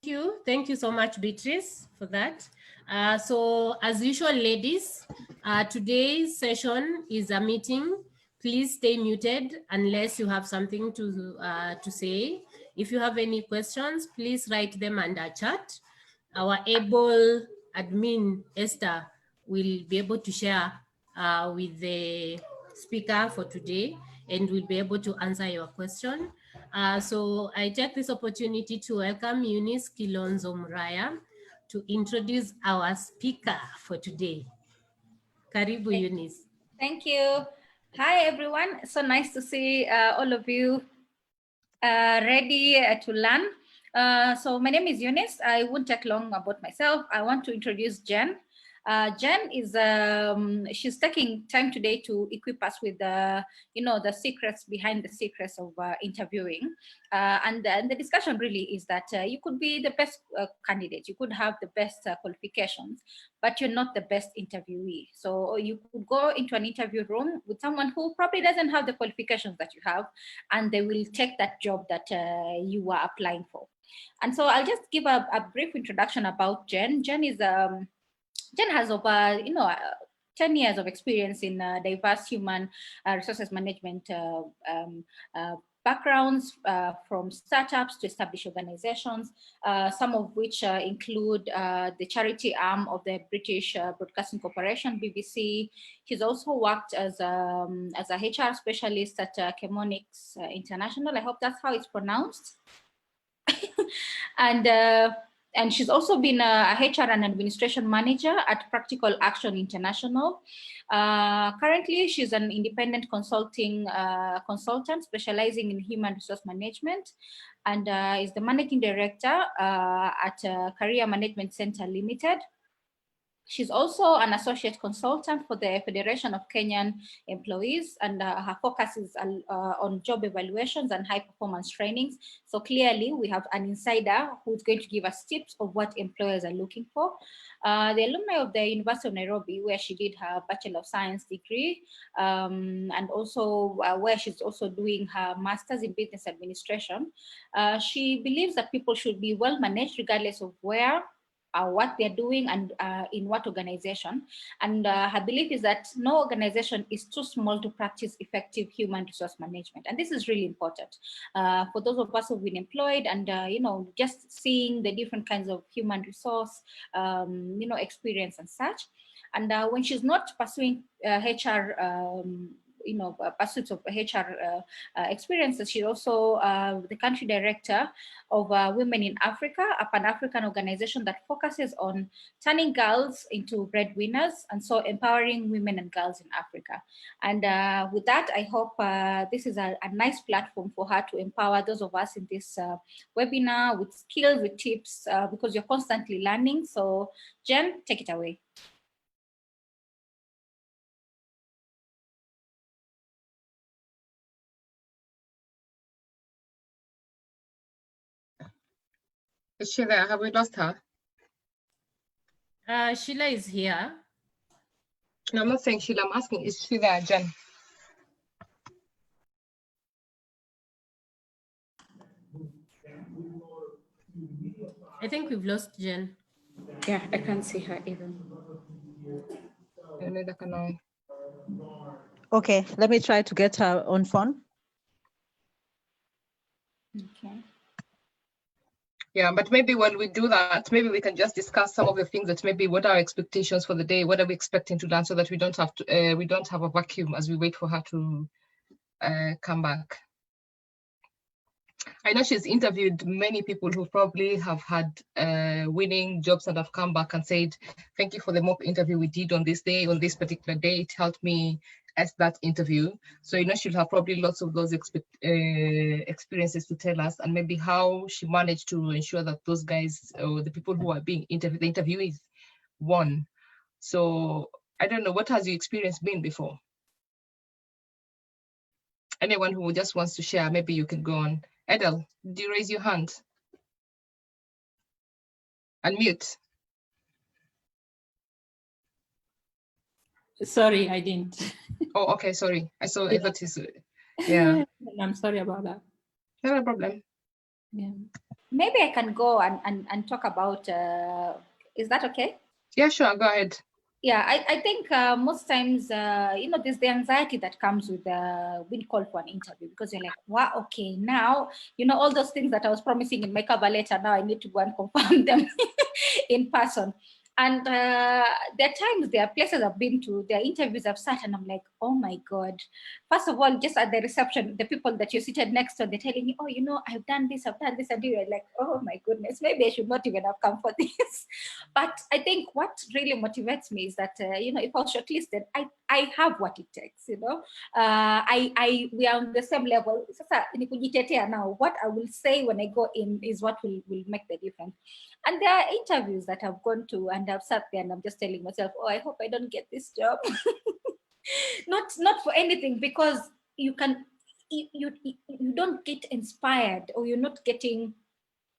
Thank you so much, Beatrice, for that. So as usual, ladies, today's session is a meeting. Please stay muted unless you have something to say. If you have any questions, please write them under chat. Our able admin, Esther, will be able to share with the speaker for today, and will be able to answer your question. So I take this opportunity to welcome Eunice Kilonzo Muraya to introduce our speaker for today. Karibu, Eunice. Thank you. Hi, everyone. So nice to see all of you ready to learn. So my name is Eunice. I won't take long about myself. I want to introduce Jen. Jen is she's taking time today to equip us with the the secrets behind the secrets of interviewing, and the discussion really is that you could be the best candidate, you could have the best qualifications, but you're not the best interviewee. So you could go into an interview room with someone who probably doesn't have the qualifications that you have, and they will take that job that you are applying for. And so I'll just give a brief introduction about Jen. Jen has over 10 years of experience in diverse human resources management backgrounds, from startups to established organizations, some of which include the charity arm of the British Broadcasting Corporation, BBC. She's also worked as a HR specialist at Chemonics International. I hope that's how it's pronounced. And she's also been a HR and administration manager at Practical Action International. Currently, she's an independent consultant specializing in human resource management, and is the managing director at Career Management Center Limited. She's also an associate consultant for the Federation of Kenyan Employees, and her focus is on job evaluations and high performance trainings. So clearly we have an insider who's going to give us tips of what employers are looking for. The alumni of the University of Nairobi, where she did her Bachelor of Science degree, and also where she's also doing her Master's in Business Administration. She believes that people should be well managed regardless of where, what they're doing, and in what organization. And her belief is that no organization is too small to practice effective human resource management. And this is really important for those of us who've been employed, and just seeing the different kinds of human resource experience and such. And when she's not pursuing HR pursuits of HR experiences, she's also the country director of Women in Africa, a Pan-African organization that focuses on turning girls into breadwinners, and so empowering women and girls in Africa. And with that, I hope this is a nice platform for her to empower those of us in this webinar with skills, with tips, because you're constantly learning. So Jen, take it away. Is she there? Have we lost her? Sheila is here. No, I'm not saying Sheila. I'm asking, is she there, Jen? I think we've lost Jen. Yeah, I can't see her even. Neither can I. Okay, let me try to get her on phone. Okay. Yeah, but maybe while we do that, maybe we can just discuss some of the things that maybe what are our expectations for the day, what are we expecting to learn, so that we don't have to we don't have a vacuum as we wait for her to come back. I know she's interviewed many people who probably have had winning jobs and have come back and said, thank you for the mock interview we did on this day, on this particular day. It helped me at that interview. So, she'll have probably lots of those experiences to tell us, and maybe how she managed to ensure that those guys, or the people who are being interviewed, the interviewees, won. So I don't know, what has your experience been before? Anyone who just wants to share, maybe you can go on. Edel, did you raise your hand? Unmute. Sorry, I didn't. Oh, okay, sorry. I thought his, yeah. I'm sorry about that. No problem. Yeah. Maybe I can go and talk about, is that okay? Yeah, sure, go ahead. Yeah, I think most times, there's the anxiety that comes with being called for an interview, because you're like, wow, okay, now, all those things that I was promising in my cover letter, now I need to go and confirm them in person. And there are times, there are places I've been to, there are interviews I've sat and I'm like, oh my God. First of all, just at the reception, the people that you're seated next to, they're telling you, oh, I've done this, and you're like, oh my goodness, maybe I should not even have come for this. But I think what really motivates me is that, if I was shortlisted, I have what it takes, we are on the same level. Now, what I will say when I go in is what will make the difference. And there are interviews that I've gone to and I've sat there and I'm just telling myself, oh, I hope I don't get this job. not for anything, because you don't get inspired, or you're not getting,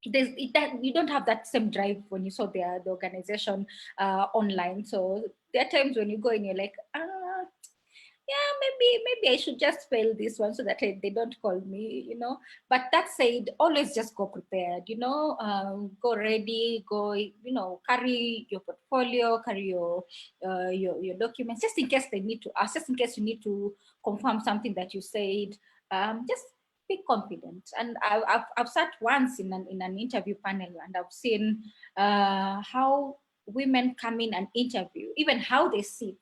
you don't have that same drive when you saw the organization online. So there are times when you go and you're like, yeah, maybe I should just fail this one so that they don't call me, But that said, always just go prepared, go ready, go, carry your portfolio, carry your documents, just in case they need to ask, just in case you need to confirm something that you said. Just be confident. And I've sat once in an interview panel, and I've seen how women come in and interview, even how they sit,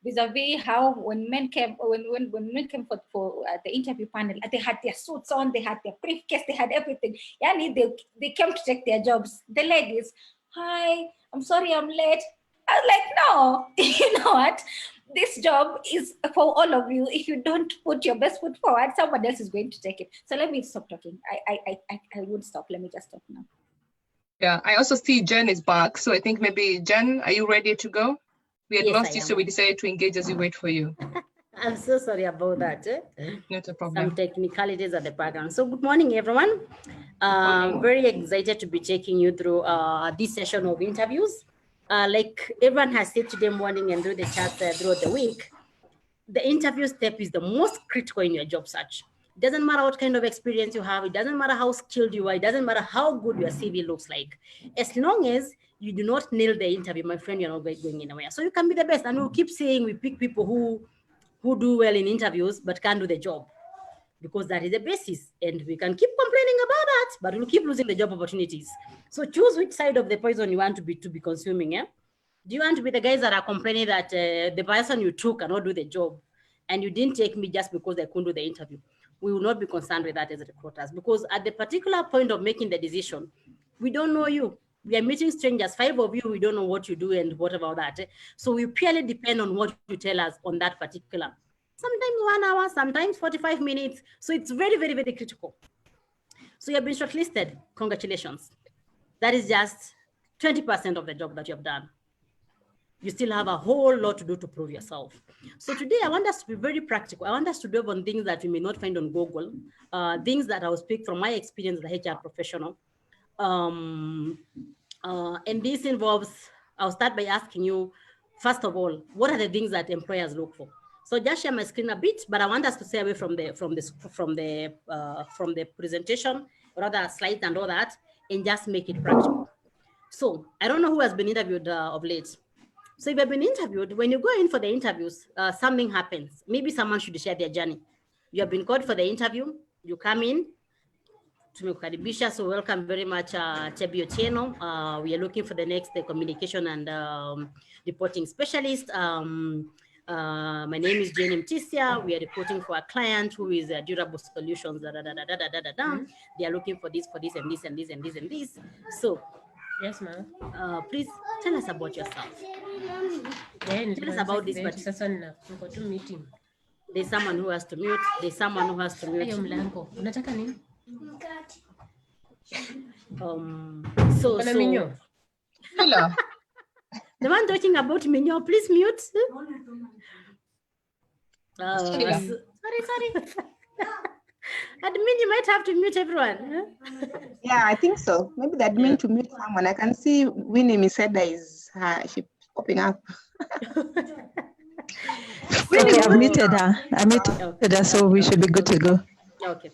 vis-a-vis how when men came for the interview panel, they had their suits on, they had their briefcase, they had everything. Yani they came to take their jobs. The ladies, hi, I'm sorry I'm late. I was like, no, you know what? This job is for all of you. If you don't put your best foot forward, someone else is going to take it. So let me stop talking. I would stop. Let me just stop now. Yeah, I also see Jen is back. So I think maybe, Jen, are you ready to go? We had lost you, so we decided to engage as we wait for you. I'm so sorry about that. Not a problem. Some technicalities at the background. So good morning, everyone. Very excited to be taking you through this session of interviews. Like everyone has said today morning and through the chat throughout the week, the interview step is the most critical in your job search. It doesn't matter what kind of experience you have. It doesn't matter how skilled you are. It doesn't matter how good your CV looks like. As long as you do not nail the interview, my friend, you're not going anywhere. So you can be the best. And we'll keep saying we pick people who do well in interviews but can't do the job, because that is the basis. And we can keep complaining about that, but we'll keep losing the job opportunities. So choose which side of the poison you want to be consuming. Yeah? Do you want to be the guys that are complaining that the person you took cannot do the job, and you didn't take me just because they couldn't do the interview? We will not be concerned with that as recruiters, because at the particular point of making the decision, we don't know you. We are meeting strangers, 5 of you, we don't know what you do and what about that. So we purely depend on what you tell us on that particular. Sometimes 1 hour, sometimes 45 minutes. So it's very, very, very critical. So you have been shortlisted. Congratulations. That is just 20% of the job that you have done. You still have a whole lot to do to prove yourself. So today I want us to be very practical. I want us to delve on things that we may not find on Google, things that I will speak from my experience as a HR professional. And this involves, I'll start by asking you, first of all, what are the things that employers look for? So just share my screen a bit, but I want us to stay away from the presentation, rather slides and all that, and just make it practical. So I don't know who has been interviewed of late. So if you've been interviewed, when you go in for the interviews, something happens. Maybe someone should share their journey. You have been called for the interview. You come in. Tumekaribisha, so welcome very much, Chebi Otieno. We are looking for the next communication and reporting specialist. My name is Jenny Mtisia. We are reporting for a client who is Durable Solutions. They are looking for this, and this, and this, and this, and this. So, yes, ma'am. Please tell us about yourself. Tell us about this. But meeting. There's someone who has to mute. There's someone who has to mute. So the one talking about Minyo, please mute. Sorry. Admin, you might have to mute everyone. Yeah, I think so. Maybe the admin to mute someone. I can see Winnie Miseda is she popping up. Okay, I've muted her. I muted her, so we should be good to go. Okay.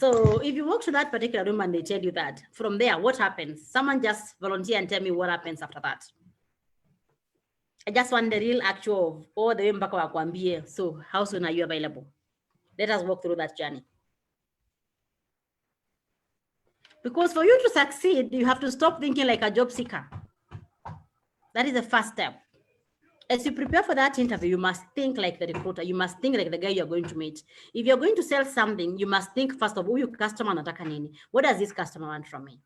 So if you walk to that particular room and they tell you that, from there, what happens? Someone just volunteer and tell me what happens after that. I just want the real actual of all the way mpaka wakwambie, so how soon are you available? Let us walk through that journey. Because for you to succeed, you have to stop thinking like a job seeker. That is the first step. As you prepare for that interview, you must think like the recruiter. You must think like the guy you're going to meet. If you're going to sell something, you must think first of all, your customer anataka nini? What does this customer want from me?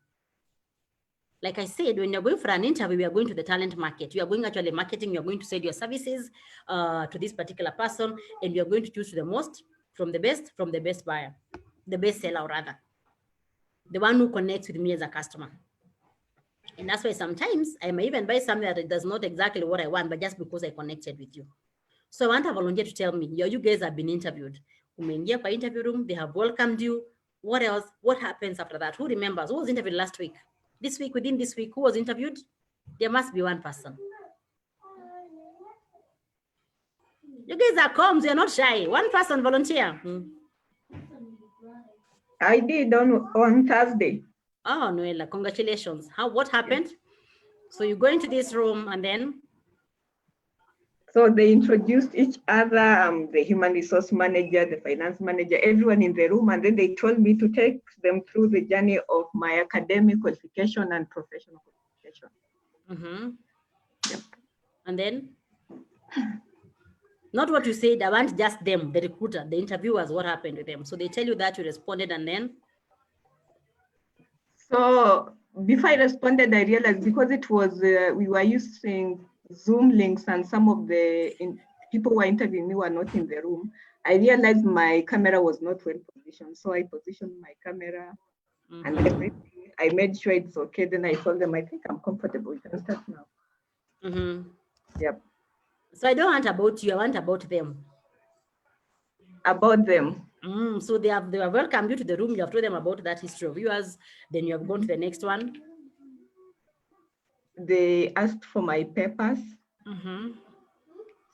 Like I said, when you're going for an interview, we are going to the talent market. You are going actually marketing, you're going to sell your services to this particular person, and you're going to choose the most from the best buyer, the best seller rather, the one who connects with me as a customer. And that's why sometimes I may even buy something that does not exactly what I want, but just because I connected with you. So I want a volunteer to tell me, you guys have been interviewed. Umeingia kwa interview room, they have welcomed you. What else? What happens after that? Who remembers? Who was interviewed last week? This week, within this week, who was interviewed? There must be one person. You guys are calm, you're not shy. One person volunteer. I did on Thursday. Oh, Noella, congratulations. What happened? So you go into this room and then? So they introduced each other, the human resource manager, the finance manager, everyone in the room. And then they told me to take them through the journey of my academic qualification and professional qualification. Mm-hmm. Yep. And then? Not what you said, I want just them, the recruiter, the interviewers, what happened with them. So they tell you that you responded and then? So before I responded, I realized because it was, we were using Zoom links and some of the people who were interviewing me were not in the room. I realized my camera was not well positioned. So I positioned my camera and everything. I made sure it's okay. Then I told them, I think I'm comfortable. We can start now. Yep. So I don't want about you, I want about them. About them. So they have welcomed you to the room, you have told them about that history of yours, then you have gone to the next one. They asked for my papers.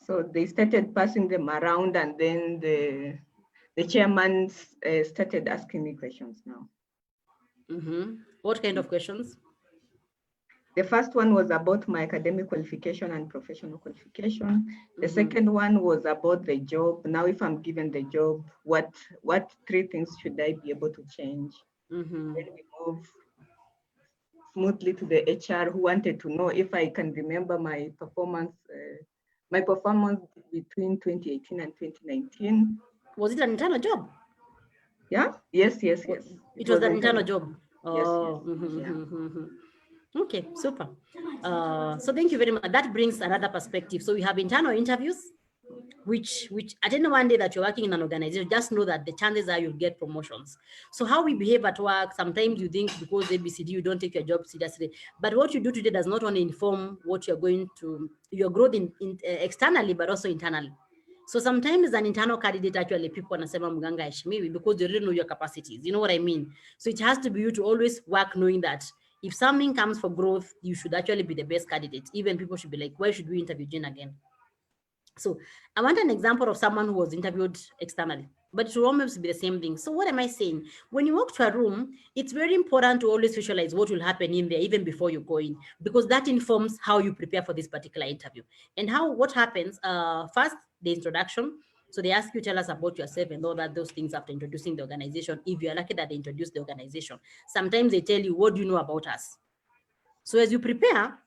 So they started passing them around, and then the chairman started asking me questions now. What kind of questions? The first one was about my academic qualification and professional qualification. The second one was about the job. Now, if I'm given the job, what 3 things should I be able to change? Then we move smoothly to the HR, who wanted to know if I can remember my performance between 2018 and 2019. Was it an internal job? Yeah. Yes. It was an internal job. Oh. Yes. Okay, super. So thank you very much. That brings another perspective. So we have internal interviews, which at any one day that you're working in an organization, just know that the chances are you'll get promotions. So how we behave at work, sometimes you think because ABCD, you don't take your job seriously. But what you do today does not only inform what you're going to, your growth externally, but also internally. So sometimes as an internal candidate, actually people wanasema mganga heshimiwi because you really know your capacities. You know what I mean? So it has to be you to always work knowing that if something comes for growth, you should actually be the best candidate. Even people should be like, why should we interview Jane again? So I want an example of someone who was interviewed externally, but it will almost be the same thing. So what am I saying? When you walk to a room, it's very important to always visualize what will happen in there even before you go in, because that informs how you prepare for this particular interview. And what happens, first, the introduction. So they ask you, tell us about yourself and all those things after introducing the organization. If you're lucky that they introduce the organization, sometimes they tell you, what do you know about us? So as you prepare,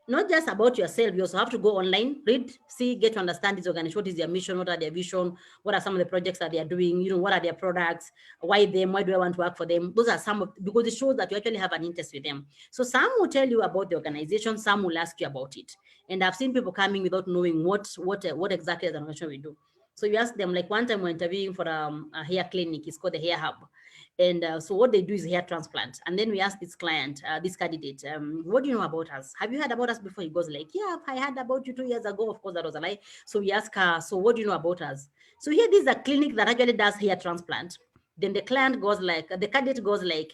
not just about yourself, you also have to go online, read, see, get to understand this organization. What is their mission? What are their vision? What are some of the projects that they are doing? You know, what are their products? Why them? Why do I want to work for them? Those are some of, because it shows that you actually have an interest with them. So some will tell you about the organization, some will ask you about it. And I've seen people coming without knowing what exactly the organization we do. So you ask them, like one time we're interviewing for a hair clinic, it's called the Hair Hub. And so what they do is hair transplant. And then we ask this client, this candidate, what do you know about us? Have you heard about us before? He goes like, yeah, I heard about you 2 years ago. Of course, that was a lie. So we ask her, so what do you know about us? So here, this is a clinic that actually does hair transplant. Then the client goes like, the candidate goes like,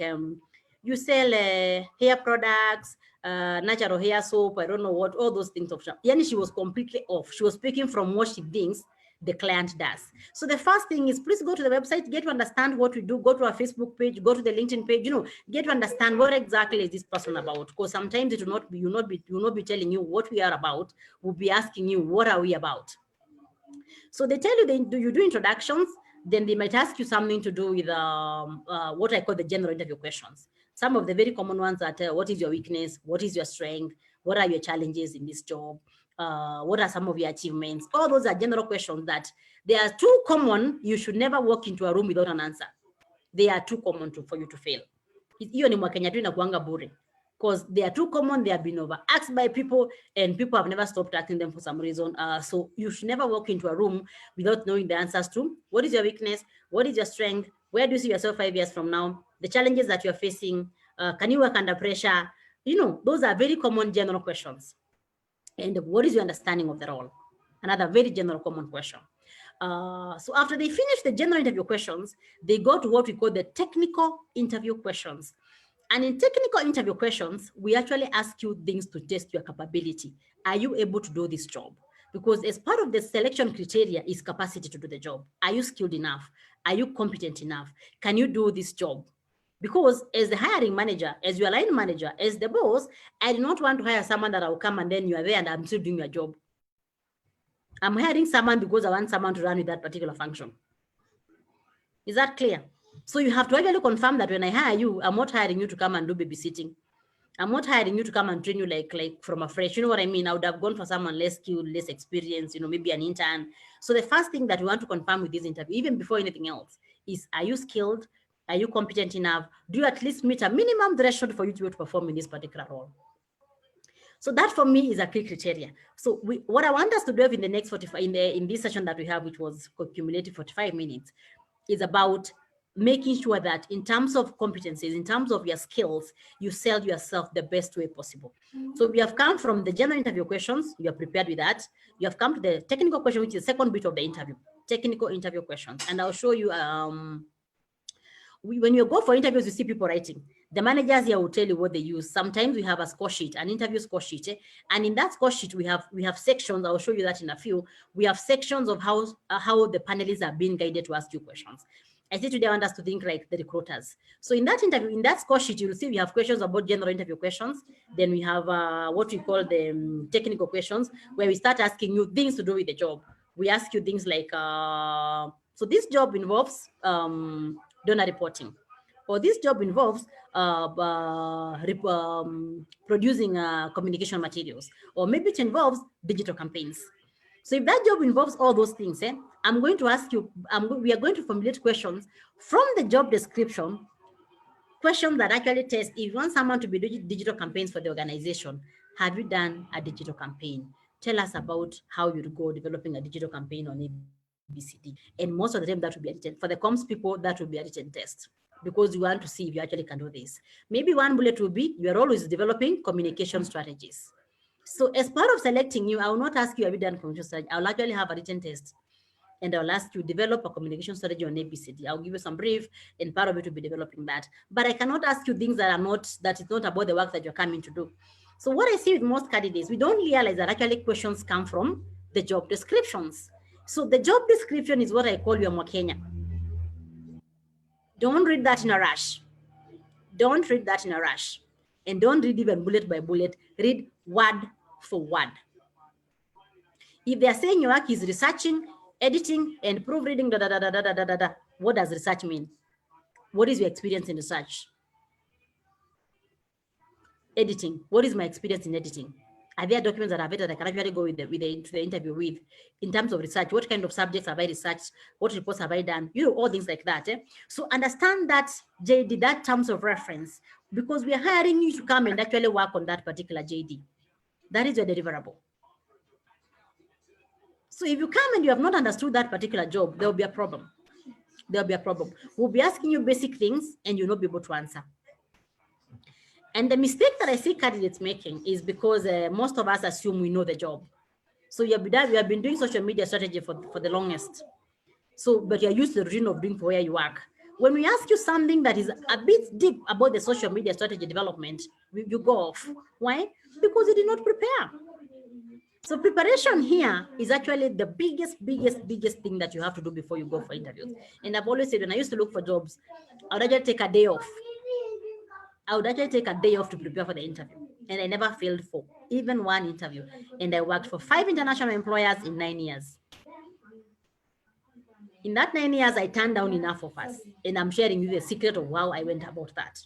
you sell hair products, natural hair soap, I don't know what, all those things. Yani she was completely off. She was speaking from what she thinks the client does. So the first thing is, please go to the website, get to understand what we do, go to our Facebook page, go to the LinkedIn page, get to understand what exactly is this person about. Because sometimes it will not be telling you what we are about. We'll be asking you, what are we about? So they tell you, do you do introductions? Then they might ask you something to do with what I call the general interview questions. Some of the very common ones are, what is your weakness? What is your strength? What are your challenges in this job? What are some of your achievements? All those are general questions that they are too common. You should never walk into a room without an answer. They are too common for you to fail. Hiyo ni Mwakenya tu inakuanga bure, because they are too common. They have been over asked by people, and people have never stopped asking them for some reason. So you should never walk into a room without knowing the answers to what is your weakness, what is your strength, where do you see yourself 5 years from now, the challenges that you're facing, can you work under pressure? Those are very common general questions. And what is your understanding of the role? Another very general common question. So after they finish the general interview questions, they go to what we call the technical interview questions. And in technical interview questions, we actually ask you things to test your capability. Are you able to do this job? Because as part of the selection criteria is capacity to do the job. Are you skilled enough? Are you competent enough? Can you do this job? Because as the hiring manager, as your line manager, as the boss, I do not want to hire someone that will come and then you are there and I'm still doing your job. I'm hiring someone because I want someone to run with that particular function. Is that clear? So you have to actually confirm that when I hire you, I'm not hiring you to come and do babysitting. I'm not hiring you to come and train you like from afresh. You know what I mean? I would have gone for someone less skilled, less experienced, maybe an intern. So the first thing that we want to confirm with this interview, even before anything else, is, are you skilled? Are you competent enough? Do you at least meet a minimum threshold for you to be able to perform in this particular role? So that for me is a key criteria. So what I want us to do in the next 45, in this session that we have, which was cumulative 45 minutes, is about making sure that in terms of competencies, in terms of your skills, you sell yourself the best way possible. So we have come from the general interview questions, you are prepared with that. You have come to the technical question, which is the second bit of the interview, technical interview questions. And I'll show you, when you go for interviews, you see people writing. The managers here will tell you what they use. Sometimes we have a score sheet, an interview score sheet. And in that score sheet, we have sections. I'll show you that in a few. We have sections of how the panelists are being guided to ask you questions. I say today I want us to think like the recruiters. So in that interview, in that score sheet, you'll see we have questions about general interview questions. Then we have what we call the technical questions, where we start asking you things to do with the job. We ask you things like, so this job involves donor reporting, or this job involves producing communication materials, or maybe it involves digital campaigns. So if that job involves all those things, I'm going to ask you, we are going to formulate questions from the job description, questions that actually test if you want someone to be doing digital campaigns for the organization. Have you done a digital campaign? Tell us about how you go developing a digital campaign on ABCD. And most of the time that will be written. For the comms people, that will be a written test, because you want to see if you actually can do this. Maybe one bullet will be, you are always developing communication strategies. So as part of selecting you, I will not ask you, have you done communication strategy? I will actually have a written test. And I'll ask you, develop a communication strategy on ABCD. I'll give you some brief, and part of it will be developing that. But I cannot ask you things that is not about the work that you're coming to do. So what I see with most candidates, we don't realize that actually questions come from the job descriptions. So the job description is what I call your Mwakenya. Don't read that in a rush. Don't read that in a rush. And don't read even bullet by bullet. Read word for word. If they're saying your work is researching, editing, and proofreading, what does research mean? What is your experience in research? Editing. What is my experience in editing? Are there documents that I've edited that I can actually go to the interview with? In terms of research, what kind of subjects have I researched? What reports have I done? All things like that. So understand that JD, that terms of reference, because we are hiring you to come and actually work on that particular JD. That is your deliverable. So if you come and you have not understood that particular job, there will be a problem. There'll be a problem. We'll be asking you basic things and you'll not be able to answer. And the mistake that I see candidates making is because most of us assume we know the job. So we have been doing social media strategy for the longest. So, but you're used to the routine of doing for where you work. When we ask you something that is a bit deep about the social media strategy development, you go off. Why? Because you did not prepare. So preparation here is actually the biggest thing that you have to do before you go for interviews. And I've always said, when I used to look for jobs, I would actually take a day off. I would actually take a day off to prepare for the interview. And I never failed for even one interview. And I worked for 5 international employers in 9 years. In that 9 years, I turned down enough offers. And I'm sharing you the secret of how I went about that.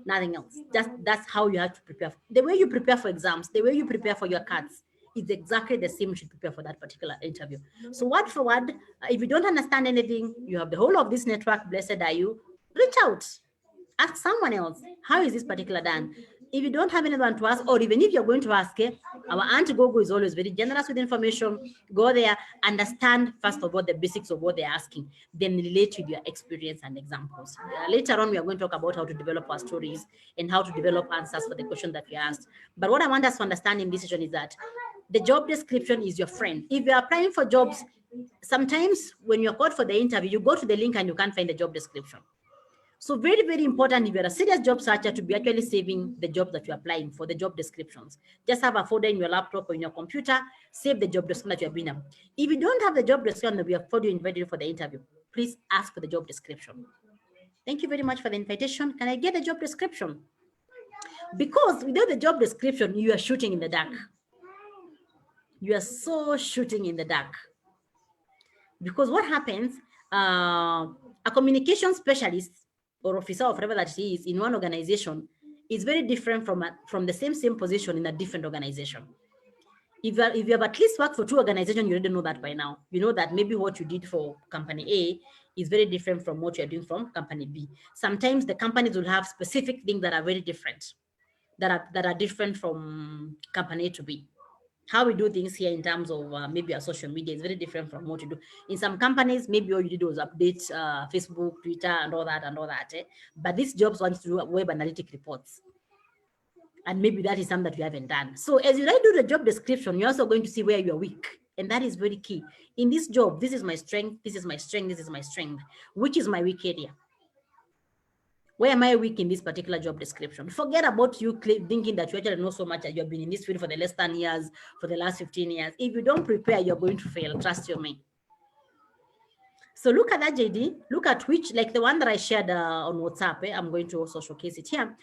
Nothing else. That's how you have to prepare. The way you prepare for exams, the way you prepare for your cards, is exactly the same you should prepare for that particular interview. So word for word, if you don't understand anything, you have the whole of this network, blessed are you, reach out. Ask someone else, how is this particular done? If you don't have anyone to ask, or even if you're going to ask, our Aunt Gogo is always very generous with information. Go there, understand first of all the basics of what they're asking, then relate with your experience and examples. Later on, we are going to talk about how to develop our stories and how to develop answers for the question that we asked. But what I want us to understand in this session is that the job description is your friend. If you're applying for jobs, sometimes when you're called for the interview, you go to the link and you can't find the job description. So very important if you're a serious job searcher to be actually saving the job that you're applying for, the job descriptions. Just have a folder in your laptop or in your computer, save the job description that you're being. If you don't have the job description that we have for you invited for the interview, please ask for the job description. Thank you very much for the invitation. Can I get the job description? Because without the job description, you are shooting in the dark. You are so shooting in the dark. Because what happens, a communication specialist or officer or whatever that he is in one organization is very different from the same position in a different organization. If you have at least worked for 2 organizations, you already know that by now. You know that maybe what you did for company A is very different from what you're doing from company B. Sometimes the companies will have specific things that are very different, that are different from company A to B. How we do things here in terms of maybe our social media is very different from what you do. In some companies, maybe all you did was update Facebook, Twitter, and all that. But these jobs want to do web analytic reports. And maybe that is something that you haven't done. So as you do the job description, you're also going to see where you're weak. And that is very key. In this job, this is my strength, this is my strength, this is my strength. Which is my weak area? Where am I weak in this particular job description? Forget about you thinking that you actually know so much that you've been in this field for the last 10 years, for the last 15 years. If you don't prepare, you're going to fail. Trust you me. So look at that JD. Look at which, like the one that I shared on WhatsApp. I'm going to also showcase it here.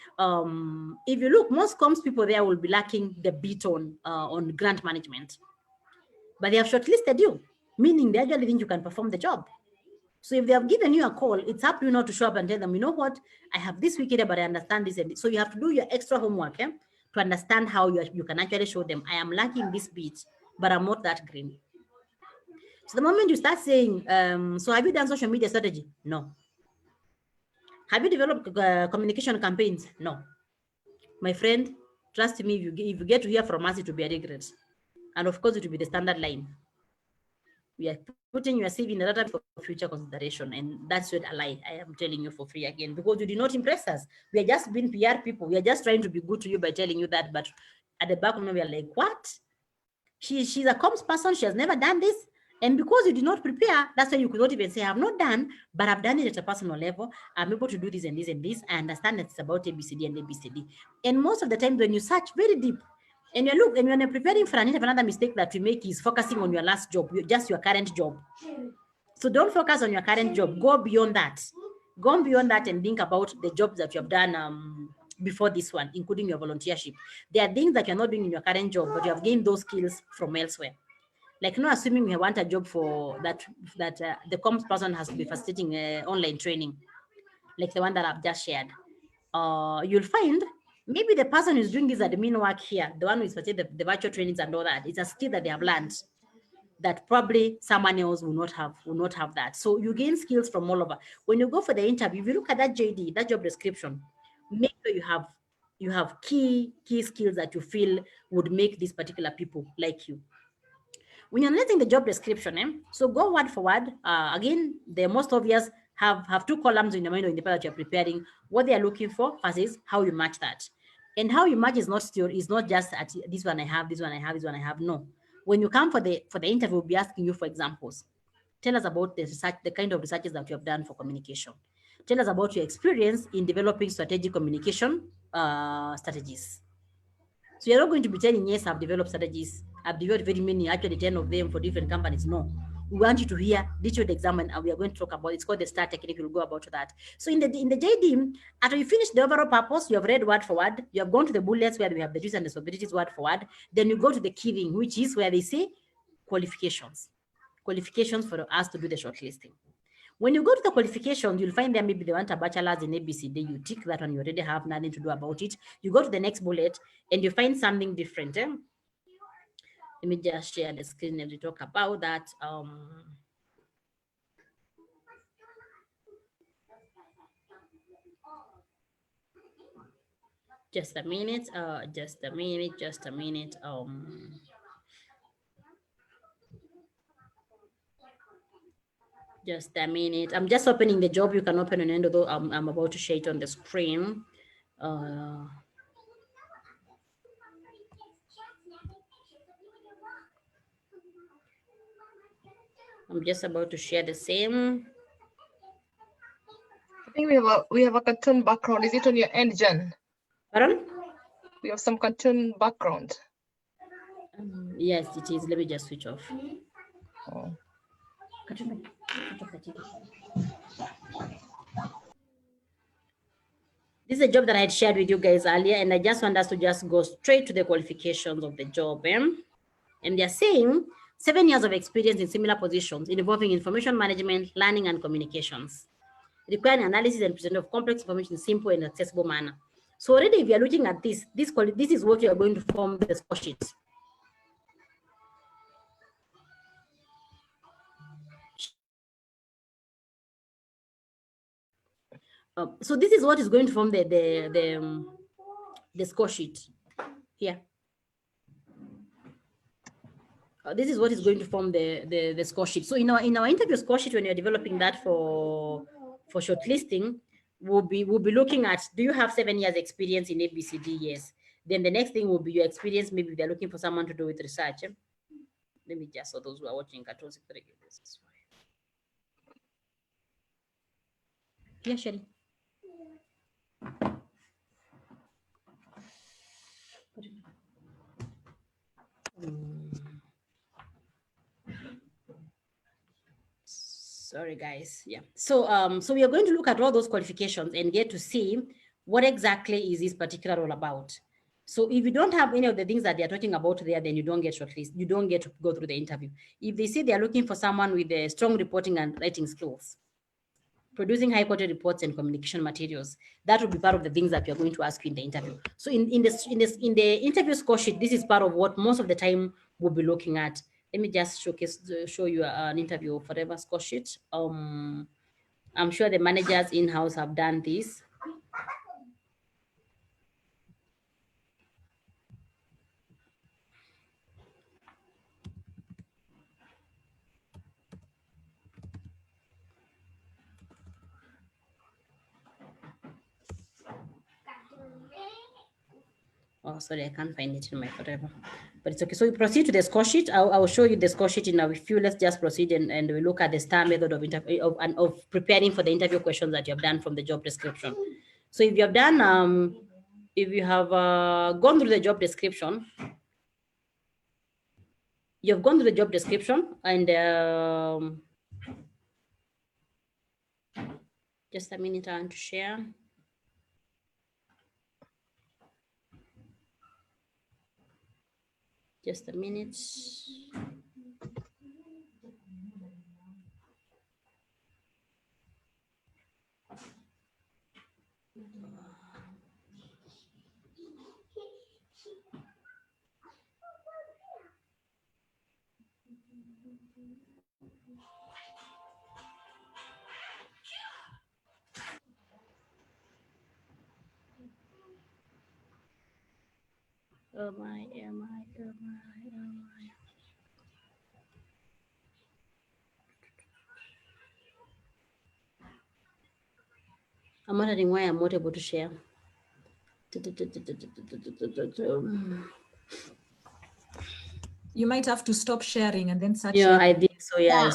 If you look, most comms people there will be lacking the beat on grant management. But they have shortlisted you, meaning they actually think you can perform the job. So if they have given you a call, it's up to you not to show up and tell them, you know what, I have this weekend, but I understand this. And so you have to do your extra homework to understand how you can actually show them, I am lacking this bit, but I'm not that green. So the moment you start saying, so have you done social media strategy? No. Have you developed communication campaigns? No. My friend, trust me, if you get to hear from us, it will be a regret. And of course, it will be the standard line. We are putting your CV in the database for future consideration, and that's what a lie. I am telling you for free again, because you did not impress us. We are just being PR people. We are just trying to be good to you by telling you that, but at the back of me, we are like, what? She's a comms person. She has never done this. And because you did not prepare, that's why you could not even say, I have not done, but I've done it at a personal level. I'm able to do this and this and this. I understand that it's about ABCD and ABCD. And most of the time when you search very deep, and you look, and when you're preparing for an interview, another mistake that we make is focusing on your last job, just your current job. So don't focus on your current job. Go beyond that. Go beyond that and think about the jobs that you have done before this one, including your volunteership. There are things that you're not doing in your current job, but you have gained those skills from elsewhere. Like, not assuming we want a job for that the comms person has to be facilitating online training, like the one that I've just shared. You'll find maybe the person who's doing this admin work here, the one who is facilitating the virtual trainings and all that, it's a skill that they have learned that probably someone else will not have that. So you gain skills from all over. When you go for the interview, if you look at that JD, that job description, make sure you have key skills that you feel would make these particular people like you. When you're analyzing the job description, so go word for word. Again, the most obvious have 2 columns in your mind or in the paper that you're preparing, what they are looking for versus how you match that. And how you match is not just at this one I have, this one I have, this one I have. No. When you come for the interview, we'll be asking you for examples. Tell us about the research, the kind of researches that you have done for communication. Tell us about your experience in developing strategic communication strategies. So you're not going to be telling, yes, I've developed strategies. I've developed very many, actually 10 of them for different companies. No, we want you to hear detailed exam, and we are going to talk about, it's called the STAR technique. We'll go about that. So in the JD, after you finish the overall purpose, you have read word for word, you have gone to the bullets where we have the duties and responsibilities word for word. Then you go to the key thing, which is where they say qualifications for us to do the shortlisting. When you go to the qualifications, you'll find there maybe they want a bachelor's in ABCD. You tick that one, you already have nothing to do about it. You go to the next bullet and you find something different. Let me just share the screen and we talk about that. Just a minute. Just a minute. Just a minute. I'm just opening the job. You can open an end, although I'm about to share it on the screen. I'm just about to share the same. I think we have a cartoon background. Is it on your end, Jen? Pardon? We have some cartoon background. Yes, it is. Let me just switch off. Oh. This is a job that I had shared with you guys earlier, and I just want us to just go straight to the qualifications of the job. And they're saying 7 years of experience in similar positions involving information management, learning, and communications. Requiring analysis and presentation of complex information in simple and accessible manner. So already, if you're looking at this is what you are going to form the score sheet. So this is what is going to form the score sheet here. This is what is going to form the score sheet. So in our interview score sheet, when you're developing that for shortlisting, we'll be looking at, do you have 7 years experience in ABCD? Yes. Then the next thing will be your experience. Maybe they're looking for someone to do with research. Let me just, so those who are watching cartoons, yeah, Sherry. Sorry, guys. Yeah. So so we are going to look at all those qualifications and get to see what exactly is this particular role about. So if you don't have any of the things that they're talking about there, then you don't get shortlisted. You don't get to go through the interview. If they say they're looking for someone with strong reporting and writing skills, producing high quality reports and communication materials, that will be part of the things that we are going to ask you in the interview. So in the interview score sheet, this is part of what most of the time we'll be looking at. Let me just show you an interview forever score sheet. I'm sure the managers in-house have done this. Oh, sorry, I can't find it in my forever, but it's okay. So we proceed to the score sheet. I will show you the score sheet in a few. Let's just proceed and we look at the STAR method of interview of preparing for the interview questions that you have done from the job description. So if you have done, if you have gone through the job description, you have gone through the job description and just a minute, I want to share. Just a minute. Oh my. I'm wondering why I'm not able to share. You might have to stop sharing and then start Yeah, sharing. I think so. Yeah.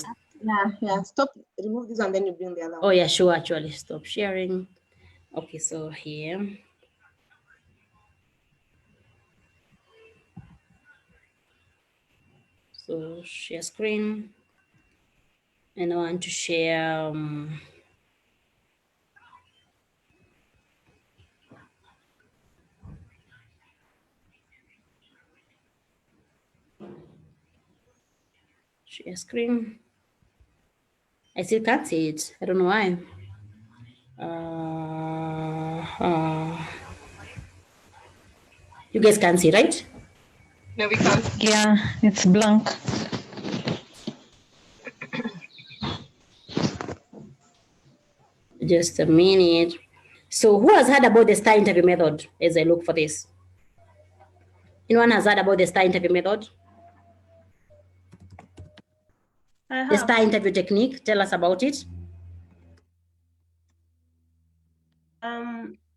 Yeah. Stop. Remove this and then you bring the other one. Oh yeah, sure. Actually, stop sharing. Okay, so here. So share screen. And I want to share share screen. I still can't see it. I don't know why. You guys can see, right? No, we can't. Yeah, it's blank. Just a minute. So who has heard about the STAR interview method as I look for this? Anyone has heard about the STAR interview method? The STAR interview technique, tell us about it.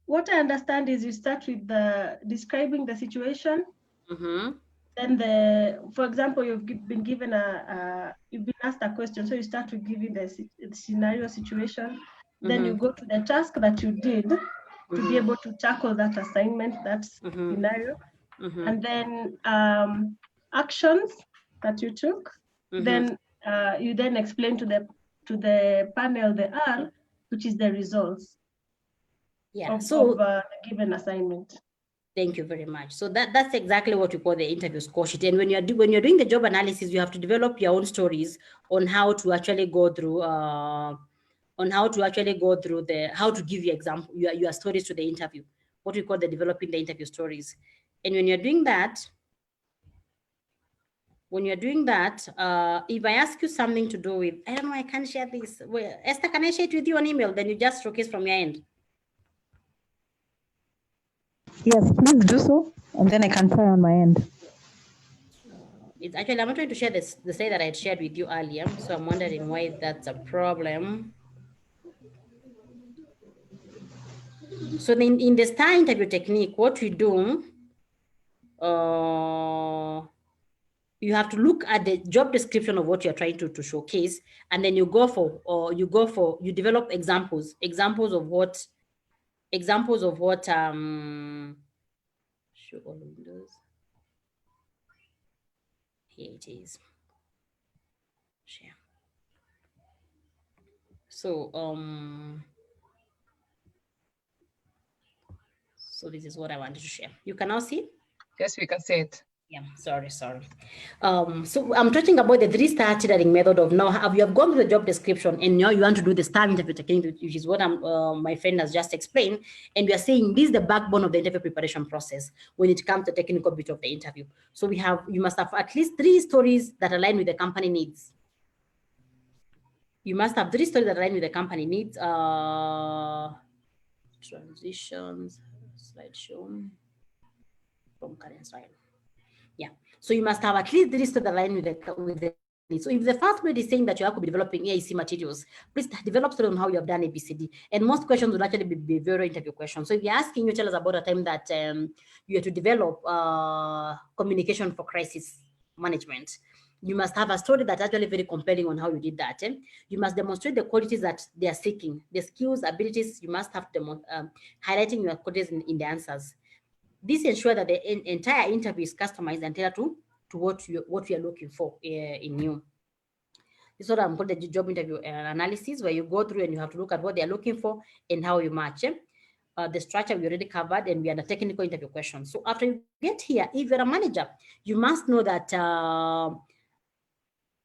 What I understand is you start with describing the situation. Then for example, you've been given you've been asked a question, so you start with giving the scenario situation. Then you go to the task that you did to be able to tackle that assignment, that scenario, and then actions that you took. Then you then explain to the panel the R, which is the results of the given assignment. Thank you very much. So that's exactly what we call the interview score sheet. And when you're doing the job analysis, you have to develop your own stories on how to actually go through how to give your example, your stories to the interview, what we call the developing the interview stories. And when you're doing that, if I ask you something to do with, I don't know, I can't share this. Well, Esther, can I share it with you on email? Then you just showcase from your end. Yes, please do so, and then I can try on my end. It's actually, I'm not trying to share the slide that I had shared with you earlier, so I'm wondering why that's a problem. So in the STAR interview technique, what we do, you have to look at the job description of what you're trying to showcase, and then you develop examples of what show all windows. Here it is. Share. So so this is what I wanted to share. You can now see? Yes, we can see it. Yeah, sorry. So I'm talking about the 3-star tailoring method of now. You have gone through the job description and now you want to do the STAR interview technique, which is what my friend has just explained. And we are saying this is the backbone of the interview preparation process when it comes to the technical bit of the interview. So you must have at least 3 stories that align with the company needs. You must have 3 stories that align with the company needs. Transitions, slideshow from current slide. Yeah, so you must have at least 3 stories that align with the needs. So if the first grade is saying that you have to be developing AIC materials, please develop story on how you have done ABCD. And most questions will actually be behavioral interview questions. So if you're asking you, tell us about a time that you had to develop communication for crisis management. You must have a story that's actually very compelling on how you did that. You must demonstrate the qualities that they are seeking, the skills, abilities. You must have highlighting your qualities in the answers. This ensures that the entire interview is customized and tailored to what we are looking for in you. This is what I'm called the job interview analysis, where you go through and you have to look at what they're looking for and how you match. The structure we already covered, and we are the technical interview questions. So after you get here, if you're a manager, you must know that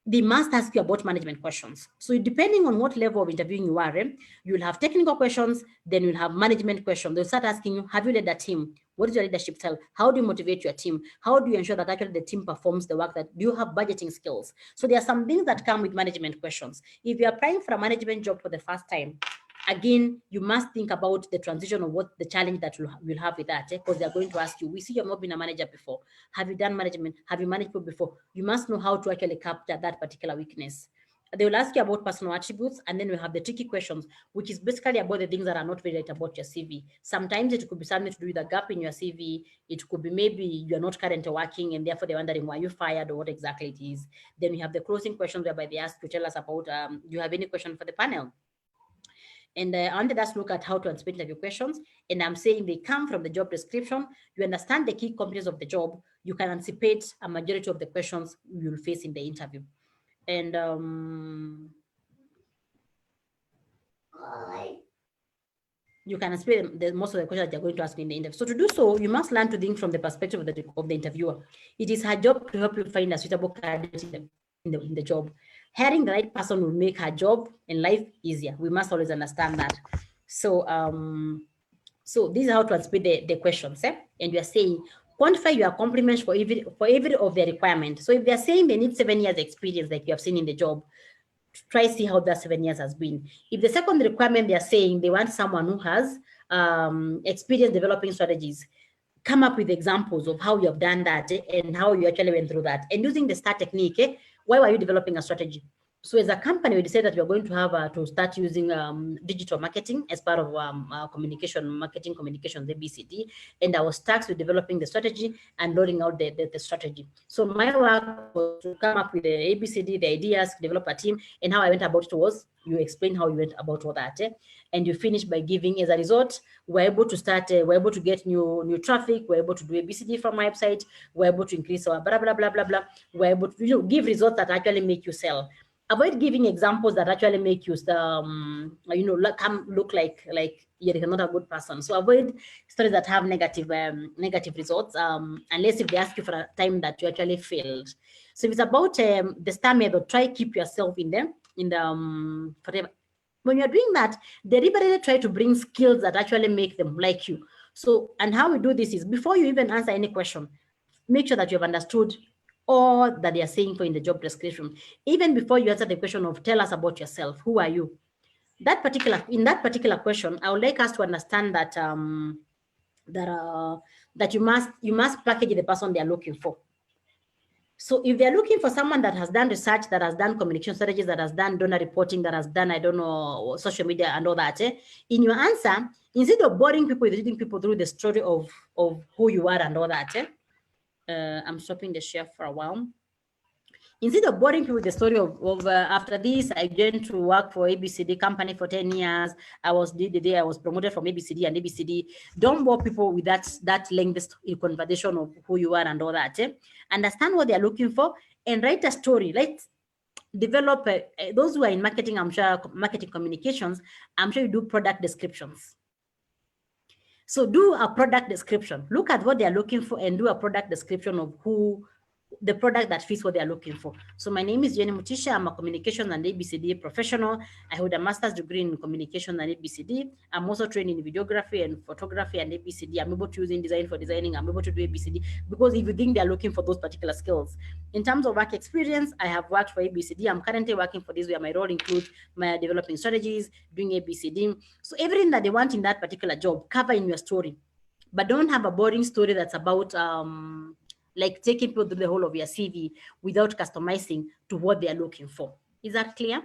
they must ask you about management questions. So depending on what level of interviewing you are, you'll have technical questions, then you'll have management questions. They'll start asking you, have you led a team? What is your leadership style? How do you motivate your team? How do you ensure that actually the team performs the work? Do you have budgeting skills? So there are some things that come with management questions. If you're applying for a management job for the first time, again, you must think about the transition of what the challenge that you'll have with that, because they're going to ask you, we see you've not been a manager before. Have you done management? Have you managed people before? You must know how to actually capture that particular weakness. They will ask you about personal attributes, and then we have the tricky questions, which is basically about the things that are not very right about your CV. Sometimes it could be something to do with a gap in your CV. It could be maybe you're not currently working and therefore they're wondering why you fired or what exactly it is. Then we have the closing questions whereby they ask you, tell us about, do you have any question for the panel? And under that, look at how to anticipate interview questions. And I'm saying they come from the job description. You understand the key components of the job. you can anticipate a majority of the questions you'll face in the interview. And you can anticipate most of the questions that you're going to ask in the interview. So to do so, you must learn to think from the perspective of the interviewer. It is her job to help you find a suitable candidate in the job. Hiring the right person will make her job and life easier. We must always understand that. So so this is how to anticipate the questions. And we are saying, quantify your accomplishments for every of the requirement. So if they are saying they need 7 years experience, like you have seen in the job, try see how that 7 years has been. If the second requirement they are saying they want someone who has experience developing strategies, come up with examples of how you have done that and how you actually went through that. And using the STAR technique, why were you developing a strategy? So as a company, we decided that we are going to have to start using digital marketing as part of marketing communications, ABCD, and I was tasked with developing the strategy and rolling out the strategy. So my work was to come up with the ABCD, the ideas, develop a team, and how I went about it was you explain how you went about all that, and you finish by giving. As a result, we're able to start, we're able to get new traffic, we're able to do ABCD from my website, we're able to increase our blah blah blah blah blah. We're able to give results that actually make you sell. Avoid giving examples that actually make you look like you're not a good person. So avoid stories that have negative results, unless if they ask you for a time that you actually failed. So if it's about the STAR method, try keep yourself in the forever. When you're doing that, deliberately try to bring skills that actually make them like you. So, and how we do this is before you even answer any question, make sure that you have understood all that they are saying for in the job description. Even before you answer the question of tell us about yourself, who are you? In that particular question, I would like us to understand that that you must package the person they are looking for. So if they're looking for someone that has done research, that has done communication strategies, that has done donor reporting, that has done, I don't know, social media and all that, in your answer, instead of boring people, leading people through the story of who you are and all that, I'm stopping the share for a while. Instead of boring people with the story of after this, I joined to work for ABCD company for 10 years. I was promoted from ABCD and ABCD. Don't bore people with that lengthy conversation of who you are and all that. Understand what they are looking for and write a story. Let's develop those who are in marketing, I'm sure, marketing communications, I'm sure you do product descriptions. So do a product description. Look at what they are looking for and do a product description of the product that fits what they are looking for. So my name is Jenny Mutisha. I'm a communication and ABCD professional. I hold a master's degree in communication and ABCD. I'm also trained in videography and photography and ABCD. I'm able to use InDesign for designing. I'm able to do ABCD because if you think they're looking for those particular skills. In terms of work experience, I have worked for ABCD. I'm currently working for this where my role includes my developing strategies, doing ABCD. So everything that they want in that particular job, cover in your story. But don't have a boring story that's about like taking people through the whole of your CV without customizing to what they are looking for. Is that clear?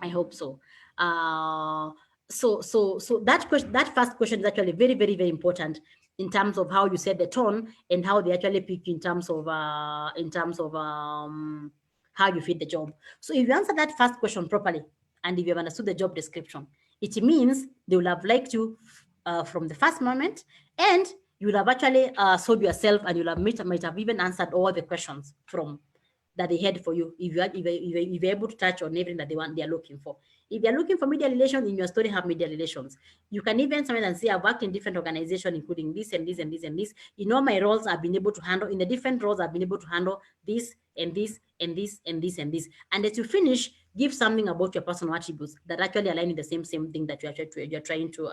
I hope so. So that first question is actually very, very, very important in terms of how you set the tone and how they actually pick in terms of how you fit the job. So if you answer that first question properly, and if you have understood the job description, it means they will have liked you from the first moment, and you will have actually sold yourself, and you'll have might have even answered all the questions from that they had for you if you're able to touch on everything that they are looking for. If they're looking for media relations, in your story have media relations. You can even summarize and say, I've worked in different organizations, including this and this and this and this. In all my roles, I've been able to handle, in the different roles, I've been able to handle this and this and this and this and this. And as you finish, give something about your personal attributes that actually align with the same thing that you're trying to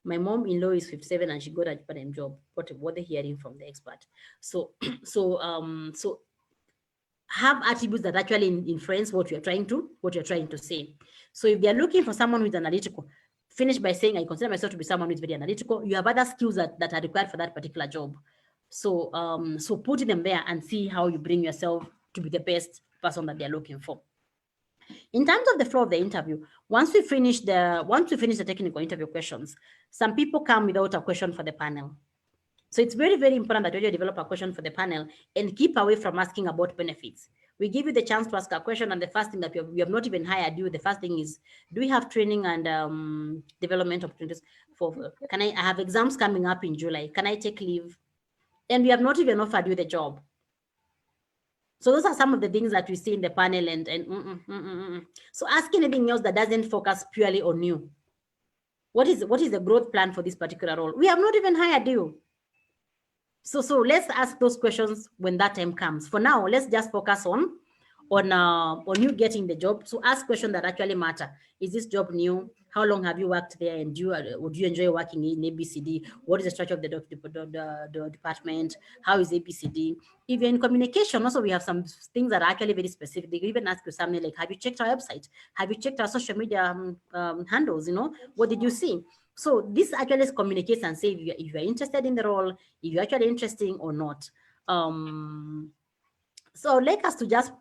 my mom-in-law is 57 and she got a part-time job. What are they hearing from the expert? So have attributes that actually influence what you're trying to say. So if they're looking for someone who's analytical, finish by saying, I consider myself to be someone who's very analytical. You have other skills that are required for that particular job. So so put them there and see how you bring yourself to be the best person that they're looking for. In terms of the flow of the interview, once we finish the technical interview questions, some people come without a question for the panel. So it's very, very important that you develop a question for the panel and keep away from asking about benefits. We give you the chance to ask a question, and the first thing that we have not even hired you, the first thing is, do we have training and development opportunities for, I have exams coming up in July, can I take leave? And we have not even offered you the job. So those are some of the things that we see in the panel, and so ask anything else that doesn't focus purely on you. What is the growth plan for this particular role? We have not even hired you. So let's ask those questions when that time comes. For now, let's just focus on you getting the job. So ask questions that actually matter. Is this job new? How long have you worked there? And would you enjoy working in ABCD? What is the structure of the department? How is ABCD? Even in communication, also we have some things that are actually very specific. They even ask you something like, have you checked our website? Have you checked our social media handles? What did you see? So this actually communicates and say if you are interested in the role, if you're actually interesting or not. So I'd like us to just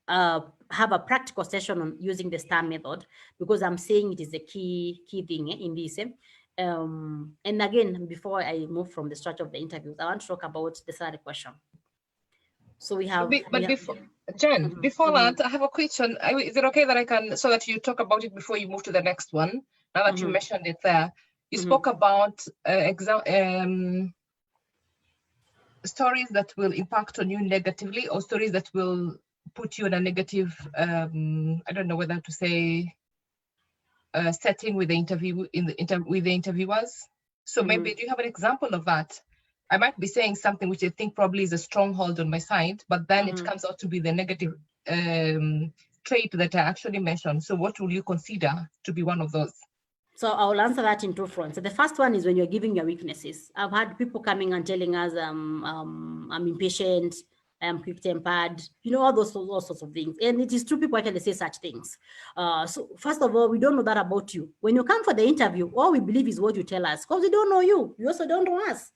have a practical session on using the STAR method, because I'm saying it is a key thing in this. And again, before I move from the structure of the interviews, I want to talk about the salary question. So we have. Before Jen, before that, I have a question. Is it okay that I can, so that you talk about it before you move to the next one? Now that you mentioned it there, you spoke about stories that will impact on you negatively, or stories that will put you in a negative, I don't know whether to say, setting with the with the interviewers. So maybe, do you have an example of that? I might be saying something which I think probably is a stronghold on my side, but then it comes out to be the negative trait that I actually mentioned. So what will you consider to be one of those? So I'll answer that in two fronts. So the first one is when you're giving your weaknesses. I've had people coming and telling us, I'm impatient, I'm quick-tempered, all sorts of things. And it is true, people actually say such things. So first of all, we don't know that about you. When you come for the interview, all we believe is what you tell us, because we don't know you. You also don't know us.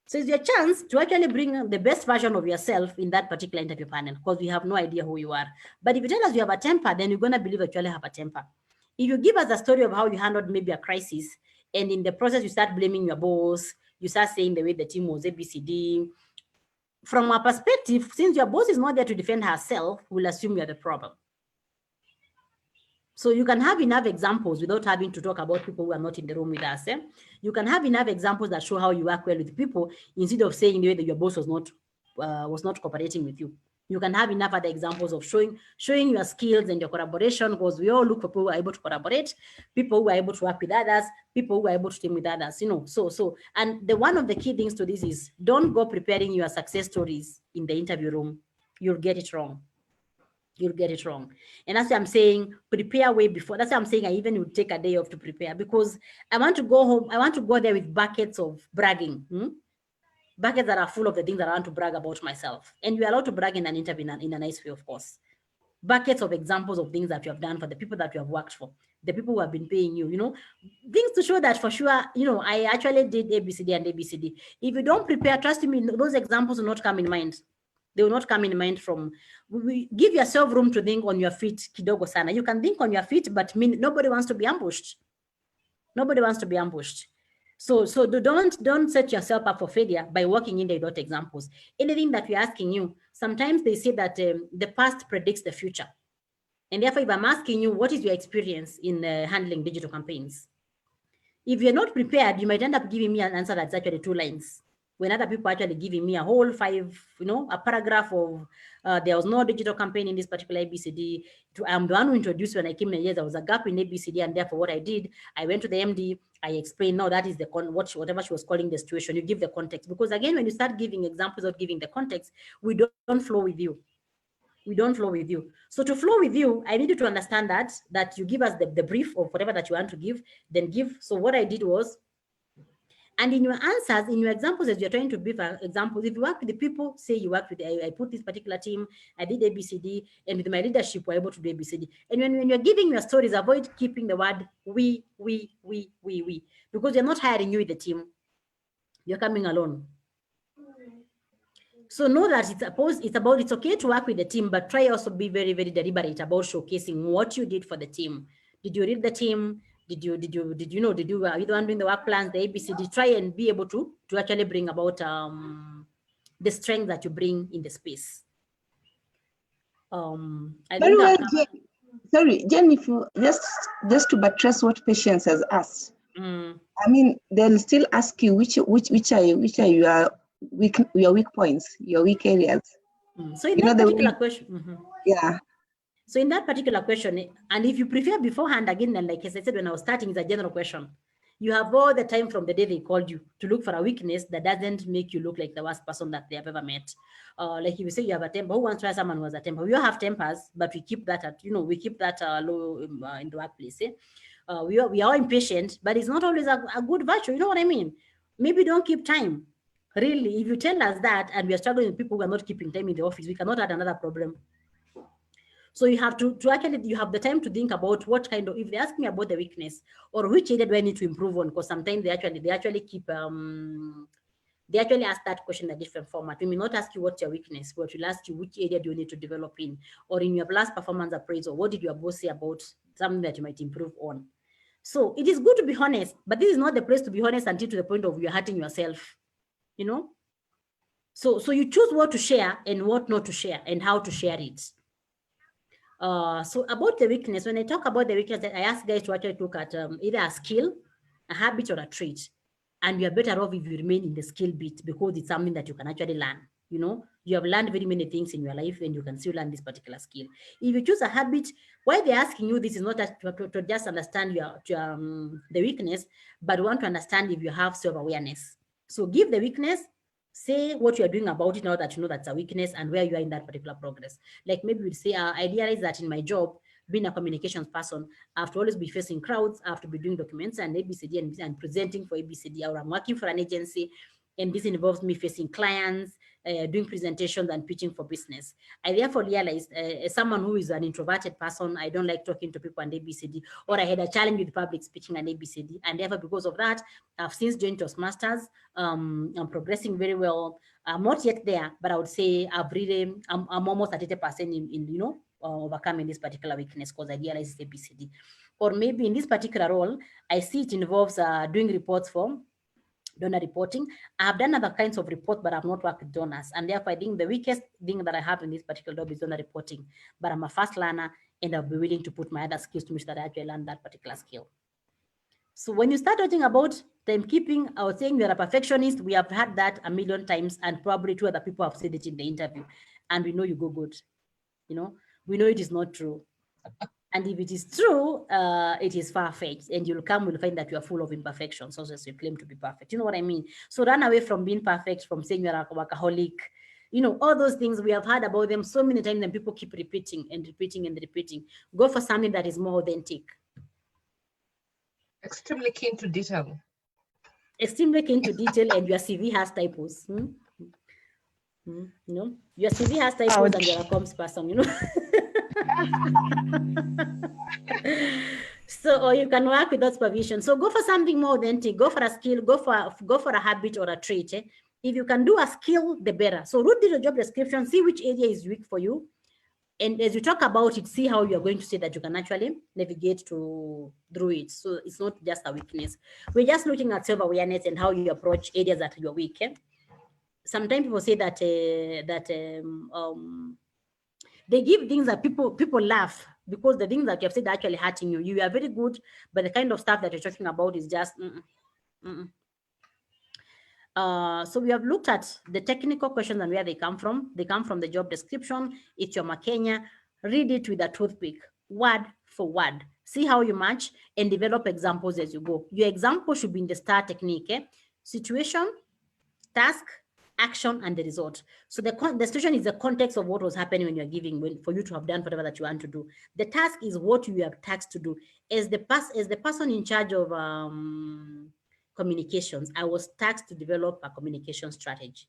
So it's your chance to actually bring the best version of yourself in that particular interview panel, because we have no idea who you are. But if you tell us you have a temper, then you're going to believe that you actually have a temper. If you give us a story of how you handled maybe a crisis, and in the process you start blaming your boss, you start saying the way the team was ABCD, from our perspective, since your boss is not there to defend herself, we'll assume you're the problem. So you can have enough examples without having to talk about people who are not in the room with us. You can have enough examples that show how you work well with people, instead of saying the way that your boss was not cooperating with you. You can have enough other examples of showing your skills and your collaboration, because we all look for people who are able to collaborate, people who are able to work with others, people who are able to team with others, and one of the key things to this is, don't go preparing your success stories in the interview room. You'll get it wrong. You'll get it wrong. And that's why I'm saying prepare way before. That's why I'm saying I even would take a day off to prepare, because I want to go home. I want to go there with buckets of bragging. Buckets that are full of the things that I want to brag about myself. And you're allowed to brag in an interview in a nice way, of course. Buckets of examples of things that you have done for the people that you have worked for, the people who have been paying you, things to show that for sure, I actually did ABCD and ABCD. If you don't prepare, trust me, those examples will not come in mind. They will not come in mind give yourself room to think on your feet, kidogo sana. You can think on your feet, but nobody wants to be ambushed. Nobody wants to be ambushed. So don't set yourself up for failure by walking in there without examples. Anything that we're asking you, sometimes they say that the past predicts the future. And therefore, if I'm asking you, what is your experience in handling digital campaigns? If you're not prepared, you might end up giving me an answer that's actually 2 lines. When other people are actually giving me a whole 5, a paragraph of there was no digital campaign in this particular ABCD. I'm the one who introduced when I came in, yes, there was a gap in ABCD, and therefore what I did, I went to the MD, I explained, no, that is whatever she was calling the situation. You give the context, because again, when you start giving examples of giving the context, we don't flow with you. We don't flow with you. So to flow with you, I need you to understand that you give us the brief of whatever that you want to give, then give. So what I did was, and in your answers, in your examples, as you're trying to brief examples, if you work with the people, say you work with, I put this particular team, I did ABCD, and with my leadership, we're able to do ABCD. And when you're giving your stories, avoid keeping the word we, because you're not hiring you with the team. You're coming alone. So know that it's okay to work with the team, but try also be very, very deliberate about showcasing what you did for the team. Did you read the team? Are you the one doing the work plans, the ABCD? Try and be able to actually bring about the strength that you bring in the space. I Very think well, Jen. Sorry, Jen, if you just to buttress what Patience has asked. I mean, they'll still ask you which are your weak points, your weak areas. So in that particular question, yeah. So in that particular question, and if you prefer beforehand, again, and like as I said when I was starting, it's a general question. You have all the time from the day they called you to look for a weakness that doesn't make you look like the worst person that they have ever met. Like if you say you have a temper, who wants to try someone who has a temper? We all have tempers, but we keep that at, we keep that low in the workplace. We are all impatient, but it's not always a good virtue. You know what I mean? Maybe don't keep time. Really, if you tell us that and we are struggling with people who are not keeping time in the office, we cannot add another problem. So you have to actually, you have the time to think about what kind of, if they ask me about the weakness or which area do I need to improve on, because sometimes they actually keep, they actually ask that question in a different format. We may not ask you what's your weakness, but we'll ask you which area do you need to develop in, or in your last performance appraisal, what did your boss say about something that you might improve on? So it is good to be honest, but this is not the place to be honest until to the point of you're hurting yourself, So you choose what to share and what not to share and how to share it. So about the weakness, when I talk about the weakness, I ask guys to actually look at either a skill, a habit, or a trait. And you're better off if you remain in the skill bit because it's something that you can actually learn. You have learned very many things in your life and you can still learn this particular skill. If you choose a habit, why they're asking you this is not to just understand the weakness, but want to understand if you have self-awareness. So give the weakness, say what you're doing about it now that you know that's a weakness and where you are in that particular progress. Like maybe we'd say, I realize that in my job, being a communications person, I have to always be facing crowds, I have to be doing documents and ABCD and presenting for ABCD, or I'm working for an agency and this involves me facing clients, doing presentations and pitching for business. I therefore realized, as someone who is an introverted person, I don't like talking to people and ABCD, or I had a challenge with public speaking and ABCD. And therefore, because of that, I've since joined Toastmasters. I'm progressing very well. I'm not yet there, but I would say I'm almost at 80% in overcoming this particular weakness because I realize it's ABCD. Or maybe in this particular role, I see it involves doing reports for donor reporting. I have done other kinds of reports, but I've not worked with donors. And therefore, I think the weakest thing that I have in this particular job is donor reporting. But I'm a fast learner and I'll be willing to put my other skills to make sure that I actually learn that particular skill. So when you start talking about timekeeping, I was saying you're a perfectionist. We have had that a million times, and probably two other people have said it in the interview. And we know you go good. We know it is not true. And if it is true, it is far-fetched, and you'll find that you are full of imperfections, also as you claim to be perfect. You know what I mean? So run away from being perfect, from saying you're a workaholic. All those things we have heard about them so many times, and people keep repeating and repeating and repeating. Go for something that is more authentic. Extremely keen to detail. Extremely keen to detail, and your CV has typos. Your CV has typos. Ouch. And you're a comms person, So, or you can work without supervision. So go for something more authentic. Go for a skill. Go for a habit or a trait. If you can do a skill, the better. So read the job description. See which area is weak for you. And as you talk about it, see how you're going to say that you can actually navigate through it. So it's not just a weakness. We're just looking at self-awareness and how you approach areas that you're weak. Sometimes people say that they give things that people laugh because the things that you have said are actually hurting you. You are very good, but the kind of stuff that you're talking about is just so we have looked at the technical questions and where they come from. They come from the job description. It's your Makenya. Read it with a toothpick, word for word. See how you match and develop examples as you go. Your example should be in the STAR technique. Situation, task, action, and the result. So the situation is the context of what was happening when you're giving, for you to have done whatever that you want to do. The task is what you have tasked to do. As the person in charge of communications, I was tasked to develop a communication strategy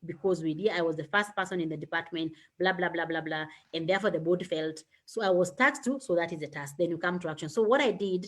because I was the first person in the department, blah, blah, blah, blah, blah. And therefore the board felt, so I was tasked to, so that is the task. Then you come to action. So what I did,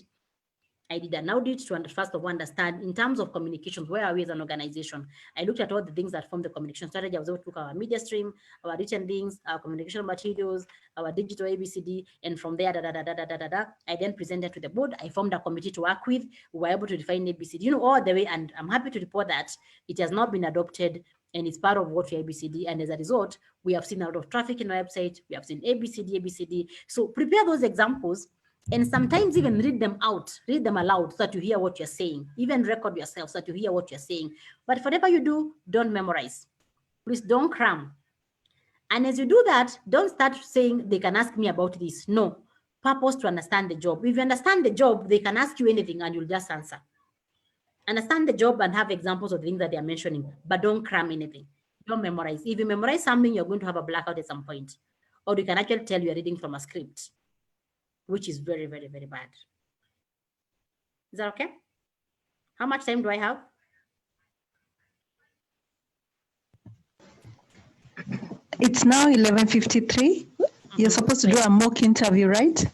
I did an audit to first of all understand in terms of communications, where are we as an organization? I looked at all the things that form the communication strategy. I was able to look at our media stream, our written links, our communication materials, our digital ABCD, and from there, I then presented to the board. I formed a committee to work with. We were able to define ABCD, you know, all the way, and I'm happy to report that it has not been adopted and it's part of what we ABCD. And as a result, we have seen a lot of traffic in our website. We have seen ABCD. So prepare those examples and sometimes even read them out, read them aloud so that you hear what you're saying. Even record yourself so that you hear what you're saying. But whatever you do, don't memorize. Please don't cram. And as you do that, don't start saying they can ask me about this. No, purpose to understand the job. If you understand the job, they can ask you anything and you'll just answer. Understand the job and have examples of things that they are mentioning, but don't cram anything. Don't memorize. If you memorize something, you're going to have a blackout at some point. Or you can actually tell you're reading from a script, which is very, very, very bad. Is that okay? How much time do I have? It's now 11:53. You're supposed to do a mock interview, right?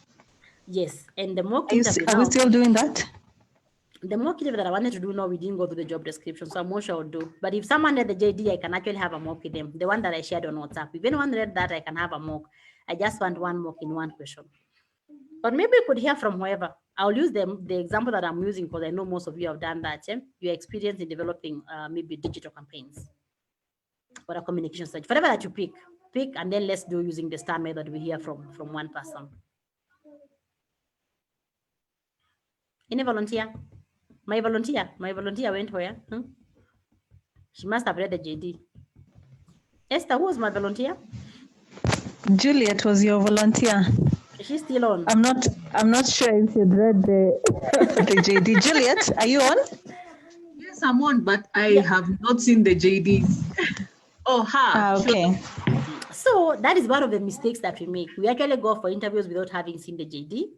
Yes, and the mock interview. Are we still doing that? The mock interview that I wanted to do now, we didn't go through the job description, so I'm not sure I'll do. But if someone read the JD, I can actually have a mock with them. The one that I shared on WhatsApp. If anyone read that, I can have a mock. I just want one mock in one question. But maybe we could hear from whoever. I'll use the example that I'm using because I know most of you have done that. Your experience in developing maybe digital campaigns or a communication strategy, whatever that you pick, and then let's do using the STAR method we hear from one person. Any volunteer? My volunteer went where? She must have read the JD. Esther, who was my volunteer? Juliet was your volunteer. Is she still on? I'm not sure if you'd read the JD. Juliet, are you on? Yes, I'm on, but I have not seen the JDs. Okay. So that is one of the mistakes that we make. We actually go for interviews without having seen the JD,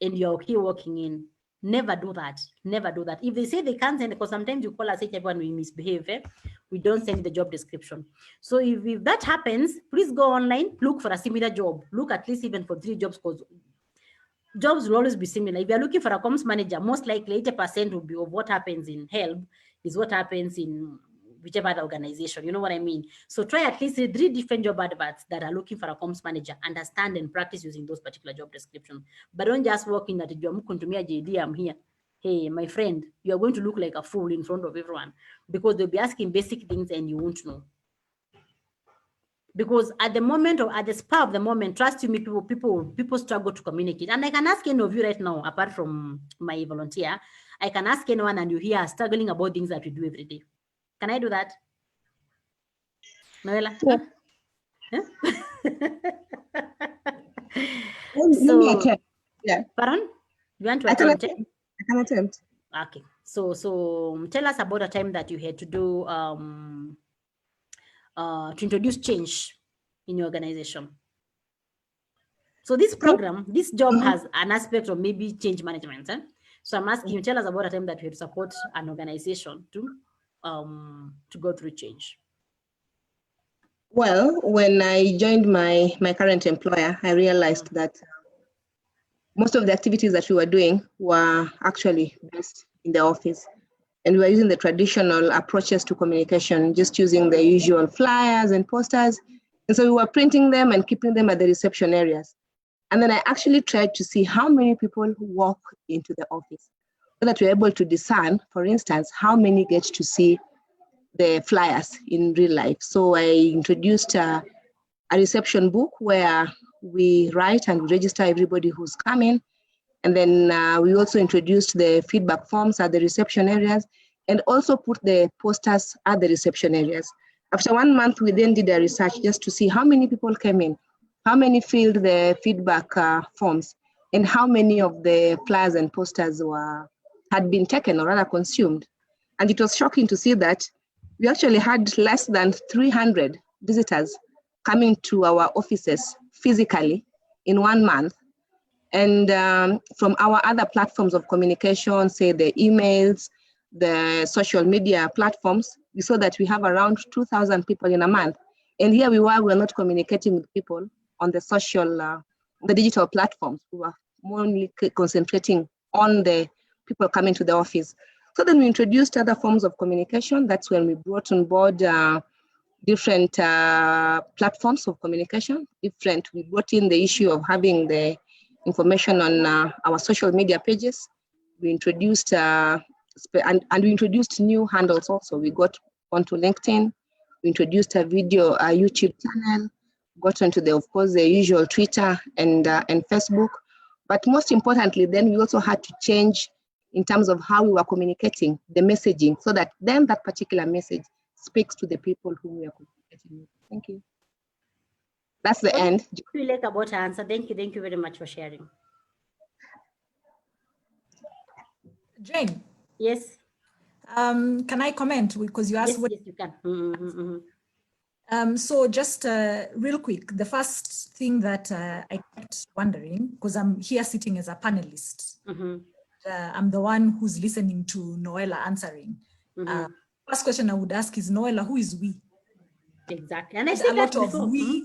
and you're okay walking in. Never do that. Never do that. If they say they can't send, because sometimes you call us everyone we misbehave, we don't send the job description. So if that happens, please go online, look for a similar job. Look at least even for 3 jobs, because jobs will always be similar. If you're looking for a comms manager, most likely 80% will be of what happens in HELB is what happens in whichever other organization, you know what I mean? So try at least 3 different job adverts that are looking for a comms manager, understand and practice using those particular job descriptions. But don't just walk in that you're to me a JD, I'm here. Hey, my friend, you are going to look like a fool in front of everyone because they'll be asking basic things and you won't know. Because at the moment or at the spur of the moment, trust me, people struggle to communicate. And I can ask any of you right now, apart from my volunteer, I can ask anyone and you hear struggling about things that we do every day. Can I do that? Noella? Yeah. Huh? Let me attempt. Yeah. Pardon? You want to attempt? I can attempt. Okay. So tell us about a time that you had to do to introduce change in your organization. So this program, this job has an aspect of maybe change management. So I'm asking you, tell us about a time that you had to support an organization to go through change. Well, when I joined my current employer, I realized that most of the activities that we were doing were actually based in the office. And we were using the traditional approaches to communication, just using the usual flyers and posters. And so we were printing them and keeping them at the reception areas. And then I actually tried to see how many people walk into the office so that we're able to discern, for instance, how many get to see the flyers in real life. So I introduced a reception book where we write and register everybody who's coming. And then we also introduced the feedback forms at the reception areas and also put the posters at the reception areas. After 1 month, we then did a research just to see how many people came in, how many filled the feedback forms, and how many of the flyers and posters had been taken or rather consumed. And it was shocking to see that we actually had less than 300 visitors coming to our offices physically in 1 month. And from our other platforms of communication, say the emails, the social media platforms, we saw that we have around 2,000 people in a month. And here we were not communicating with people on the social, the digital platforms. We were only concentrating on the people coming to the office. So then we introduced other forms of communication. That's when we brought on board different platforms of communication. We brought in the issue of having the information on our social media pages. We introduced and we introduced new handles also. We got onto LinkedIn. We introduced a YouTube channel. Got onto of course, the usual Twitter and Facebook. But most importantly, then we also had to change in terms of how we were communicating, the messaging, so that then that particular message speaks to the people who we are communicating with. Thank you. That's the end. What do you like about her answer? Thank you very much for sharing. Jane. Yes. Can I comment? Because you asked yes, you can. So just real quick, the first thing that I kept wondering, because I'm here sitting as a panelist, I'm the one who's listening to Noella answering. First question I would ask is, Noella, who is we? Exactly. And I see a lot of we,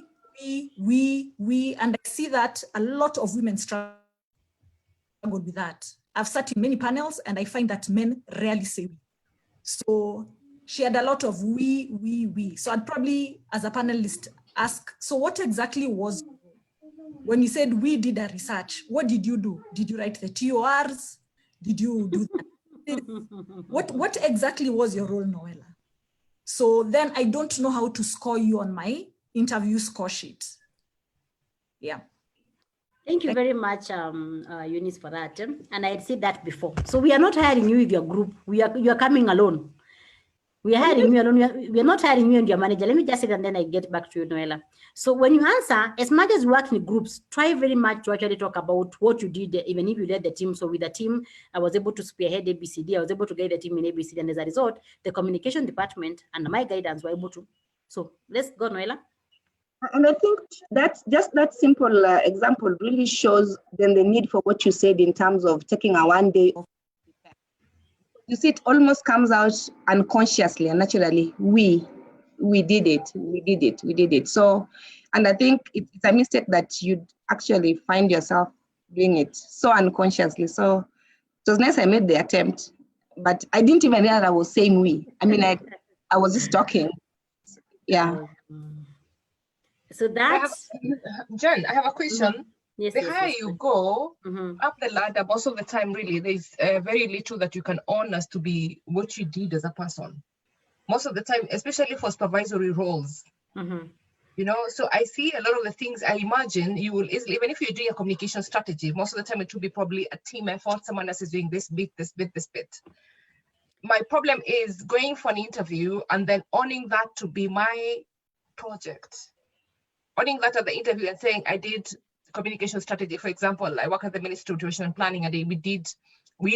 and I see that a lot of women struggle with that. I've sat in many panels and I find that men rarely say we. So she had a lot of we. So I'd probably, as a panelist, ask, so what exactly was, when you said we did a research, what did you do? Did you write the TORs? Did you do that? What exactly was your role, Noella? So then I don't know how to score you on my interview score sheet. Yeah. Thank you very much, Eunice, for that. And I had said that before. So we are not hiring you with your group. You are coming alone. We are hiring you alone. We are not hiring you and your manager. Let me just say that, and then I get back to you, Noella. So when you answer, as much as you work in groups, try very much to actually talk about what you did, even if you led the team. So with the team, I was able to spearhead ABCD. I was able to guide the team in ABCD. And as a result, the communication department and my guidance were able to. So let's go, Noella. And I think that's just that simple example really shows then the need for what you said in terms of taking a one day off. You see, it almost comes out unconsciously and naturally. We did it. So, and I think it's a mistake that you'd actually find yourself doing it so unconsciously. So it was nice I made the attempt, but I didn't even know that I was saying we. I mean, I was just talking. Yeah. So that's Jen, I have a question. Yes, the higher you go up the ladder, most of the time, really, there's very little that you can own as to be what you did as a person. Most of the time, especially for supervisory roles, you know. So I see a lot of the things. I imagine you will easily, even if you're doing a communication strategy, most of the time it will be probably a team effort. Someone else is doing this bit. My problem is going for an interview and then owning that to be my project. Owning that at the interview and saying, I did communication strategy. For example, I work at the Ministry of Education and Planning, and we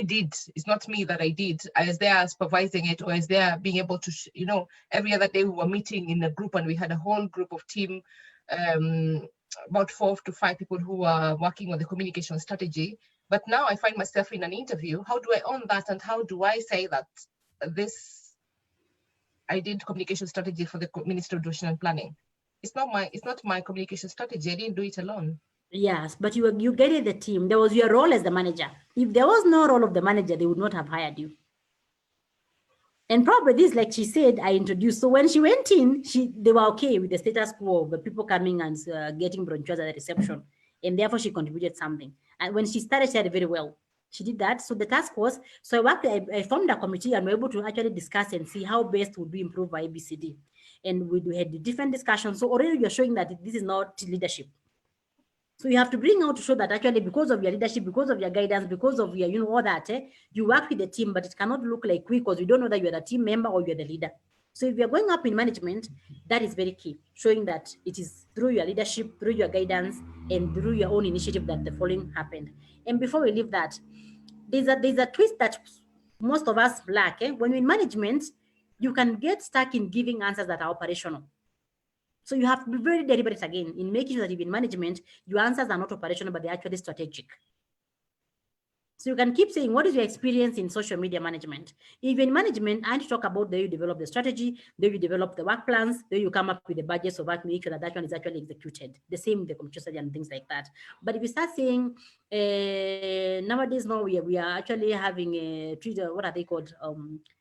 did, it's not me that I did. I was there supervising it, or I was there being able to, you know, every other day we were meeting in a group and we had a whole group of team, about 4 to 5 people who were working on the communication strategy. But now I find myself in an interview. How do I own that? And how do I say that I did communication strategy for the Ministry of Education and Planning? It's not my communication strategy. I didn't do it alone. Yes, but you guided the team. There was your role as the manager. If there was no role of the manager, they would not have hired you. And probably this, like she said, I introduced. So when she went in, they were okay with the status quo of the people coming and getting brochures at the reception. And therefore she contributed something. And when she started, she had very well. She did that. So the task was, so I formed a committee and we were able to actually discuss and see how best would be improved by ABCD. And we had different discussions. So already you're showing that this is not leadership. So you have to bring out to show that actually because of your leadership, because of your guidance, because of your, all that, you work with the team, but it cannot look like we, because we don't know that you're the team member or you're the leader. So if you're going up in management, that is very key, showing that it is through your leadership, through your guidance, and through your own initiative that the following happened. And before we leave that, there's a twist that most of us lack. When you're in management, you can get stuck in giving answers that are operational. So you have to be very deliberate again in making sure that if in management, your answers are not operational, but they're actually strategic. So you can keep saying, what is your experience in social media management? If in management, I need to talk about the way you develop the strategy, the way you develop the work plans, the way you come up with the budgets of work, make sure that that one is actually executed. The same with the computer study and things like that. But if you start saying, nowadays now we are actually having a Twitter, what are they called?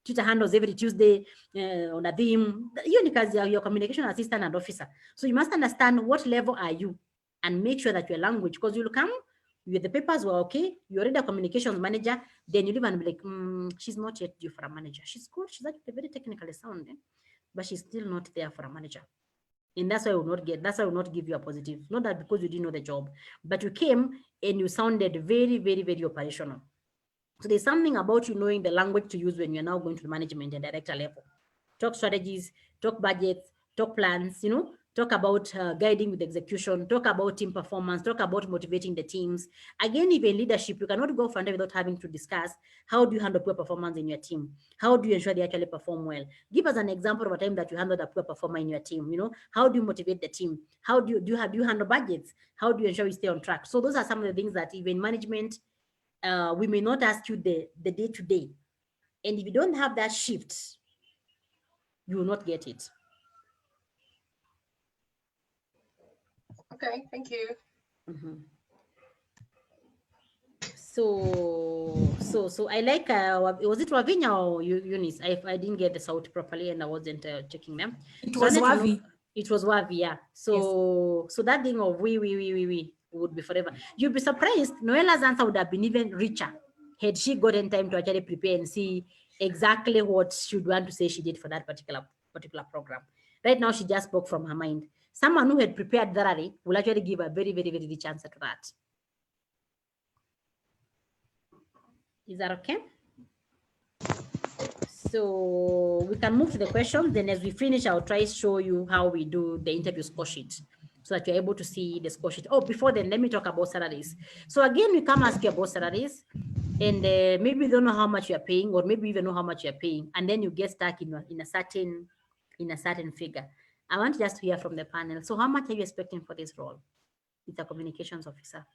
Twitter handles every Tuesday on a theme. You because your communication assistant and officer. So you must understand what level are you and make sure that your language, because you'll come, the papers were okay, you're already a communications manager, then you leave and be like, she's not yet due for a manager. She's good, she's actually very technically sound, but she's still not there for a manager. And that's why I will not give you a positive. Not that because you didn't know the job, but you came and you sounded very, very, very operational. So there's something about you knowing the language to use when you're now going to the management and director level. Talk strategies, talk budgets, talk plans, talk about guiding with execution, talk about team performance, talk about motivating the teams. Again, even leadership, you cannot go further without having to discuss how do you handle poor performance in your team? How do you ensure they actually perform well? Give us an example of a time that you handled a poor performer in your team. How do you motivate the team? How do you handle budgets? How do you ensure you stay on track? So those are some of the things that even management, we may not ask you the day-to-day. And if you don't have that shift, you will not get it. Okay, thank you. So I like, was it Wavinya or Eunice? I didn't get the sound properly and I wasn't checking them. It was Wavi. It was Wavi, yeah. So that thing of we would be forever. You'd be surprised, Noela's answer would have been even richer had she gotten time to actually prepare and see exactly what she would want to say she did for that particular program. Right now, she just spoke from her mind. Someone who had prepared thoroughly will actually give a very, very, very rich answer to that. Is that okay? So we can move to the questions. Then as we finish, I'll try to show you how we do the interview score sheet so that you're able to see the score sheet. Oh, before then, let me talk about salaries. So again, we come ask you about salaries and maybe you don't know how much you're paying, or maybe you even know how much you're paying, and then you get stuck in a certain figure. I want just to hear from the panel. So how much are you expecting for this role? It's a communications officer.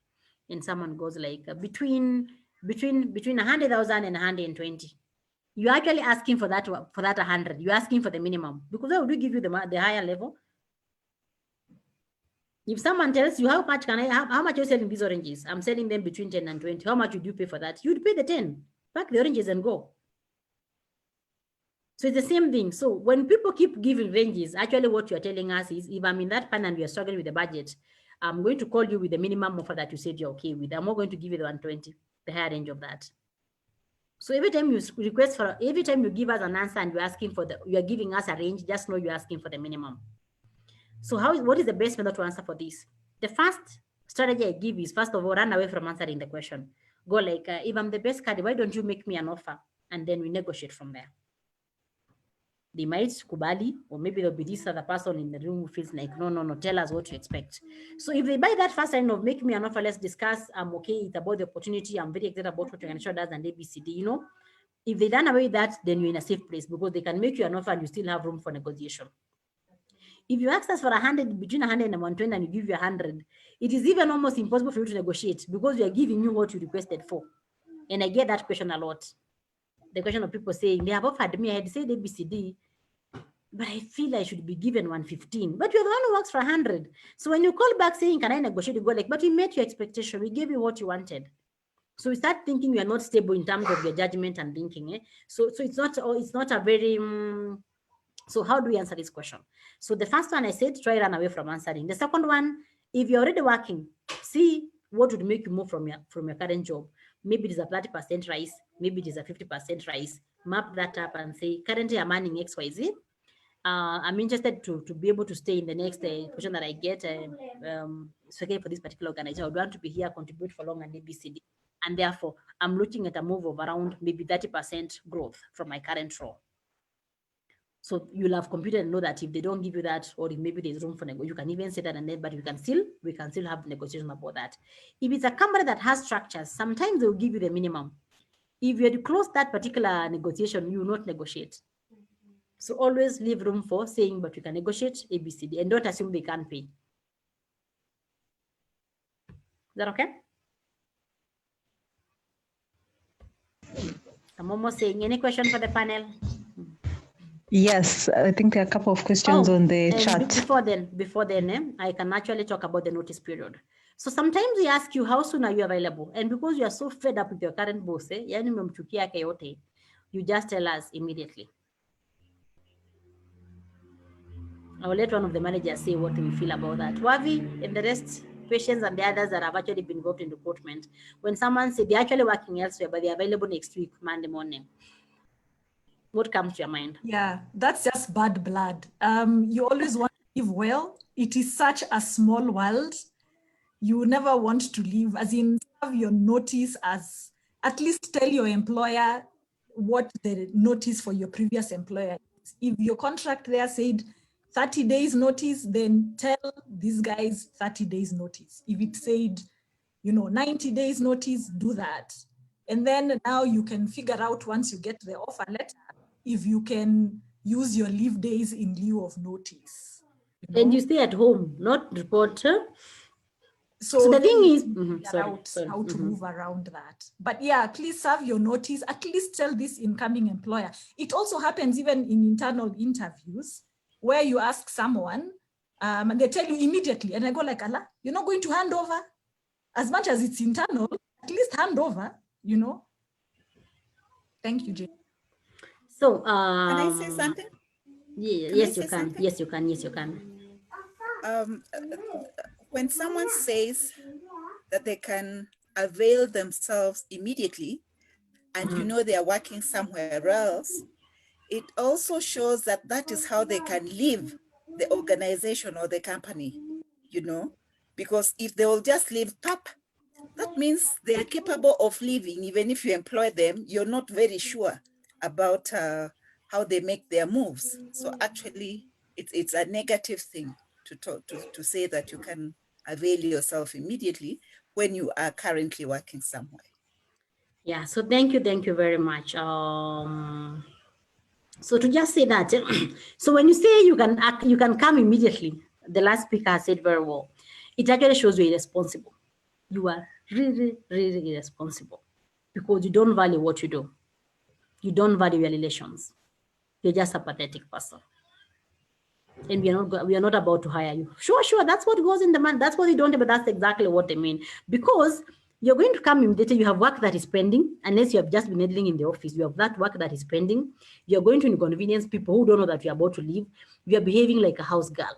And someone goes like between 100,000 and 120. You're actually asking for that 100. You're asking for the minimum, because I would give you the higher level. If someone tells you how much are you selling these oranges? I'm selling them between 10 and 20. How much would you pay for that? You'd pay the 10. Pack the oranges and go. So it's the same thing. So when people keep giving ranges, actually what you're telling us is, if I'm in that pan and we are struggling with the budget, I'm going to call you with the minimum offer that you said you're okay with. I'm not going to give you the 120, the higher range of that. So every time you give us an answer and you're asking for you're giving us a range, just know you're asking for the minimum. So what is the best method to answer for this? The first strategy I give is, first of all, run away from answering the question. Go like, if I'm the best candidate, why don't you make me an offer? And then we negotiate from there. They might kubali, or maybe there'll be this other person in the room who feels like, no, tell us what you expect. So if they buy that first line of make me an offer, let's discuss, I'm okay, it's about the opportunity, I'm very excited about what your organization does and ABCD, if they run away with that, then you're in a safe place, because they can make you an offer and you still have room for negotiation. If you ask us for 100, between 100 and 120, and you give you 100, it is even almost impossible for you to negotiate, because we are giving you what you requested for. And I get that question a lot. The question of people saying, they have offered me, I had said ABCD, but I feel I should be given 115. But you're the one who works for 100. So when you call back saying, can I negotiate? You go like, but we met your expectation. We gave you what you wanted. So you start thinking you are not stable in terms of your judgment and thinking. So it's not a very, so how do we answer this question? So the first one I said, try run away from answering. The second one, if you're already working, see what would make you move from your current job. Maybe it is a 30% rise, maybe it is a 50% rise. Map that up and say, currently I'm earning XYZ. I'm interested to be able to stay in the next position that I get. It's okay for this particular organization. I would want to be here, contribute for long and ABCD. And therefore, I'm looking at a move of around maybe 30% growth from my current role. So you'll have computed and know that if they don't give you that, or if maybe there's room for negotiation, you can even say that, and then, but we can still have negotiation about that. If it's a company that has structures, sometimes they'll give you the minimum. If you had to close that particular negotiation, you will not negotiate. So always leave room for saying, but we can negotiate ABCD, and don't assume they can't pay. Is that okay? Momo saying, any question for the panel? Yes, I think there are a couple of questions on the chat. Before then, I can actually talk about the notice period. So sometimes we ask you, how soon are you available? And because you are so fed up with your current boss, you just tell us immediately. I'll let one of the managers say what we feel about that. Wavi and the rest, patients and the others that have actually been involved in recruitment. When someone said they're actually working elsewhere, but they're available next week, Monday morning, what comes to your mind? Yeah, that's just bad blood. You always want to live well. It is such a small world. You never want to leave, as in have your notice, as at least tell your employer what the notice for your previous employer is. If your contract there said 30 days notice, then tell these guys 30 days notice. If it said, 90 days notice, do that. And then now you can figure out, once you get the offer letter, if you can use your leave days in lieu of notice. And you stay at home, not report. So the thing is, how to move around that. But yeah, please serve your notice. At least tell this incoming employer. It also happens even in internal interviews where you ask someone and they tell you immediately. And I go like, Allah, you're not going to hand over? As much as it's internal, at least hand over, Thank you, Jane. So, can I say something? Yeah, yes, you can. Yes, you can. Yes, you can. When someone says that they can avail themselves immediately, and they are working somewhere else, it also shows that that is how they can leave the organization or the company, because if they will just leave, that means they are capable of leaving. Even if you employ them, you're not very sure about how they make their moves. So actually, it's a negative thing to say that you can avail yourself immediately when you are currently working somewhere. Yeah, so thank you very much. So to just say that, so when you say you can come immediately, the last speaker said very well, it actually shows you're irresponsible. You are really, really irresponsible because you don't value what you do. You don't value your relations. You're just a pathetic person. And we are not about to hire you. Sure, that's what goes in the man. That's what you don't, but that's exactly what they mean. Because you're going to come immediately, you have work that is pending, unless you have just been idling in the office. You have that work that is pending. You're going to inconvenience people who don't know that you're about to leave. You are behaving like a house girl.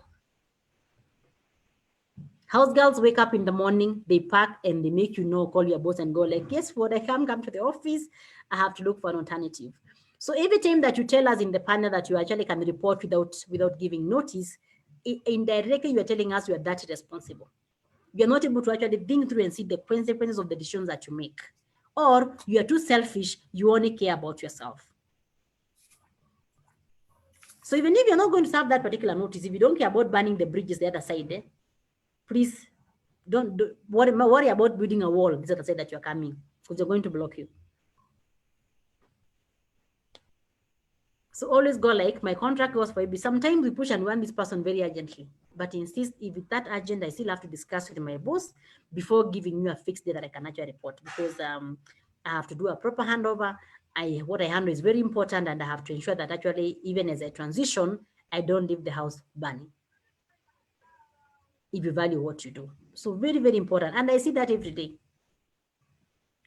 House girls wake up in the morning, they pack and they make call your boss and go like, guess what, I can't come to the office. I have to look for an alternative. So every time that you tell us in the panel that you actually can report without giving notice, indirectly you are telling us you are that responsible. You are not able to actually think through and see the consequences of the decisions that you make. Or you are too selfish, you only care about yourself. So even if you're not going to serve that particular notice, if you don't care about burning the bridges the other side, please don't worry about building a wall the other side that you're coming, because they're going to block you. So always go like, my contract was for AB. Sometimes we push and want this person very urgently, but insist if it's that urgent, I still have to discuss with my boss before giving you a fixed day that I can actually report, because I have to do a proper handover. What I handle is very important, and I have to ensure that actually, even as I transition, I don't leave the house burning. If you value what you do. So very, very important. And I see that every day.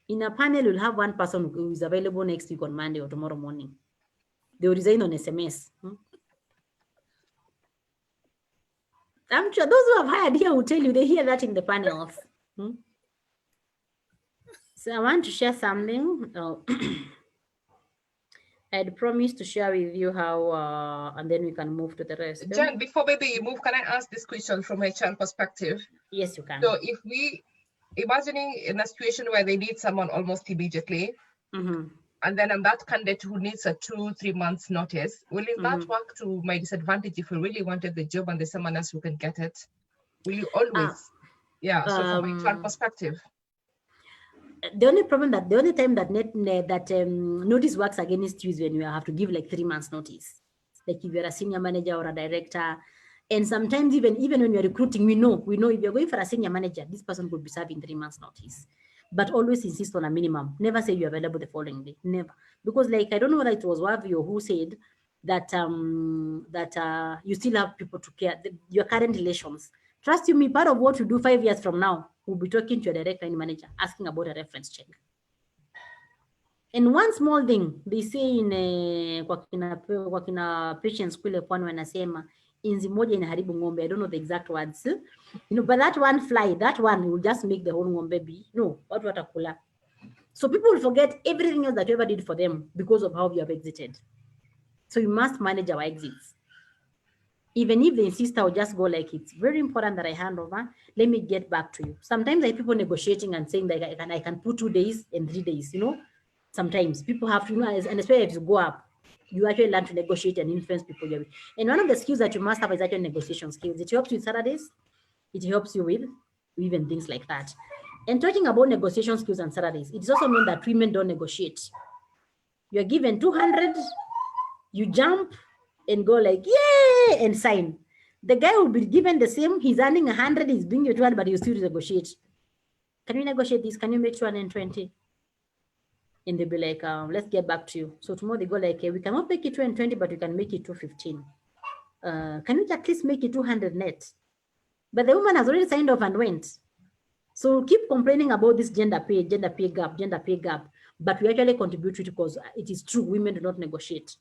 In a panel, you'll have one person who is available next week on Monday or tomorrow morning. They will resign on SMS. I'm sure those who have hired here will tell you, they hear that in the panels. So I want to share something. I'd promised to share with you how, and then we can move to the rest. Jen, before maybe you move, can I ask this question from a HR perspective? Yes, you can. So if we, imagining in a situation where they need someone almost immediately, and then I'm that candidate who needs a 2-3 months notice, will that work to my disadvantage if we really wanted the job and there's someone else who can get it? Will you always? So from my HR perspective. The only problem the only time that notice works against you is when you have to give like 3 months notice. Like if you're a senior manager or a director, and sometimes even when you're recruiting, we know if you're going for a senior manager, this person could be serving 3 months notice. but always insist on a minimum. Never say you're available the following day. Never. Because like, I don't know whether it was Wavi or who said that you still have people to care, your current relations. Trust you me, part of what you do 5 years from now, we'll be talking to your direct line manager, asking about a reference check. And one small thing, they say in kwa kina patients kule pwani wanasema, inzi moja inaharibu ng'ombe. I don't know the exact words. You know, but that one fly, that one will just make the whole ng'ombe be, no, watu watakula. So people will forget everything else that you ever did for them because of how you have exited. So you must manage our exits. Even if they insist, I'll just go like, it's very important that I hand over. Let me get back to you. Sometimes I have people negotiating and saying that I can put 2 days and 3 days, you know. Sometimes people have to, you know, and especially if you go up, you actually learn to negotiate and influence people. And one of the skills that you must have is actually negotiation skills. It helps you with Saturdays. It helps you with even things like that. And talking about negotiation skills and Saturdays, it also means that women don't negotiate. You're given 200, you jump and go like, yay, and sign. The guy will be given the same, he's earning 100, he's bringing you 200, but you still negotiate. Can you negotiate this? Can you make 220? And they'll be like, let's get back to you. So tomorrow they go like, we cannot make it 220, but we can make it 215. Can you at least make it 200 net? But the woman has already signed off and went. So keep complaining about this gender pay gap, but we actually contribute to it because it is true, women do not negotiate.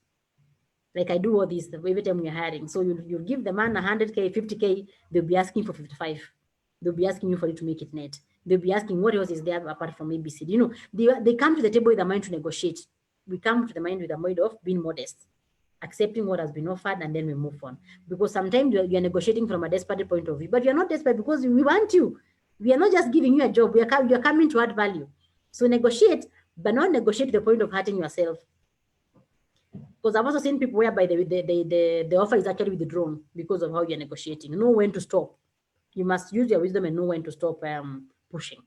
Like I do all this every time we're hiring. So you give the man 100K, 50K, they'll be asking for 55. They'll be asking you for it to make it net. They'll be asking what else is there apart from ABC. You know, they come to the table with a mind to negotiate. We come to the mind with a mind of being modest, accepting what has been offered, and then we move on. Because sometimes you're negotiating from a desperate point of view, but you're not desperate because we want you. We are not just giving you a job. You're coming to add value. So negotiate, but not negotiate to the point of hurting yourself. Because I've also seen people whereby the offer is actually withdrawn because of how you're negotiating. Know when to stop. You must use your wisdom and know when to stop pushing.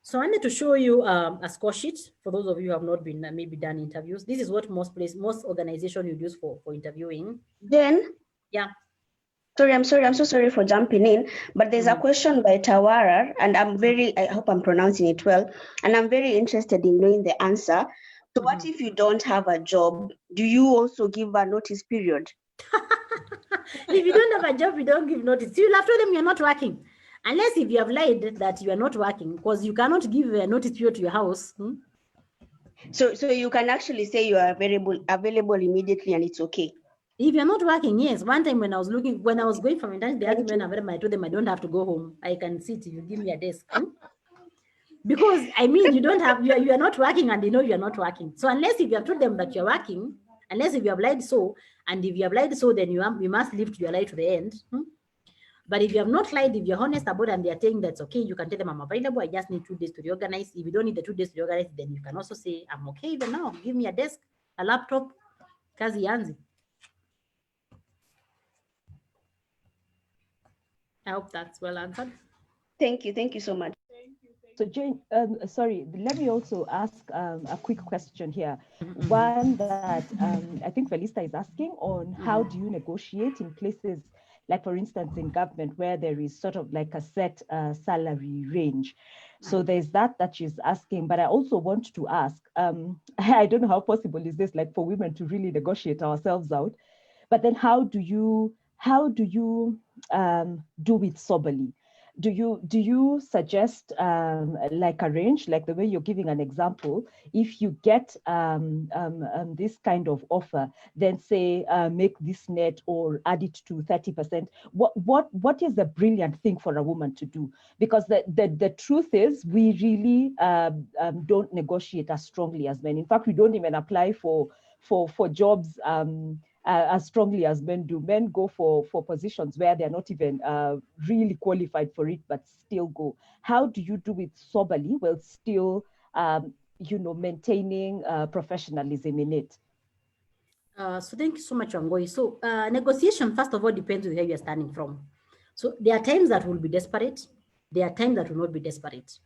So I need to show you a score sheet for those of you who have not been maybe done interviews. This is what most organizations would use for interviewing. Then, yeah. Sorry, I'm so sorry for jumping in, but there's a question by Tawara, and I hope I'm pronouncing it well, and I'm very interested in knowing the answer. So what if you don't have a job? Do you also give a notice period? If you don't have a job, you don't give notice. You'll have told them you're not working. Unless if you have lied that you are not working, because you cannot give a notice period to your house. So you can actually say you are available immediately and it's okay. If you're not working, yes. One time when I was going for internship, they asked me when I told them I don't have to go home. I can sit, you give me a desk. Because I mean, you are not working and they know you're not working. So unless if you have told them that you're working, unless if you have lied so, and if you have lied so, then you must live to your lie to the end. But if you have not lied, if you're honest about it and they're saying that's okay, you can tell them I'm available. I just need 2 days to reorganize. If you don't need the 2 days to reorganize, then you can also say I'm okay even now. Give me a desk, a laptop, kazi yanzi. I hope that's well answered. Thank you so much. So Jane, sorry, let me also ask a quick question here. One that I think Felista is asking on how do you negotiate in places like, for instance, in government where there is sort of like a set salary range. So there's that she's asking, but I also want to ask, I don't know how possible is this like for women to really negotiate ourselves out, but then how do you do it soberly? Do you suggest like a range, like the way you're giving an example? If you get this kind of offer, then say make this net or add it to 30%. What is the brilliant thing for a woman to do? Because the truth is we really don't negotiate as strongly as men. In fact, we don't even apply for jobs as strongly as men do. Men go for positions where they're not even really qualified for it, but still go. How do you do it soberly while still, maintaining professionalism in it? So thank you so much, Wangoi. So negotiation, first of all, depends on where you're standing from. So there are times that will be desperate. There are times that will not be desperate.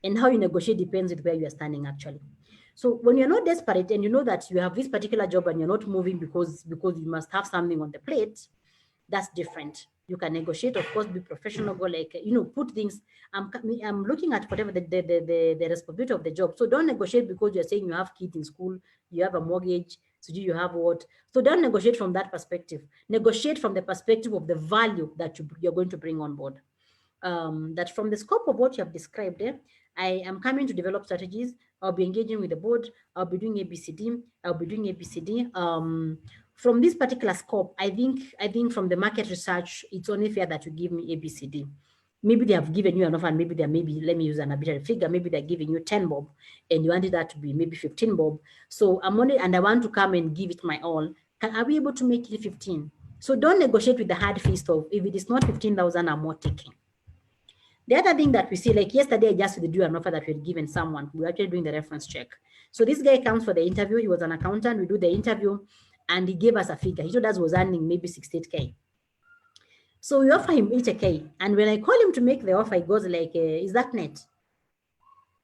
And how you negotiate depends on where you're standing, actually. So when you're not desperate and you know that you have this particular job and you're not moving because you must have something on the plate, that's different. You can negotiate, of course, be professional, go like, put things. I'm looking at whatever the responsibility of the job. So don't negotiate because you're saying you have kids in school, you have a mortgage, so you have what. So don't negotiate from that perspective. Negotiate from the perspective of the value that you're going to bring on board. That from the scope of what you have described, I am coming to develop strategies. I'll be engaging with the board. I'll be doing ABCD. I'll be doing ABCD. From this particular scope, I think from the market research, it's only fair that you give me ABCD. Maybe they have given you enough, and maybe let me use an arbitrary figure. Maybe they're giving you 10 bob, and you wanted that to be maybe 15 bob. So I want to come and give it my all. Are we able to make it 15? So don't negotiate with the hard fist of, if it is not 15,000, I'm not taking. The other thing that we see, like yesterday, I just withdrew an offer that we had given someone. We were actually doing the reference check. So this guy comes for the interview. He was an accountant. We do the interview, and he gave us a figure. He told us he was earning maybe 68K. So we offer him 80K. And when I call him to make the offer, he goes like, is that net?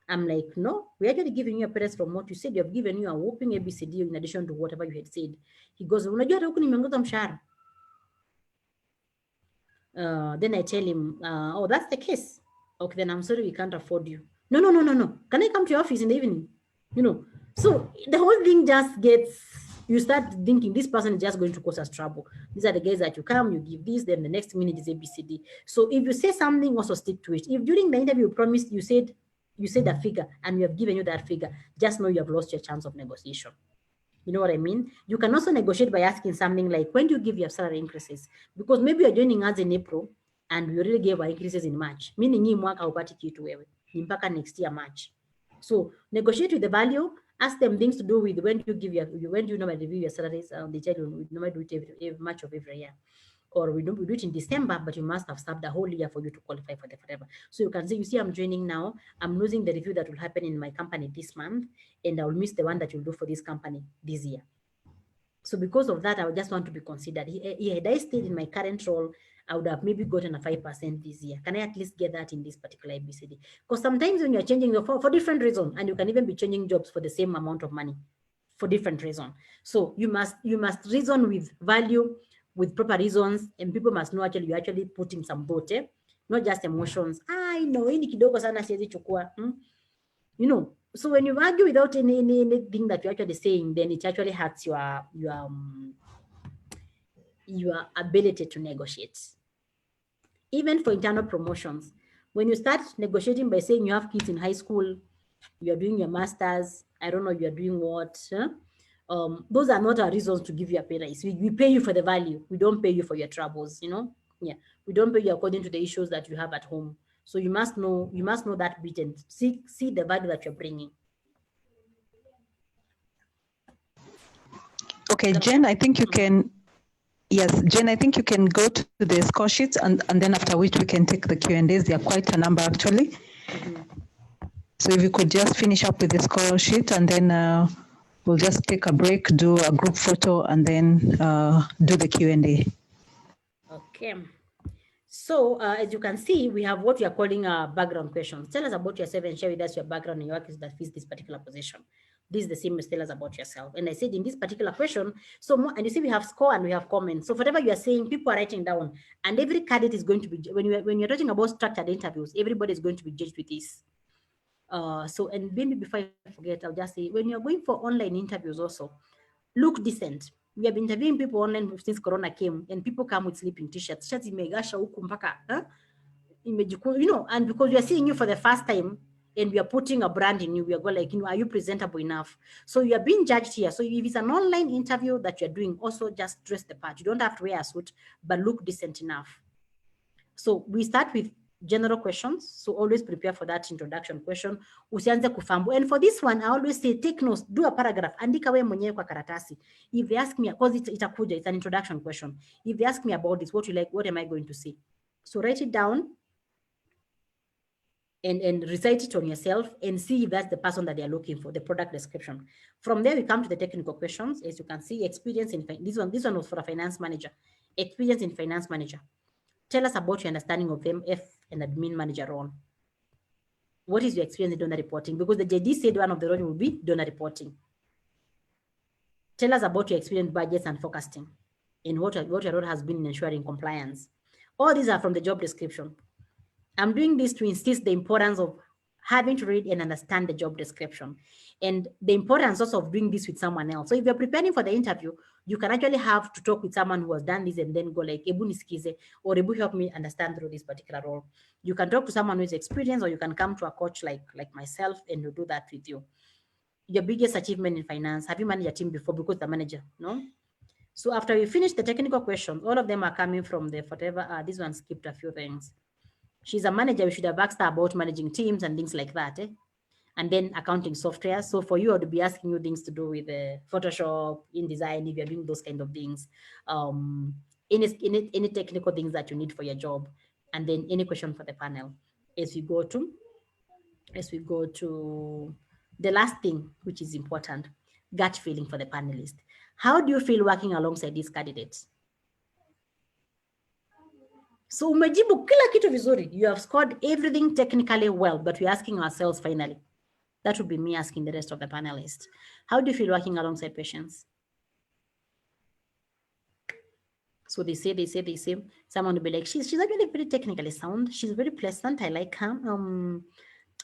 I'm like, no, we're actually giving you a price from what you said. You have given you a whopping ABCD in addition to whatever you had said. He goes, unajua huku nimeongeza mshahara. Then I tell him, oh, that's the case. Okay, then I'm sorry, we can't afford you. No. Can I come to your office in the evening? So the whole thing just gets, you start thinking this person is just going to cause us trouble. These are the guys that you come, you give this, then the next minute is ABCD. So if you say something, also stick to it. If during the interview you promised, you said a figure and we have given you that figure, just know you have lost your chance of negotiation. You know what I mean? You can also negotiate by asking something like, when do you give your salary increases? Because maybe you're joining us in April and we already gave our increases in March. Meaning hii mwaka upati kitu wewe. Mpaka next year March. So negotiate with the value, ask them things to do with when do you normally review your salaries? They tell you we normally do it every March of every year. Or we do it in December, but you must have served the whole year for you to qualify for the forever. So you can say, you see, I'm joining now. I'm losing the review that will happen in my company this month, and I will miss the one that you'll do for this company this year. So because of that, I would just want to be considered. Had I stayed in my current role, I would have maybe gotten a 5% this year. Can I at least get that in this particular ABCD? Because sometimes when you're changing for different reasons, and you can even be changing jobs for the same amount of money for different reasons. So you must reason with value, with proper reasons, and people must know actually you're actually putting some thought, not just emotions. I know ini kidogo sana siwezi chukua. So when you argue without anything that you're actually saying, then it actually hurts your ability to negotiate. Even for internal promotions, when you start negotiating by saying you have kids in high school, you're doing your masters, I don't know, you're doing what, those are not our reasons to give you a pay raise. We pay you for the value. We don't pay you for your troubles, Yeah, we don't pay you according to the issues that you have at home. So you must know that bit and see the value that you're bringing. Okay, Jen, I think you can. Yes, Jen, I think you can go to the score sheets and then after which we can take the Q&As. There are quite a number actually. Mm-hmm. So if you could just finish up with the score sheet and then we'll just take a break, do a group photo, and then do the Q&A. Okay. So as you can see, we have what we are calling background questions. Tell us about yourself and share with us your background and your work that fits this particular position. This is the same as tell us about yourself. And I said in this particular question, and you see we have score and we have comments. So whatever you are saying, people are writing down. And every candidate is going to be, when you're talking about structured interviews, everybody is going to be judged with this. And maybe before I forget, I'll just say, when you're going for online interviews also, look decent. We have been interviewing people online since Corona came, and people come with sleeping t-shirts. Shirts imegasha huku mpaka, and because we are seeing you for the first time, and we are putting a brand in you, we are going like, are you presentable enough? So you are being judged here. So if it's an online interview that you're doing, also just dress the part. You don't have to wear a suit, but look decent enough. So we start with general questions. So always prepare for that introduction question. Usianze kufambu. And for this one, I always say, take notes, do a paragraph. Andika we mwenyewe kwa karatasi. If they ask me, because it's an introduction question. If they ask me about this, what you like, what am I going to say? So write it down and recite it on yourself and see if that's the person that they're looking for, the product description. From there, we come to the technical questions. As you can see, experience in, this one was for a finance manager. Experience in finance manager. Tell us about your understanding of MF and admin manager role. What is your experience in donor reporting? Because the JD said one of the roles will be donor reporting. Tell us about your experience, budgets and forecasting, and what your role has been in ensuring compliance. All these are from the job description. I'm doing this to insist the importance of having to read and understand the job description and the importance also of doing this with someone else. So if you're preparing for the interview, you can actually have to talk with someone who has done this and then go like, Ebu nisikize, or Ebu help me understand through this particular role. You can talk to someone who is experienced, or you can come to a coach like myself and we'll do that with you. Your biggest achievement in finance, have you managed a team before? Because the manager, no? So after you finish the technical questions, all of them are coming from the whatever, this one skipped a few things. She's a manager, we should have asked her about managing teams and things like that. And then accounting software. So for you, I would be asking you things to do with Photoshop, InDesign, if you're doing those kind of things. Any technical things that you need for your job. And then any question for the panel. As we go to the last thing, which is important, gut feeling for the panelist. How do you feel working alongside these candidates? So umejibu kila kitu vizuri. You have scored everything technically well, but we're asking ourselves finally. That would be me asking the rest of the panelists. How do you feel working alongside patients? So they say, someone will be like, she's actually very technically sound. She's very pleasant. I like her.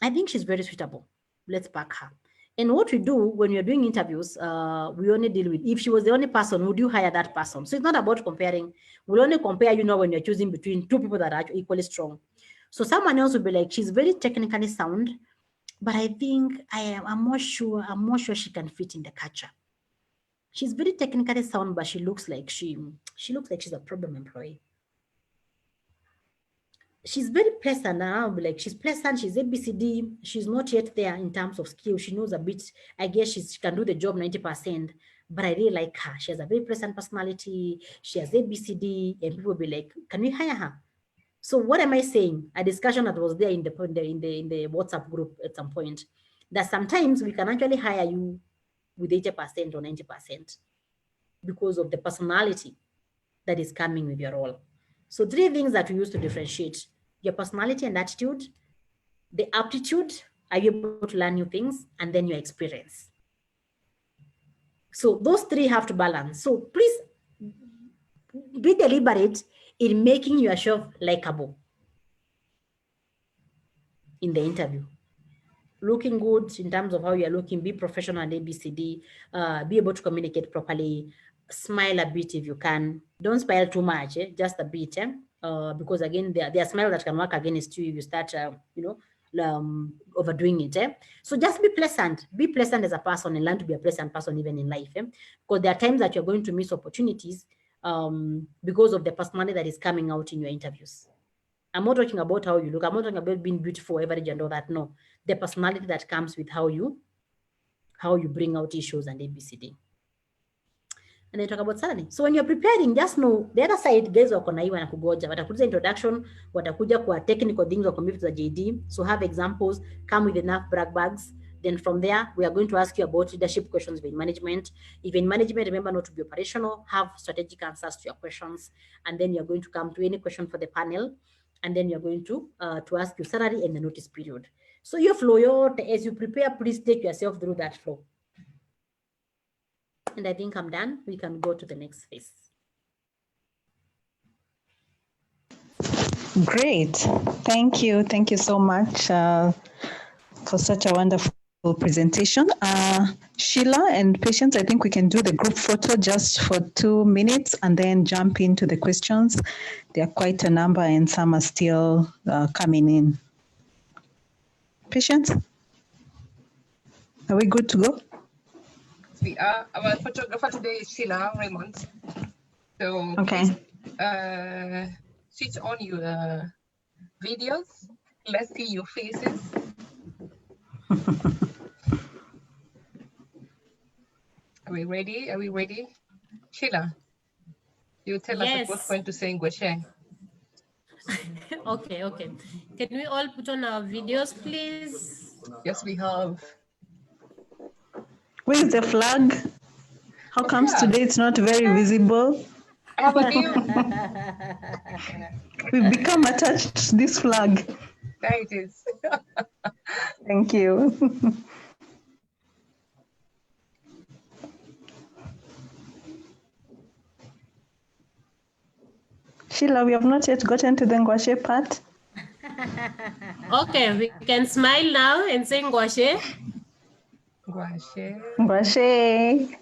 I think she's very suitable. Let's back her. And what we do when you're doing interviews, we only deal with, if she was the only person, would you hire that person? So it's not about comparing. We'll only compare, when you're choosing between two people that are equally strong. So someone else will be like, she's very technically sound, but I think I'm not sure she can fit in the culture. She's very technically sound, but she looks like she's a problem employee. She's very pleasant now, like she's pleasant, she's ABCD, she's not yet there in terms of skill. She knows a bit, I guess she can do the job 90%, but I really like her. She has a very pleasant personality, she has ABCD, and people will be like, can we hire her? So what am I saying? A discussion that was there in the WhatsApp group at some point, that sometimes we can actually hire you with 80% or 90% because of the personality that is coming with your role. So 3 things that we use to differentiate: your personality and attitude, the aptitude, are you able to learn new things, and then your experience. So those 3 have to balance. So please be deliberate in making yourself likable in the interview. Looking good in terms of how you're looking, be professional and ABCD, be able to communicate properly, smile a bit if you can. Don't smile too much, just a bit, because again, there are smiles that can work against you if you start, overdoing it. So just be pleasant as a person, and learn to be a pleasant person even in life. Because there are times that you're going to miss opportunities because of the personality that is coming out in your interviews. I'm not talking about how you look. I'm not talking about being beautiful, average, and all that. No, the personality that comes with how you bring out issues and ABCD. And then talk about salary. So when you're preparing, just know the other side, guys wako na hii wanakugoja. Watakuuliza introduction, watakuja kwa technical things or computer JD. So have examples, come with enough brag bags. Then from there, we are going to ask you about leadership questions in management. If in management, remember not to be operational, have strategic answers to your questions. And then you're going to come to any question for the panel. And then you're going to ask you salary and the notice period. So your flow, as you prepare, please take yourself through that flow. And I think I'm done. We can go to the next phase. Great. Thank you. Thank you so much for such a wonderful presentation. Sheila and Patience, I think we can do the group photo just for 2 minutes and then jump into the questions. There are quite a number and some are still coming in. Patience? Are we good to go? We are. Our photographer today is Sheila Raymond. So okay. Please, switch on your videos. Let's see your faces. Are we ready? Are we ready? Sheila, you tell us at what point to say Ngweshe. Okay. Can we all put on our videos, please? Yes, we have. Where is the flag? How comes today it's not very visible? I have a new. We've become attached to this flag. There it is. Thank you. Sheila, we have not yet gotten to the Ngwashe part. Okay, we can smile now and say Ngwashe. Ngwashe. Ngwashe.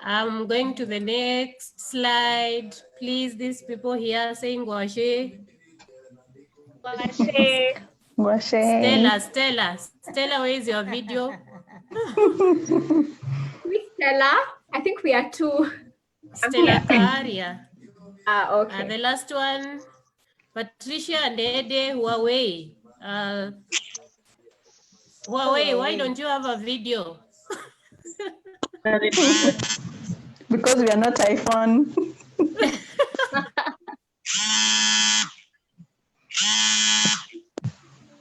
I'm going to the next slide. Please, these people here saying Ngwashe. Ngwashe. Ngwashe. Stella, where is your video? With Stella, I think we are two. Stella Karia. Okay. The last one, Patricia and Ede Huawei. Huawei, why don't you have a video? Because we are not iPhone.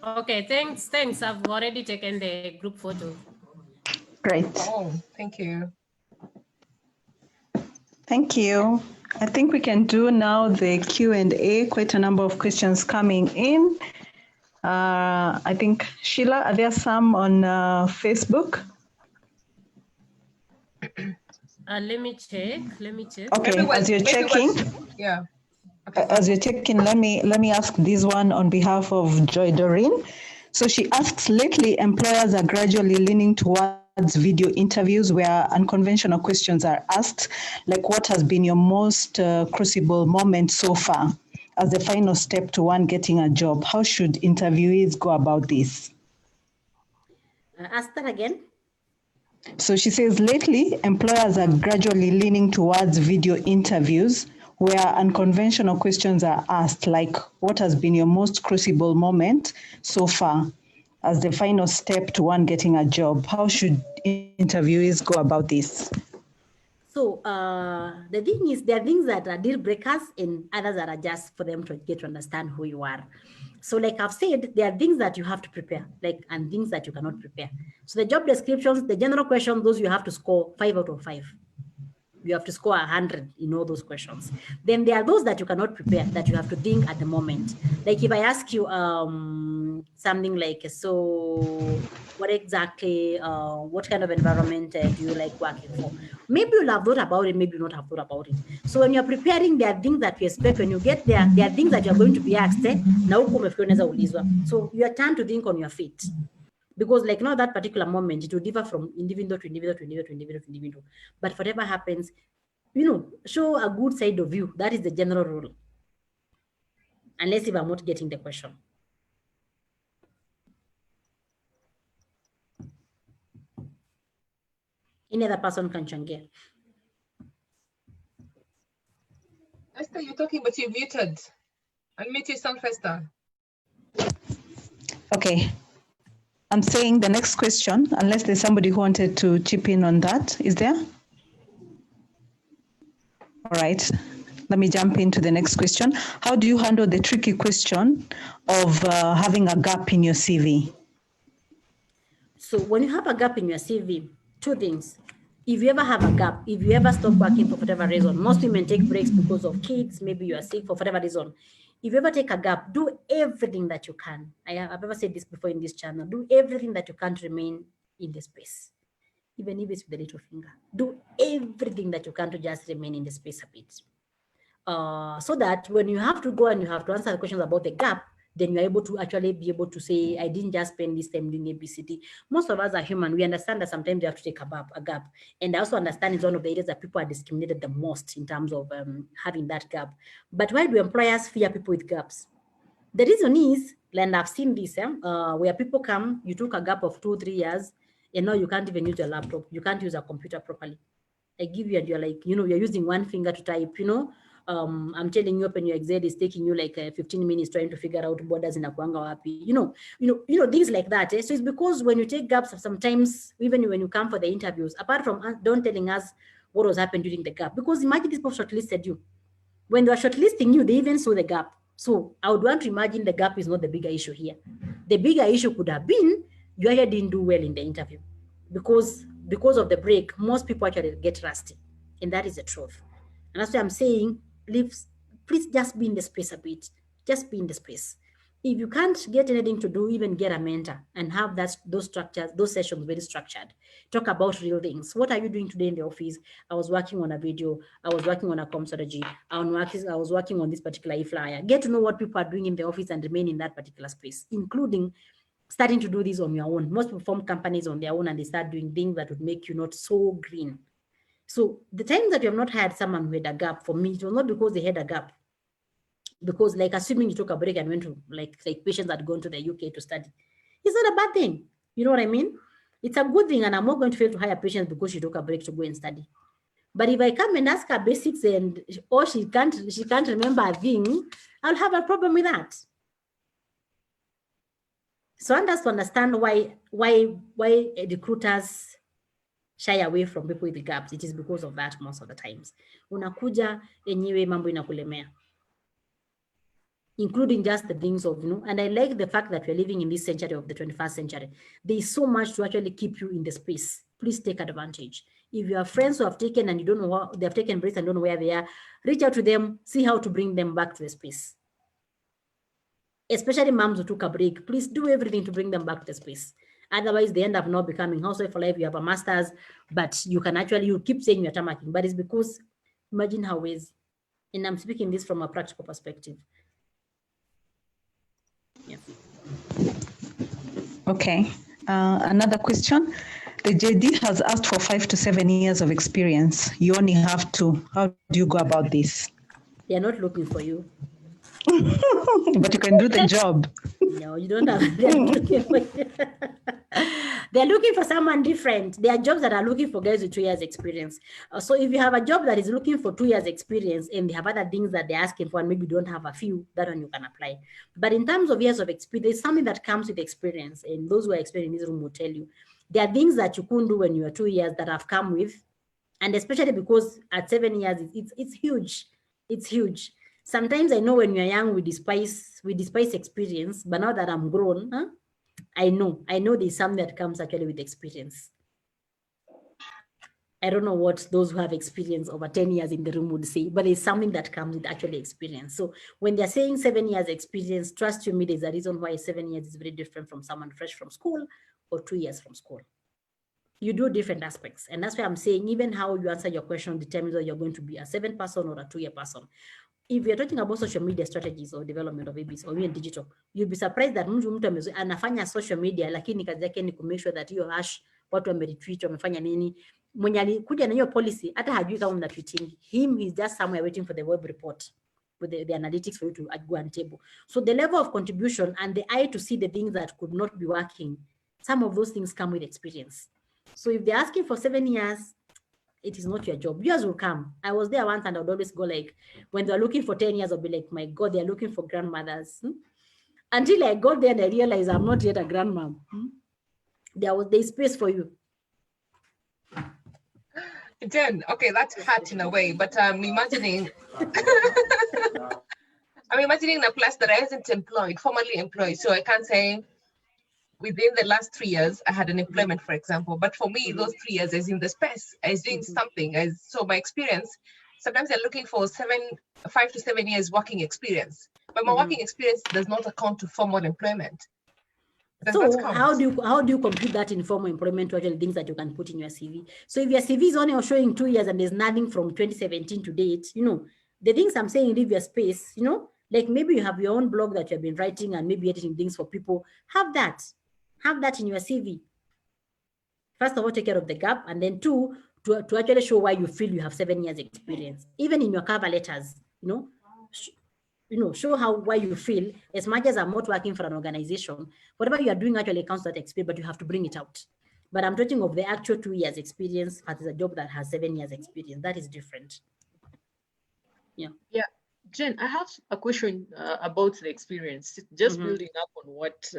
Okay, thanks. I've already taken the group photo. Great. Oh, thank you. Thank you. I think we can do now the Q&A, quite a number of questions coming in. I think, Sheila, are there some on Facebook? Let me check. Okay, as you're checking, yeah. As you're checking, let me ask this one on behalf of Joy Doreen. So she asks, lately employers are gradually leaning towards video interviews where unconventional questions are asked, like what has been your most crucible moment so far as the final step to one getting a job? How should interviewees go about this? Ask that again. So she says, lately employers are gradually leaning towards video interviews where unconventional questions are asked, like what has been your most crucible moment so far as the final step to one getting a job? How should interviewees go about this? So the thing is, there are things that are deal breakers and others that are just for them to get to understand who you are. So like I've said, there are things that you have to prepare, and things that you cannot prepare. So the job descriptions, the general questions, those you have to score 5 out of 5. You have to score 100 in all those questions. Then there are those that you cannot prepare, that you have to think at the moment. Like if I ask you something like, so what exactly, what kind of environment do you like working for? Maybe you'll have thought about it, maybe you not have thought about it. So when you're preparing, there are things that you expect when you get there. There are things that you're going to be asked. So you are trying to think on your feet. Because like now that particular moment, it will differ from individual to individual to individual to individual to individual. But whatever happens, show a good side of you. That is the general rule. Unless if I'm not getting the question. Any other person can changia. Esther, you're talking, but you're muted. Unmute yourself, Esther. Okay. I'm saying the next question, unless there's somebody who wanted to chip in on that. Is there? All right. Let me jump into the next question. How do you handle the tricky question of having a gap in your CV? So when you have a gap in your CV, two things. If you ever have a gap, if you ever stop working for whatever reason, most women take breaks because of kids, maybe you are sick for whatever reason. If you ever take a gap, do everything that you can. I've ever said this before in this channel. Do everything that you can to remain in the space, even if it's with a little finger. Do everything that you can to just remain in the space a bit. So that when you have to go and you have to answer the questions about the gap, then you're able to actually be able to say, I didn't just spend this time doing ABCD. Most of us are human. We understand that sometimes you have to take a gap. And I also understand it's one of the areas that people are discriminated the most in terms of having that gap. But why do employers fear people with gaps? The reason is, and I've seen this, where people come, you took a gap of 2-3 years, and now you can't even use your laptop. You can't use a computer properly. I give you and you're like, you're using one finger to type, I'm telling you, open your Excel, is taking you like 15 minutes trying to figure out borders in a kuanga wapi, things like that. So it's because when you take gaps, sometimes even when you come for the interviews, apart from don't telling us what was happened during the gap, because imagine these people shortlisted you. When they were shortlisting you, they even saw the gap. So I would want to imagine the gap is not the bigger issue here. The bigger issue could have been you actually didn't do well in the interview because of the break, most people actually get rusty, and that is the truth. And that's why I'm saying, please just be in the space a bit. Just be in the space. If you can't get anything to do, even get a mentor and have those structures, those sessions very structured. Talk about real things. What are you doing today in the office? I was working on a video. I was working on a com strategy. I was working on this particular e-flyer. Get to know what people are doing in the office and remain in that particular space, including starting to do this on your own. Most people form companies on their own and they start doing things that would make you not so green. So the time that you have not had someone who had a gap, for me, it was not because they had a gap. Because like assuming you took a break and went to like patients had gone to the UK to study, it's not a bad thing. You know what I mean? It's a good thing, and I'm not going to fail to hire patients because she took a break to go and study. But if I come and ask her basics and or she can't remember a thing, I'll have a problem with that. So I just understand why recruiters shy away from people with the gaps. It is because of that most of the times. Unakuja enyewe mambo inakulemea, including just the things of, and I like the fact that we're living in this century of the 21st century. There is so much to actually keep you in the space. Please take advantage. If you have friends who have taken and you don't know what they have taken breaks and don't know where they are, reach out to them, see how to bring them back to the space. Especially moms who took a break, please do everything to bring them back to the space. Otherwise, they end up not becoming housewife for life. You have a master's, but you keep saying you're tarmacking, but it's because imagine how ways, and I'm speaking this from a practical perspective. Yeah. Okay. Another question. The JD has asked for 5 to 7 years of experience. You only have 2. How do you go about this? They're not looking for you. But you can do the job. No, you don't have. They're looking for you. They're looking for someone different. There are jobs that are looking for guys with 2 years experience. So if you have a job that is looking for 2 years experience and they have other things that they're asking for and maybe you don't have a few, that one you can apply. But in terms of years of experience, there's something that comes with experience, and those who are experienced in this room will tell you. There are things that you couldn't do when you were 2 years that have come with, and especially because at 7 years, it's huge. It's huge. Sometimes I know when you're young, we despise experience, but now that I'm grown, I know there's something that comes actually with experience. I don't know what those who have experience over 10 years in the room would say, but there's something that comes with actually experience. So when they're saying 7 years experience, trust me, there's a reason why 7 years is very different from someone fresh from school or 2 years from school. You do different aspects. And that's why I'm saying even how you answer your question determines whether you're going to be a 7 person or a 2 year person. If you're talking about social media strategies or development of ABs or even digital, you'll be surprised that mtu anafanya social media, lakini kazi yake ni kumake sure that hiyo hash watu wameretweet, wamefanya nini. Mwenye alikuja na hiyo policy, hata hajui kama mna tweeting. Him is just somewhere waiting for the web report with the analytics for you to go and table. So the level of contribution and the eye to see the things that could not be working, some of those things come with experience. So if they're asking for 7 years, it is not your job. Yours will come. I was there once and I would always go like, when they're looking for 10 years, I'll be like, my God, they're looking for grandmothers. Until I got there and I realized I'm not yet a grandmom. There's space for you. Jen, okay, that's hard in a way, but I'm imagining a class that I isn't employed, formally employed. So I can't say within the last 3 years, I had an employment, for example. But for me, those 3 years is in the space, is doing something. So my experience, sometimes they're looking for 5 to 7 years working experience. But my working experience does not account to formal employment. So how do you compute that in formal employment to actually things that you can put in your CV? So if your CV is only showing 2 years and there's nothing from 2017 to date, the things I'm saying, leave your space, like maybe you have your own blog that you've been writing and maybe editing things for people. Have that in your CV. First of all, take care of the gap, and then 2, to actually show why you feel you have 7 years experience. Even in your cover letters, show why you feel. As much as I'm not working for an organization, whatever you are doing actually counts that experience, but you have to bring it out. But I'm talking of the actual 2 years experience as a job that has 7 years experience. That is different. Yeah. Jen, I have a question about the experience, just building up on what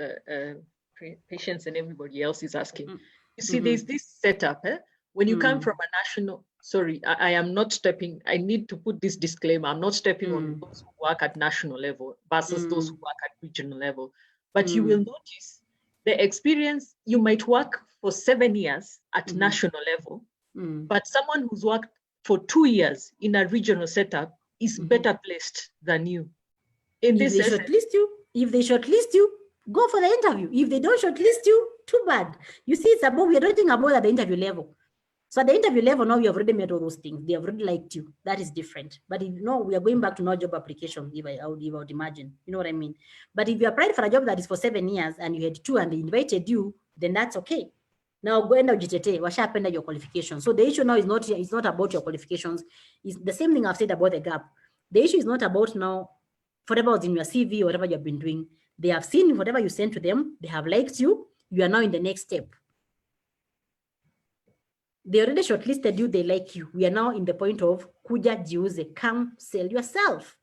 patients and everybody else is asking. You see, there's this setup, when you come from a national, sorry, I am not stepping, I need to put this disclaimer, I'm not stepping on those who work at national level versus those who work at regional level. But you will notice the experience, you might work for 7 years at national level, but someone who's worked for 2 years in a regional setup is better placed than you. In this If they shortlist you, If they shortlist you, go for the interview. If they don't shortlist you, too bad. You see, it's about, we're talking about at the interview level. So at the interview level, now you have already met all those things. They have already liked you. That is different. But if no, we are going back to no job application, if I would imagine. You know what I mean? But if you applied for a job that is for 7 years and you had 2 and they invited you, then that's okay. Now go and GTT, what happened at your qualifications. So the issue now is not about your qualifications. It's the same thing I've said about the gap. The issue is not about now whatever was in your CV or whatever you've been doing. They have seen whatever you sent to them. They have liked you. You are now in the next step. They already shortlisted you. They like you. We are now in the point of kuja jiuze, come sell yourself.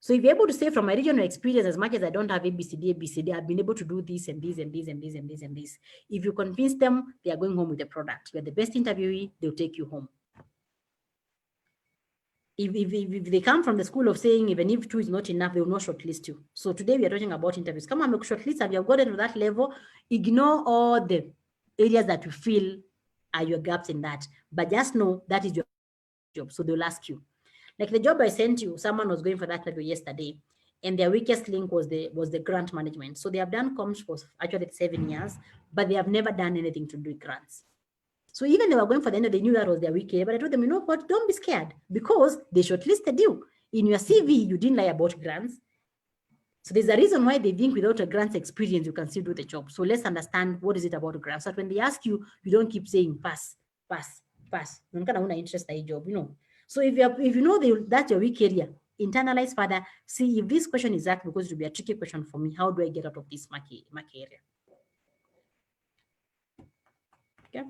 So if you're able to say from my regional experience, as much as I don't have ABCD, I've been able to do this and this and this and this and this and this. If you convince them, they are going home with the product. You're the best interviewee, they'll take you home. If they come from the school of saying, even if 2 is not enough, they will not shortlist you. So today we are talking about interviews. Come on, make shortlist, and you have gotten to that level. Ignore all the areas that you feel are your gaps in that. But just know that is your job. So they'll ask you. Like the job I sent you, someone was going for that interview yesterday, and their weakest link was the grant management. So they have done comms for actually 7 years, but they have never done anything to do with grants. So even they were going for the end, they knew that was their weak area, but I told them, you know what, don't be scared, because they shortlisted you. In your CV, you didn't lie about grants. So there's a reason why they think without a grants experience, you can still do the job. So let's understand what is it about grants. So that when they ask you, you don't keep saying pass, pass, pass. You don't interest in job, you know. So if you know that's your weak area, internalize further. See if this question is asked, because it will be a tricky question for me. How do I get out of this market area? Okay.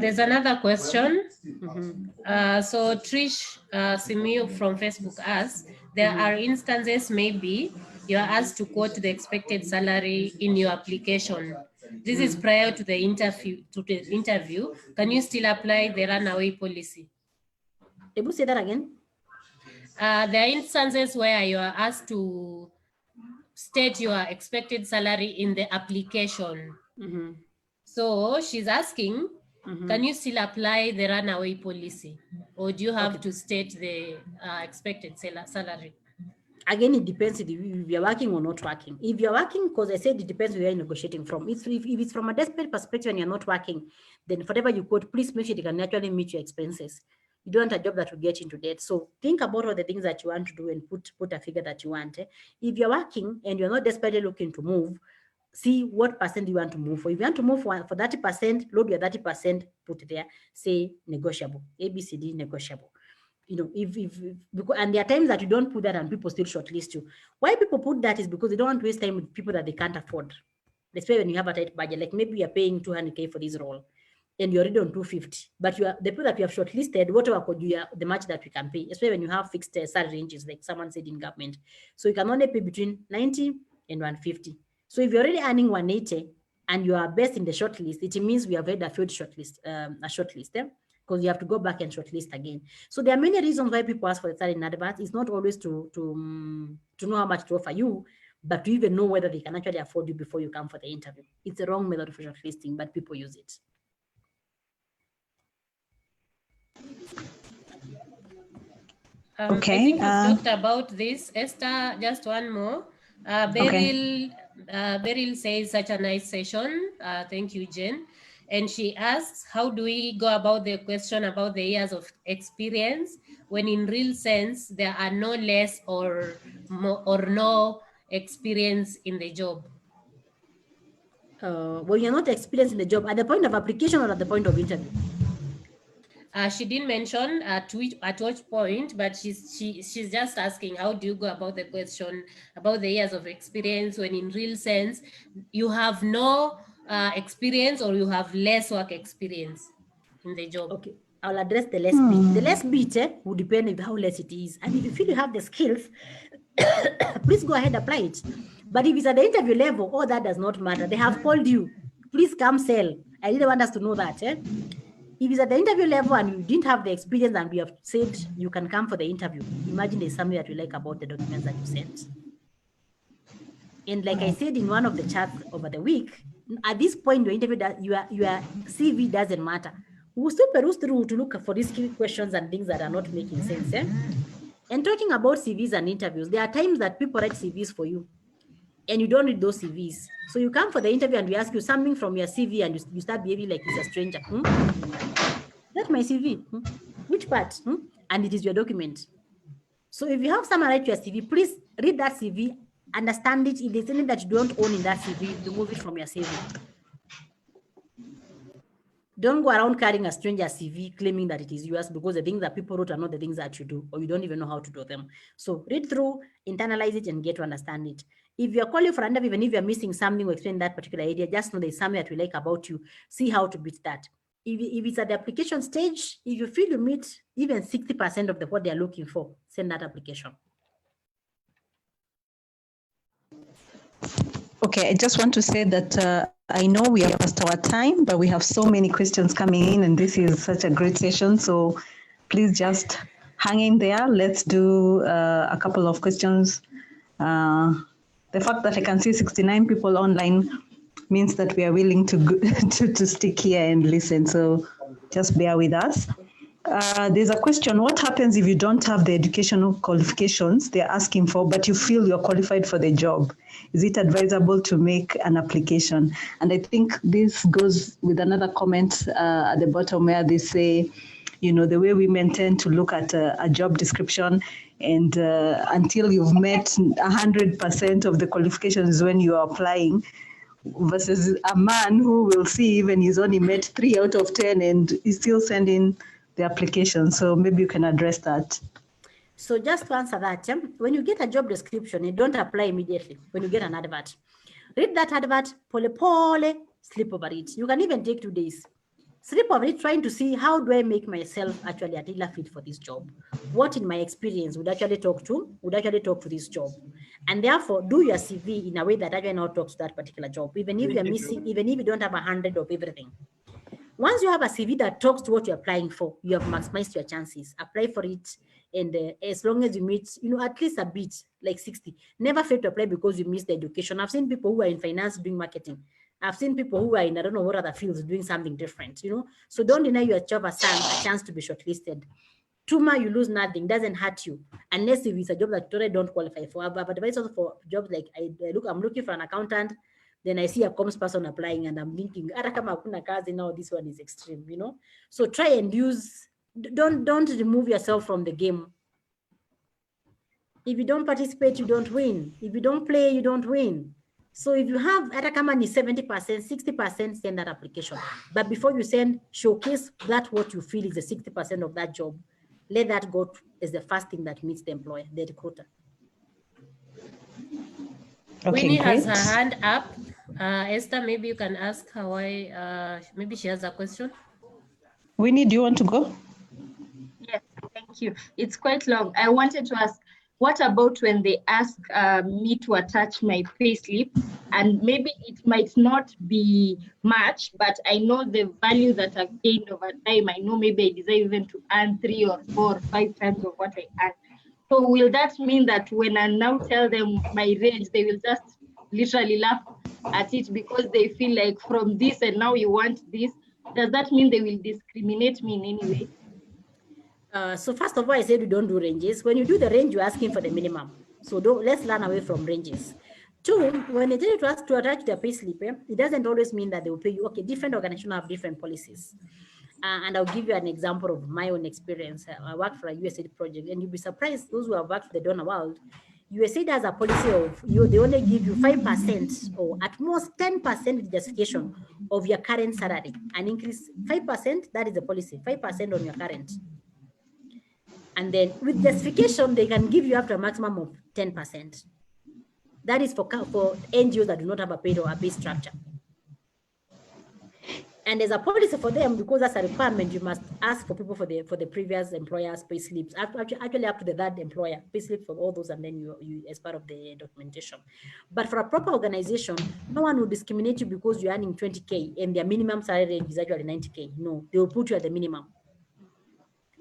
There's another question. So Trish Simiu from Facebook asks, there are instances maybe you're asked to quote the expected salary in your application. This is prior to the interview. Can you still apply the runaway policy? Able to say that again? There are instances where you are asked to state your expected salary in the application. So she's asking, can you still apply the runaway policy, or do you have to state the expected salary? Again, it depends if you're working or not working. If you're working, because I said it depends where you're negotiating from. If it's from a desperate perspective and you're not working, then whatever you quote, please make sure it can actually meet your expenses. You don't want a job that will get into debt. So think about all the things that you want to do and put a figure that you want. If you're working and you're not desperately looking to move, see what percent you want to move for. If you want to move for 30%, load your 30%, put there, say negotiable, ABCD negotiable. You know, because, and there are times that you don't put that and people still shortlist you. Why people put that is because they don't want to waste time with people that they can't afford. Especially when you have a tight budget, like maybe you're paying 200K for this role and you're already on 250, but the people that you have shortlisted, whatever could you the match that we can pay, especially when you have fixed salary ranges, like someone said in government. So you can only pay between 90 and 150. So if you're already earning 180 and you are best in the shortlist, it means we have had a field shortlist, because you have to go back and shortlist again. So there are many reasons why people ask for the salary in advance. It's not always to know how much to offer you, but to even know whether they can actually afford you before you come for the interview. It's a wrong method for shortlisting, but people use it. Okay. I think we've talked about this. Esther, just one more. Beryl says, such a nice session. Thank you, Jen. And she asks, how do we go about the question about the years of experience when in real sense there are no less or more or no experience in the job? Well, you're not experienced in the job at the point of application or at the point of interview? She didn't mention at which point, but she's just asking, how do you go about the question about the years of experience when in real sense you have no experience or you have less work experience in the job? Okay, I'll address the less bit. The less bit will depend on how less it is. And if you feel you have the skills, please go ahead and apply it. But if it's at the interview level, all that does not matter. They have called you. Please come sell. I didn't want us to know that. If it's at the interview level and you didn't have the experience and we have said you can come for the interview, imagine there's something that you like about the documents that you sent. And like I said in one of the chats over the week, at this point, your interview, your CV doesn't matter. We'll still peruse through to look for these key questions and things that are not making sense. And talking about CVs and interviews, there are times that people write CVs for you. and you don't read those CVs. So you come for the interview and we ask you something from your CV and you start behaving like it's a stranger. That's my CV. Which part? And it is your document. So if you have someone write your CV, please read that CV, understand it. If there's anything that you don't own in that CV, remove it from your CV. Don't go around carrying a stranger CV claiming that it is yours, because the things that people wrote are not the things that you do, or you don't even know how to do them. So read through, internalize it, and get to understand it. If you're calling for an interview, even if you're missing something or explain that particular idea, just know there's something that we like about you. See how to beat that. If it's at the application stage, if you feel you meet even 60% of what they're looking for, send that application. Okay, I just want to say that I know we are past our time, but we have so many questions coming in, and this is such a great session. So please just hang in there. Let's do a couple of questions. The fact that I can see 69 people online means that we are willing to to stick here and listen. So just bear with us. There's a question: what happens if you don't have the educational qualifications they're asking for, but you feel you're qualified for the job? Is it advisable to make an application? And I think this goes with another comment at the bottom where they say, you know, the way women tend to look at a job description, and until you've met 100% of the qualifications when you are applying, versus a man who will see even he's only met 3 out of 10 and is still sending the application. So maybe you can address that. So just to answer that, when you get a job description, you don't apply immediately. When you get an advert, read that advert, sleep over it. You can even take 2 days. Sleep over it, trying to see how do I make myself actually a tailor fit for this job? What in my experience would actually talk to this job? And therefore do your CV in a way that actually now talks to that particular job, even if you're missing, even if you don't have 100 of everything. Once you have a CV that talks to what you're applying for, you have maximized your chances. Apply for it, and as long as you meet, you know, at least a bit, like 60. Never fail to apply because you missed the education. I've seen people who are in finance doing marketing. I've seen people who are in, I don't know what other fields, doing something different, you know. So don't deny yourself a chance to be shortlisted. Tuma, you lose nothing, doesn't hurt you, unless if it's a job that you totally don't qualify for. But advice also for jobs like I'm looking for an accountant, then I see a comms person applying and I'm thinking, now this one is extreme, you know. So try and use, don't remove yourself from the game. If you don't participate, you don't win. If you don't play, you don't win. So if you have Atacama is 70%, 60%, send that application. But before you send, showcase that what you feel is the 60% of that job. Let that go as the first thing that meets the employer, the recruiter. Okay, Winnie has her hand up. Esther, maybe you can ask her why, maybe she has a question. Winnie, do you want to go? Yes, thank you. It's quite long. I wanted to ask, what about when they ask me to attach my payslip, and maybe it might not be much, but I know the value that I've gained over time. I know maybe I deserve even to earn 3 or 4 or 5 times of what I earn. So will that mean that when I now tell them my range, they will just literally laugh at it because they feel like from this and now you want this? Does that mean they will discriminate me in any way? So first of all, I said we don't do ranges. When you do the range, you're asking for the minimum. So let's learn away from ranges. 2, when they tell you to ask to attach their payslip, it doesn't always mean that they will pay you. Okay, different organizations have different policies. And I'll give you an example of my own experience. I worked for a USAID project, and you'll be surprised, those who have worked for the donor world, USAID has a policy of they only give you 5% or at most 10% justification of your current salary. An increase 5%, that is the policy, 5% on your current. And then with justification, they can give you up to a maximum of 10%. That is for NGOs that do not have a paid or a pay structure. And there's a policy for them, because that's a requirement. You must ask for people for the previous employer's pay slips, actually up to the third employer, pay slip for all those, and then you as part of the documentation. But for a proper organization, no one will discriminate you because you're earning 20K and their minimum salary is actually 90K. No, they will put you at the minimum.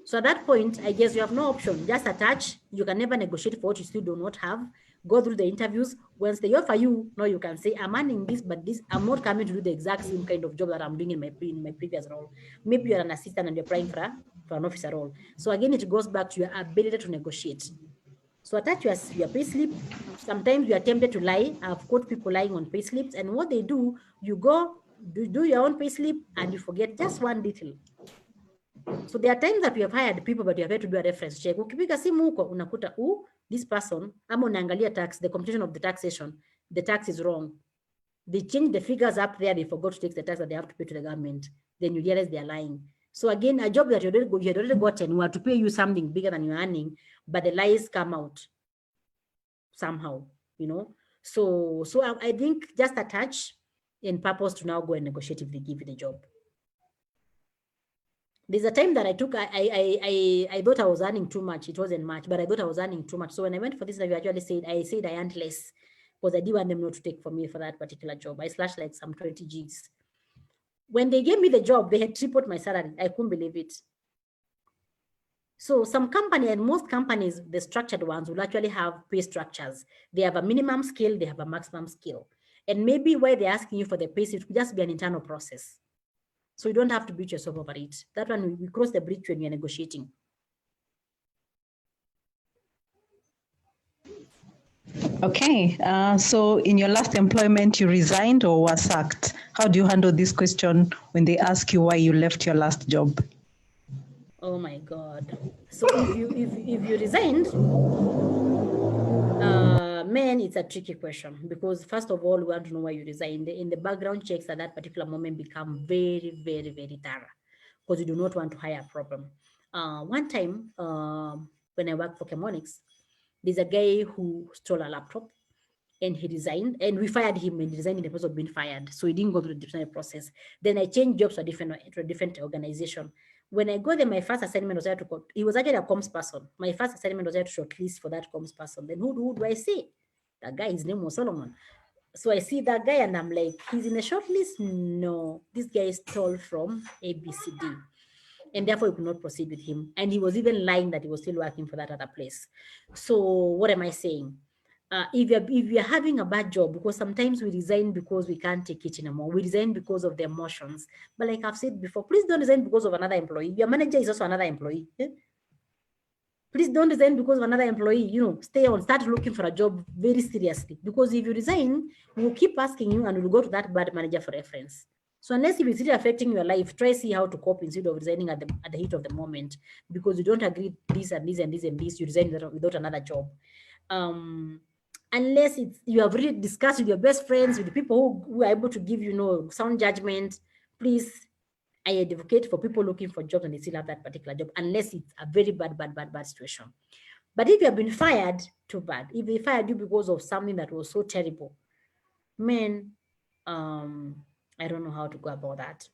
So at that point, I guess you have no option. Just attach. You can never negotiate for what you still do not have. Go through the interviews. Once they offer you, no, you can say, I'm earning this, but this, I'm not coming to do the exact same kind of job that I'm doing in my previous role. Maybe you're an assistant and you're applying for an officer role. So again, it goes back to your ability to negotiate. So attach your pay slip. Sometimes you are tempted to lie. I've caught people lying on pay slips, and what they do, you go do your own pay slip and you forget just one detail. So there are times that we have hired people, but you have had to do a reference check. Ukipiga simu huko unakuta this person, ama unaangalia tax, the computation of the taxation, the tax is wrong. They change the figures up there, they forgot to take the tax that they have to pay to the government. Then you realize they are lying. So again, a job that you had already gotten, we have to pay you something bigger than you're earning, but the lies come out somehow, So I think just attach in purpose to now go and negotiate if they give you the job. There's a time that I took, I thought I was earning too much. It wasn't much, but I thought I was earning too much. So when I went for this interview, I said I earned less because I didn't want them not to take for me for that particular job. I slashed like some 20 Gs. When they gave me the job, they had tripled my salary. I couldn't believe it. So some company, and most companies, the structured ones, will actually have pay structures. They have a minimum scale, they have a maximum scale. And maybe why they're asking you for the pay, it could just be an internal process. So you don't have to beat yourself over it. That one, we cross the bridge when you're negotiating. Okay, so in your last employment, you resigned or were sacked. How do you handle this question when they ask you why you left your last job? Oh my God. So if you resigned, man, it's a tricky question because first of all, we want to know why you resigned. In the background checks at that particular moment become very, very, very thorough because you do not want to hire a problem. One time when I worked for Chemonics, there's a guy who stole a laptop and he resigned, and we fired him, and he resigned in the process of being fired. So he didn't go through the disciplinary process. Then I changed jobs to a different organization. When I got there, my first assignment was he was actually a comms person. My first assignment was to shortlist for that comms person. Then who do I see? That guy, his name was Solomon. So I see that guy and I'm like, he's in the shortlist? No, this guy stole from ABCD. And therefore, we could not proceed with him. And he was even lying that he was still working for that other place. So what am I saying? If you're having a bad job, because sometimes we resign because we can't take it anymore. We resign because of the emotions. But like I've said before, please don't resign because of another employee. Your manager is also another employee. Please don't resign because of another employee. Stay on, start looking for a job very seriously. Because if you resign, we'll keep asking you and we'll go to that bad manager for reference. So unless if it's really affecting your life, try see how to cope instead of resigning at the heat of the moment, because you don't agree this and this and this and this, you resign without another job. Unless you have really discussed with your best friends, with the people who are able to give sound judgment, please, I advocate for people looking for jobs and they still have that particular job, unless it's a very bad situation. But if you have been fired, too bad. If they fired you because of something that was so terrible, man, I don't know how to go about that.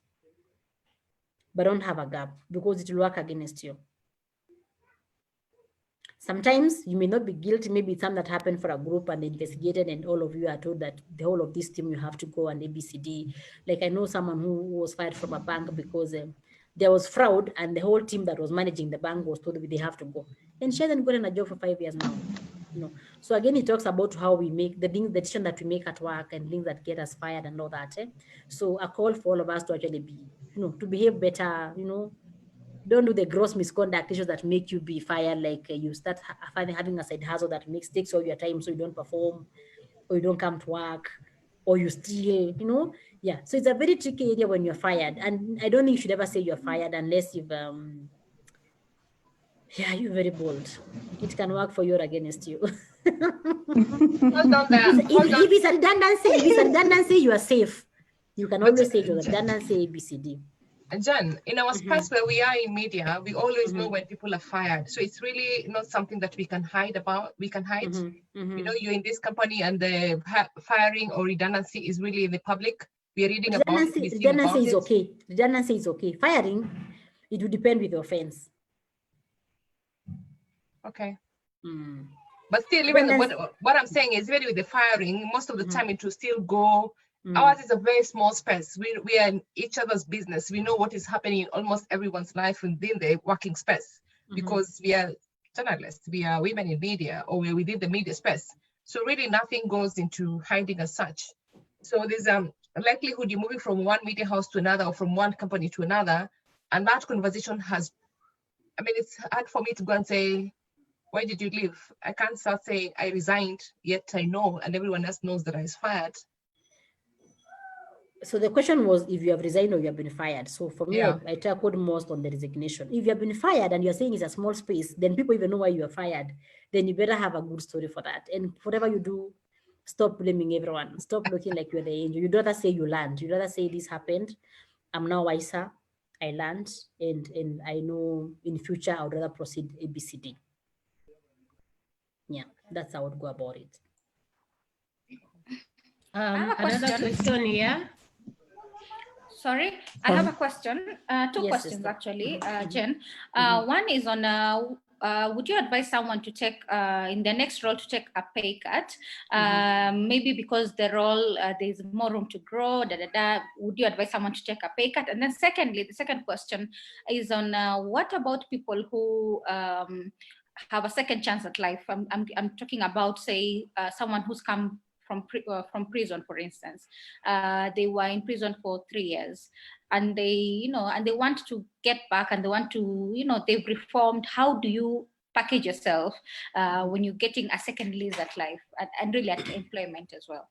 But don't have a gap because it will work against you. Sometimes you may not be guilty. Maybe it's something that happened for a group and they investigated and all of you are told that the whole of this team, you have to go and ABCD. Like I know someone who was fired from a bank because there was fraud and the whole team that was managing the bank was told that they have to go. And she hasn't gotten a job for 5 years now. So again, it talks about how we make the decision that we make at work and things that get us fired and all that. So a call for all of us to actually be, to behave better, don't do the gross misconduct issues that make you be fired, like you start having a side hustle that takes all your time so you don't perform or you don't come to work or you steal, Yeah, so it's a very tricky area when you're fired. And I don't think you should ever say you're fired unless you've, you're very bold. It can work for you or against you. Hold on there. If it's a redundancy, you are safe. You can always say it was a redundancy, ABCD. John, in our space where we are in media, we always know when people are fired. So it's really not something that we can hide about. We can hide. You're in this company and the firing or redundancy is really in the public. We are reading about it. Redundancy is okay. Redundancy is okay. Firing, it will depend with the offense. Okay. But still, even what I'm saying is, really with the firing, most of the time it will still go. Ours is a very small space. We are in each other's business. We know what is happening in almost everyone's life within the working space because we are journalists, we are women in media, or we're within the media space. So really nothing goes into hiding as such. So there's a likelihood you're moving from one media house to another or from one company to another. And that conversation it's hard for me to go and say, Why did you leave? I can't start saying I resigned, yet I know, and everyone else knows that I was fired. So the question was if you have resigned or you have been fired. So for me, Yeah. I tackled most on the resignation. If you have been fired and you're saying it's a small space, then people even know why you are fired. Then you better have a good story for that. And whatever you do, stop blaming everyone. Stop looking like you're the angel. You'd rather say you learned. You'd rather say this happened. I'm now wiser. I learned, and I know in future I would rather proceed ABCD. Yeah, that's how I would go about it. Another question here. Sorry, I have a question. Two Yes, questions sister. actually, Mhm. Jen. Mhm. One is on would you advise someone to take in their next role to take a pay cut? Maybe because the role there's more room to grow. Would you advise someone to take a pay cut? And then secondly, the second question is on what about people who have a second chance at life? I'm talking about, say, someone who's come from prison, for instance. They were in prison for 3 years, and they want to get back, and they want to, they've reformed. How do you package yourself when you're getting a second lease at life and really at employment as well?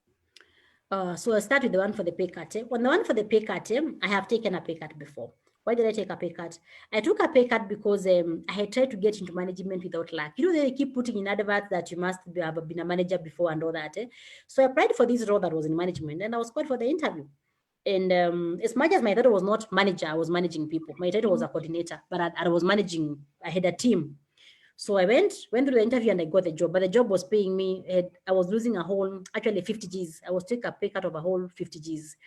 So I'll start with the one for the pay cut. On the one for the pay cut, I have taken a pay cut before. Why did I take a pay cut? I took a pay cut because I had tried to get into management without luck. They keep putting in adverts that you must have been a manager before and all that. So I applied for this role that was in management, and I was called for the interview. And as much as my title was not manager, I was managing people. My title was a coordinator, but I was managing. I had a team. So I went through the interview and I got the job, but the job was paying me. I was losing actually 50 Gs. I was taking a pay cut of a whole 50 Gs.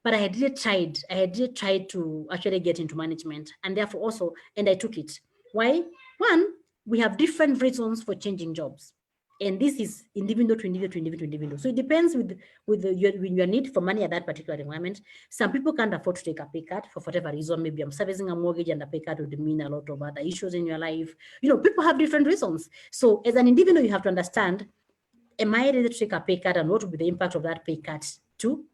But I had really tried to actually get into management, and therefore also, and I took it. Why? One, we have different reasons for changing jobs. And this is individual to individual to individual to individual. So it depends with your need for money at that particular environment. Some people can't afford to take a pay cut for whatever reason. Maybe I'm servicing a mortgage and a pay cut would mean a lot of other issues in your life. People have different reasons. So as an individual, you have to understand, am I ready to take a pay cut, and what will be the impact of that pay cut to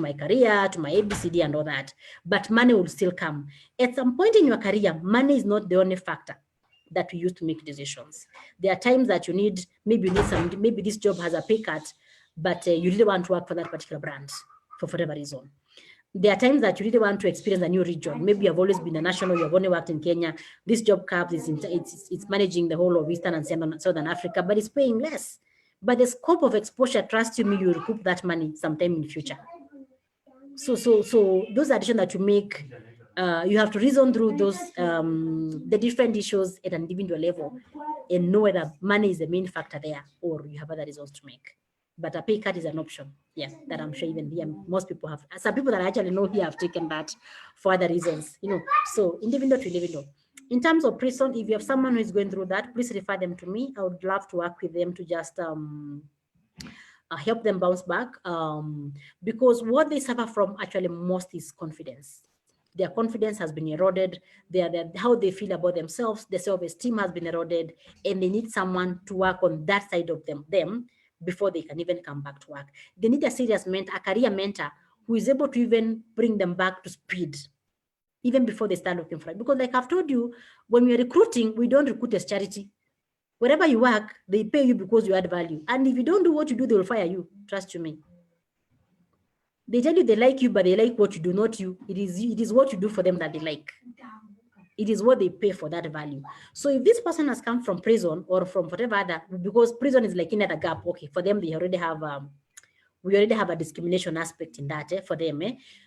my career, to my ABCD and all that. But money will still come. At some point in your career, money is not the only factor that we use to make decisions. There are times that maybe this job has a pay cut, but you really want to work for that particular brand for whatever reason. There are times that you really want to experience a new region. Maybe you've always been a national, you've only worked in Kenya. This job comes, it's managing the whole of Eastern and Southern Africa, but it's paying less. But the scope of exposure, trust me, you recoup that money sometime in the future. So those additions that you make, you have to reason through those the different issues at an individual level and know whether money is the main factor there or you have other reasons to make. But a pay cut is an option, yeah, that I'm sure even here most people have. Some people that I actually know here have taken that for other reasons, so individual to individual. In terms of prison, if you have someone who is going through that, please refer them to me. I would love to work with them to just help them bounce back, because what they suffer from actually most is confidence. Their confidence has been eroded. How they feel about themselves, their self-esteem has been eroded, and they need someone to work on that side of them before they can even come back to work. They need a serious mentor, a career mentor who is able to even bring them back to speed even before they start looking for it. Because like I've told you, when we're recruiting, we don't recruit as charity. Wherever you work, they pay you because you add value. And if you don't do what you do, they will fire you. Trust you me. They tell you they like you, but they like what you do, not you. It is what you do for them that they like. It is what they pay for that value. So if this person has come from prison or from whatever other, because prison is like another gap, okay, for them, they already have, we already have a discrimination aspect in that for them.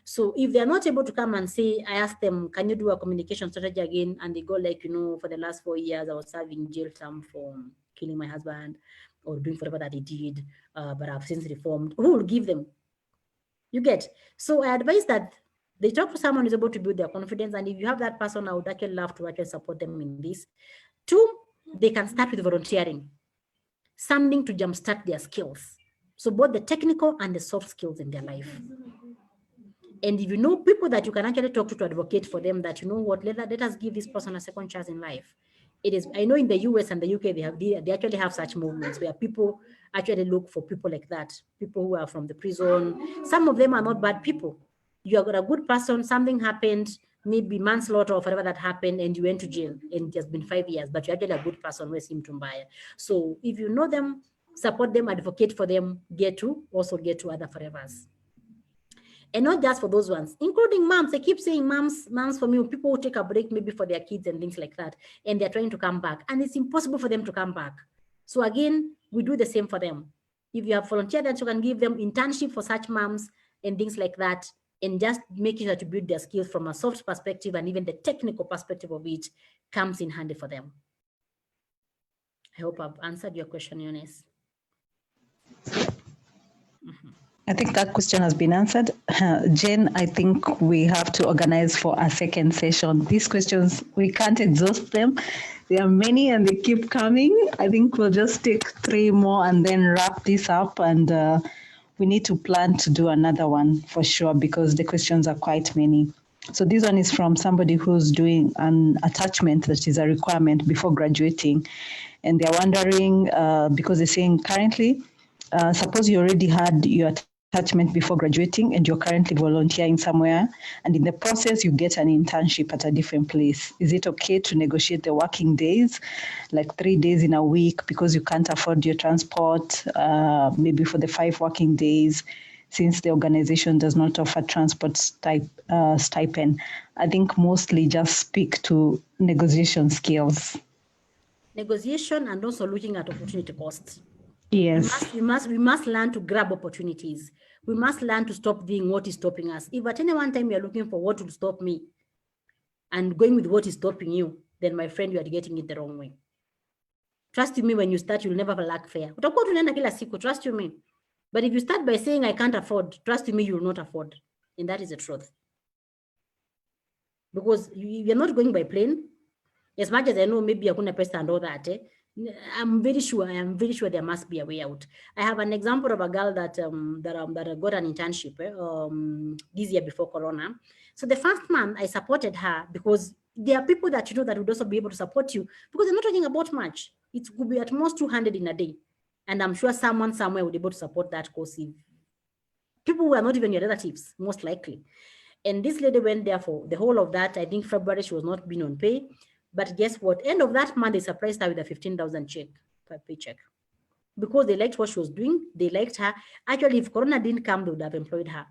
So if they're not able to come and say, I ask them, can you do a communication strategy again? And they go like, for the last 4 years, I was serving jail term for killing my husband or doing whatever that they did, but I've since reformed. Who will give them? You get? So I advise that they talk to someone who's able to build their confidence. And if you have that person, I would actually love to actually support them in this. 2, they can start with volunteering, something to jumpstart their skills. So both the technical and the soft skills in their life. And if you know people that you can actually talk to advocate for them, that let us give this person a second chance in life. It is, I know in the US and the UK, they actually have such movements where people actually look for people like that, people who are from the prison. Some of them are not bad people. You have got a good person, something happened, maybe manslaughter or whatever that happened, and you went to jail and it has been 5 years, but you're actually a good person, where's him Tumbaya. So if you know them, support them, advocate for them, get to other forevers. And not just for those ones, including moms. I keep saying moms for me, people who take a break maybe for their kids and things like that, and they're trying to come back, and it's impossible for them to come back. So again, we do the same for them. If you have volunteered that you can give them internship for such moms and things like that, and just making sure to build their skills from a soft perspective and even the technical perspective of it comes in handy for them. I hope I've answered your question, Eunice. I think that question has been answered. Jen, I think we have to organize for a second session. These questions, we can't exhaust them. There are many and they keep coming. I think we'll just take 3 more and then wrap this up. And we need to plan to do another one for sure because the questions are quite many. So this one is from somebody who's doing an attachment that is a requirement before graduating. And they're wondering, because they're saying currently, suppose you already had your attachment before graduating and you're currently volunteering somewhere, and in the process you get an internship at a different place. Is it okay to negotiate the working days, like 3 days in a week, because you can't afford your transport, maybe for the 5 working days, since the organization does not offer transport stipend? I think mostly just speak to negotiation skills. Negotiation and also looking at opportunity costs. Yes. We must learn to grab opportunities. We must learn to stop doing what is stopping us. If at any one time we are looking for what will stop me and going with what is stopping you, then my friend, you are getting it the wrong way. Trust me, when you start, you'll never lack fare. Trust you me. But if you start by saying I can't afford, trust me, you will not afford. And that is the truth. Because you're not going by plane. As much as I know, maybe you're going to press and all that, I am very sure there must be a way out. I have an example of a girl that got an internship this year before Corona. So the first month I supported her because there are people that you know that would also be able to support you because they're not talking about much. It could be at most 200 in a day. And I'm sure someone somewhere would be able to support that course. If people who are not even your relatives, most likely. And this lady went there for the whole of that. I think February, she was not being on pay. But guess what? End of that month, they surprised her with a 15,000 check per paycheck. Because they liked what she was doing. They liked her. Actually, if Corona didn't come, they would have employed her.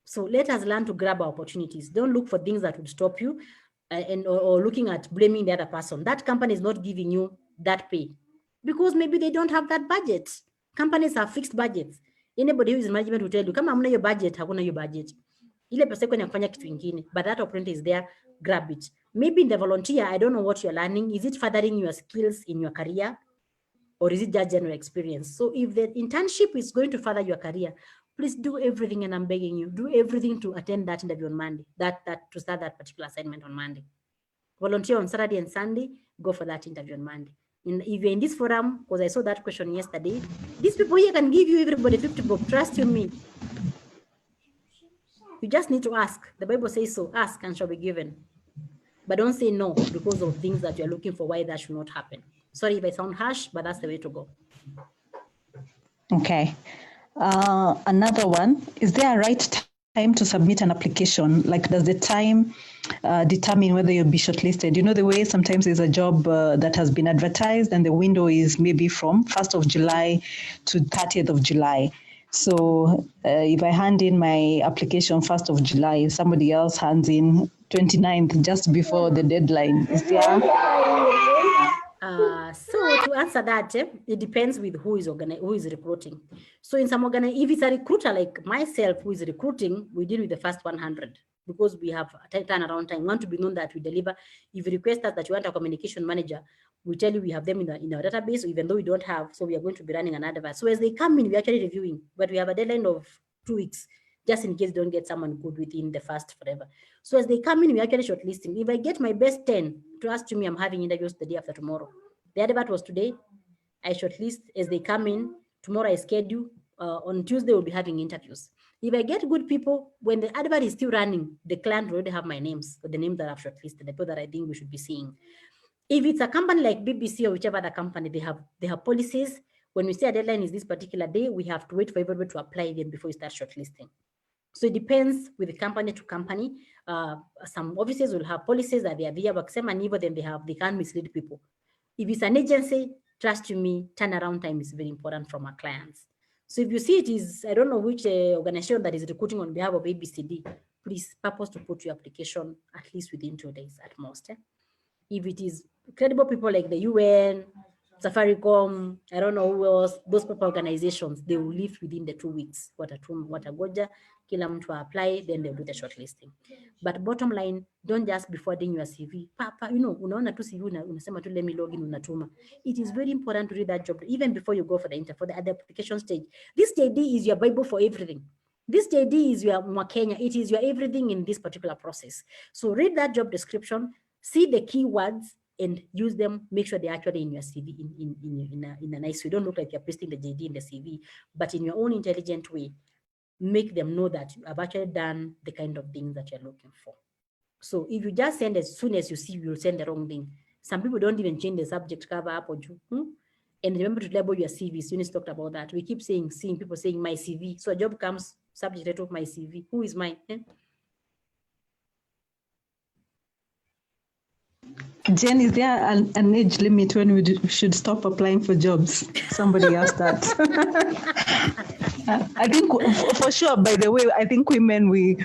So let us learn to grab our opportunities. Don't look for things that would stop you or looking at blaming the other person. That company is not giving you that pay because maybe they don't have that budget. Companies have fixed budgets. Anybody who is in management will tell you, kama hamna your budget, hakuna your budget. Ile pesa yako inafanya kitu ingine, but that opportunity is there, grab it. Maybe in the volunteer, I don't know what you're learning. Is it furthering your skills in your career? Or is it just general experience? So if the internship is going to further your career, please do everything, and I'm begging you, do everything to attend that interview on Monday, to start that particular assignment on Monday. Volunteer on Saturday and Sunday, go for that interview on Monday. And if you're in this forum, because I saw that question yesterday, these people here can give you everybody 50 bob. Trust you me. You just need to ask. The Bible says so, ask and shall be given. But don't say no because of things that you're looking for, why that should not happen. Sorry if I sound harsh, but that's the way to go. Okay. Another one, is there a right time to submit an application? Like, does the time determine whether you'll be shortlisted? You know, the way sometimes there's a job that has been advertised and the window is maybe from 1st of July to 30th of July. So if I hand in my application 1st of July, somebody else hands in 29th, just before the deadline. Is there? So to answer that, it depends with who is recruiting. So in some if it's a recruiter like myself who is recruiting, we deal with the first 100 because we have a turnaround time. We want to be known that we deliver. If you request us that you want a communication manager, we tell you we have them in our database, even though we don't have. So we are going to be running an advert. So as they come in, we're actually reviewing, but we have a deadline of 2 weeks, just in case they don't get someone good within the first forever. So as they come in, we're actually shortlisting. If I get my best 10, trust me, I'm having interviews the day after tomorrow. The advert was today. I shortlist as they come in. Tomorrow I schedule. On Tuesday, we'll be having interviews. If I get good people, when the advert is still running, the client will already have my names, the names that I've shortlisted, the people that I think we should be seeing. If it's a company like BBC or whichever other company, they have policies. When we say a deadline is this particular day, we have to wait for everybody to apply them before we start shortlisting. So it depends with the company to company. Some offices will have policies that they are there, but then they can't mislead people. If it's an agency, trust me, turnaround time is very important from our clients. So if you see it is, I don't know which organization that is recruiting on behalf of ABCD, please purpose to put your application at least within 2 days at most. If it is credible people like the UN, Safaricom, I don't know who else, those proper organizations, they will leave within the 2 weeks. Watagoja, kila mtu apply, then they'll do the shortlisting. But bottom line, don't just be forwarding your CV. Papa, unaona tu CV, unasema tu let me log in, unatuma. It is very important to read that job, even before you go for the interview, for the application stage. This JD is your Bible for everything. This JD is your Mwakenya. It is your everything in this particular process. So read that job description, see the keywords, and use them. Make sure they're actually in your CV in a nice way. Don't look like you're pasting the JD in the CV, but in your own intelligent way, make them know that you have actually done the kind of things that you're looking for. So if you just send as soon as you see, you'll send the wrong thing. Some people don't even change the subject cover up or and remember to label your CVs. Eunice talked about that. We keep seeing people saying my CV. So a job comes, subject title of my CV. Who is mine? Jen, is there an age limit when we should stop applying for jobs? Somebody asked that. I think for sure, by the way, I think women, we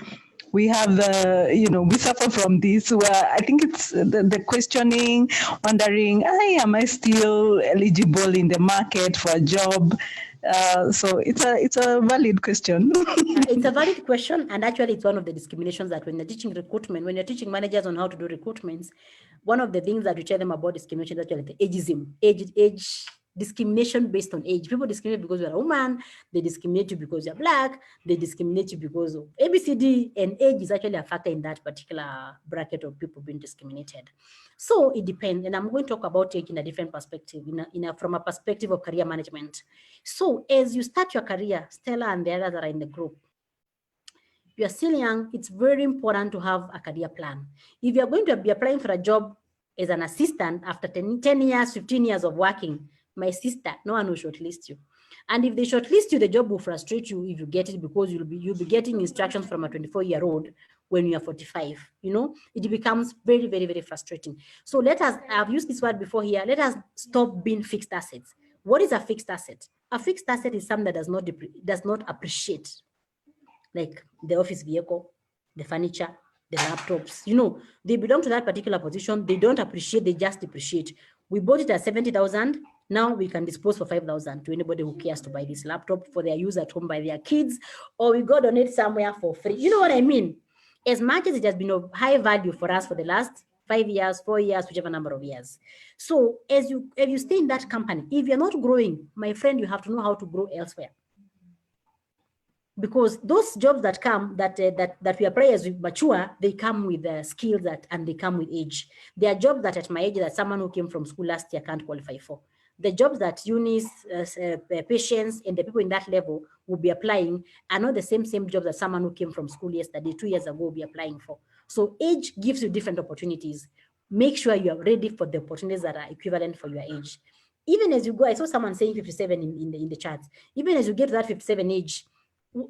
have the, we suffer from this where I think it's the questioning, wondering, am I still eligible in the market for a job? So it's a valid question. It's a valid question, and actually it's one of the discriminations that when you're teaching recruitment, when you're teaching managers on how to do recruitments, one of the things that we tell them about discrimination is actually the ageism, age discrimination based on age. People discriminate because you're a woman, they discriminate you because you're Black, they discriminate you because of ABCD, and age is actually a factor in that particular bracket of people being discriminated. So it depends, and I'm going to talk about it in a different perspective, from a perspective of career management. So as you start your career, Stella and the others that are in the group, you're still young, it's very important to have a career plan. If you're going to be applying for a job as an assistant after 10 years, 15 years of working, my sister, no one will shortlist you. And if they shortlist you, the job will frustrate you if you get it, because you'll be getting instructions from a 24-year-old when you are 45. It becomes very, very, very frustrating. So I've used this word before here, let us stop being fixed assets. What is a fixed asset? A fixed asset is something that does not appreciate, like the office vehicle, the furniture, the laptops. They belong to that particular position. They don't appreciate, they just depreciate. We bought it at 70,000. Now we can dispose for 5,000 to anybody who cares to buy this laptop for their use at home by their kids, or we go donate somewhere for free. You know what I mean? As much as it has been of high value for us for the last 5 years, 4 years, whichever number of years. So if you stay in that company, if you're not growing, my friend, you have to know how to grow elsewhere. Because those jobs that come, that we apply as we mature, they come with skills and they come with age. There are jobs that at my age that someone who came from school last year can't qualify for. The jobs that Eunice, Patience, and the people in that level will be applying are not the same jobs that someone who came from school yesterday, 2 years ago, will be applying for. So age gives you different opportunities. Make sure you are ready for the opportunities that are equivalent for your age. Even as you go, I saw someone saying 57 in the chat. Even as you get to that 57 age,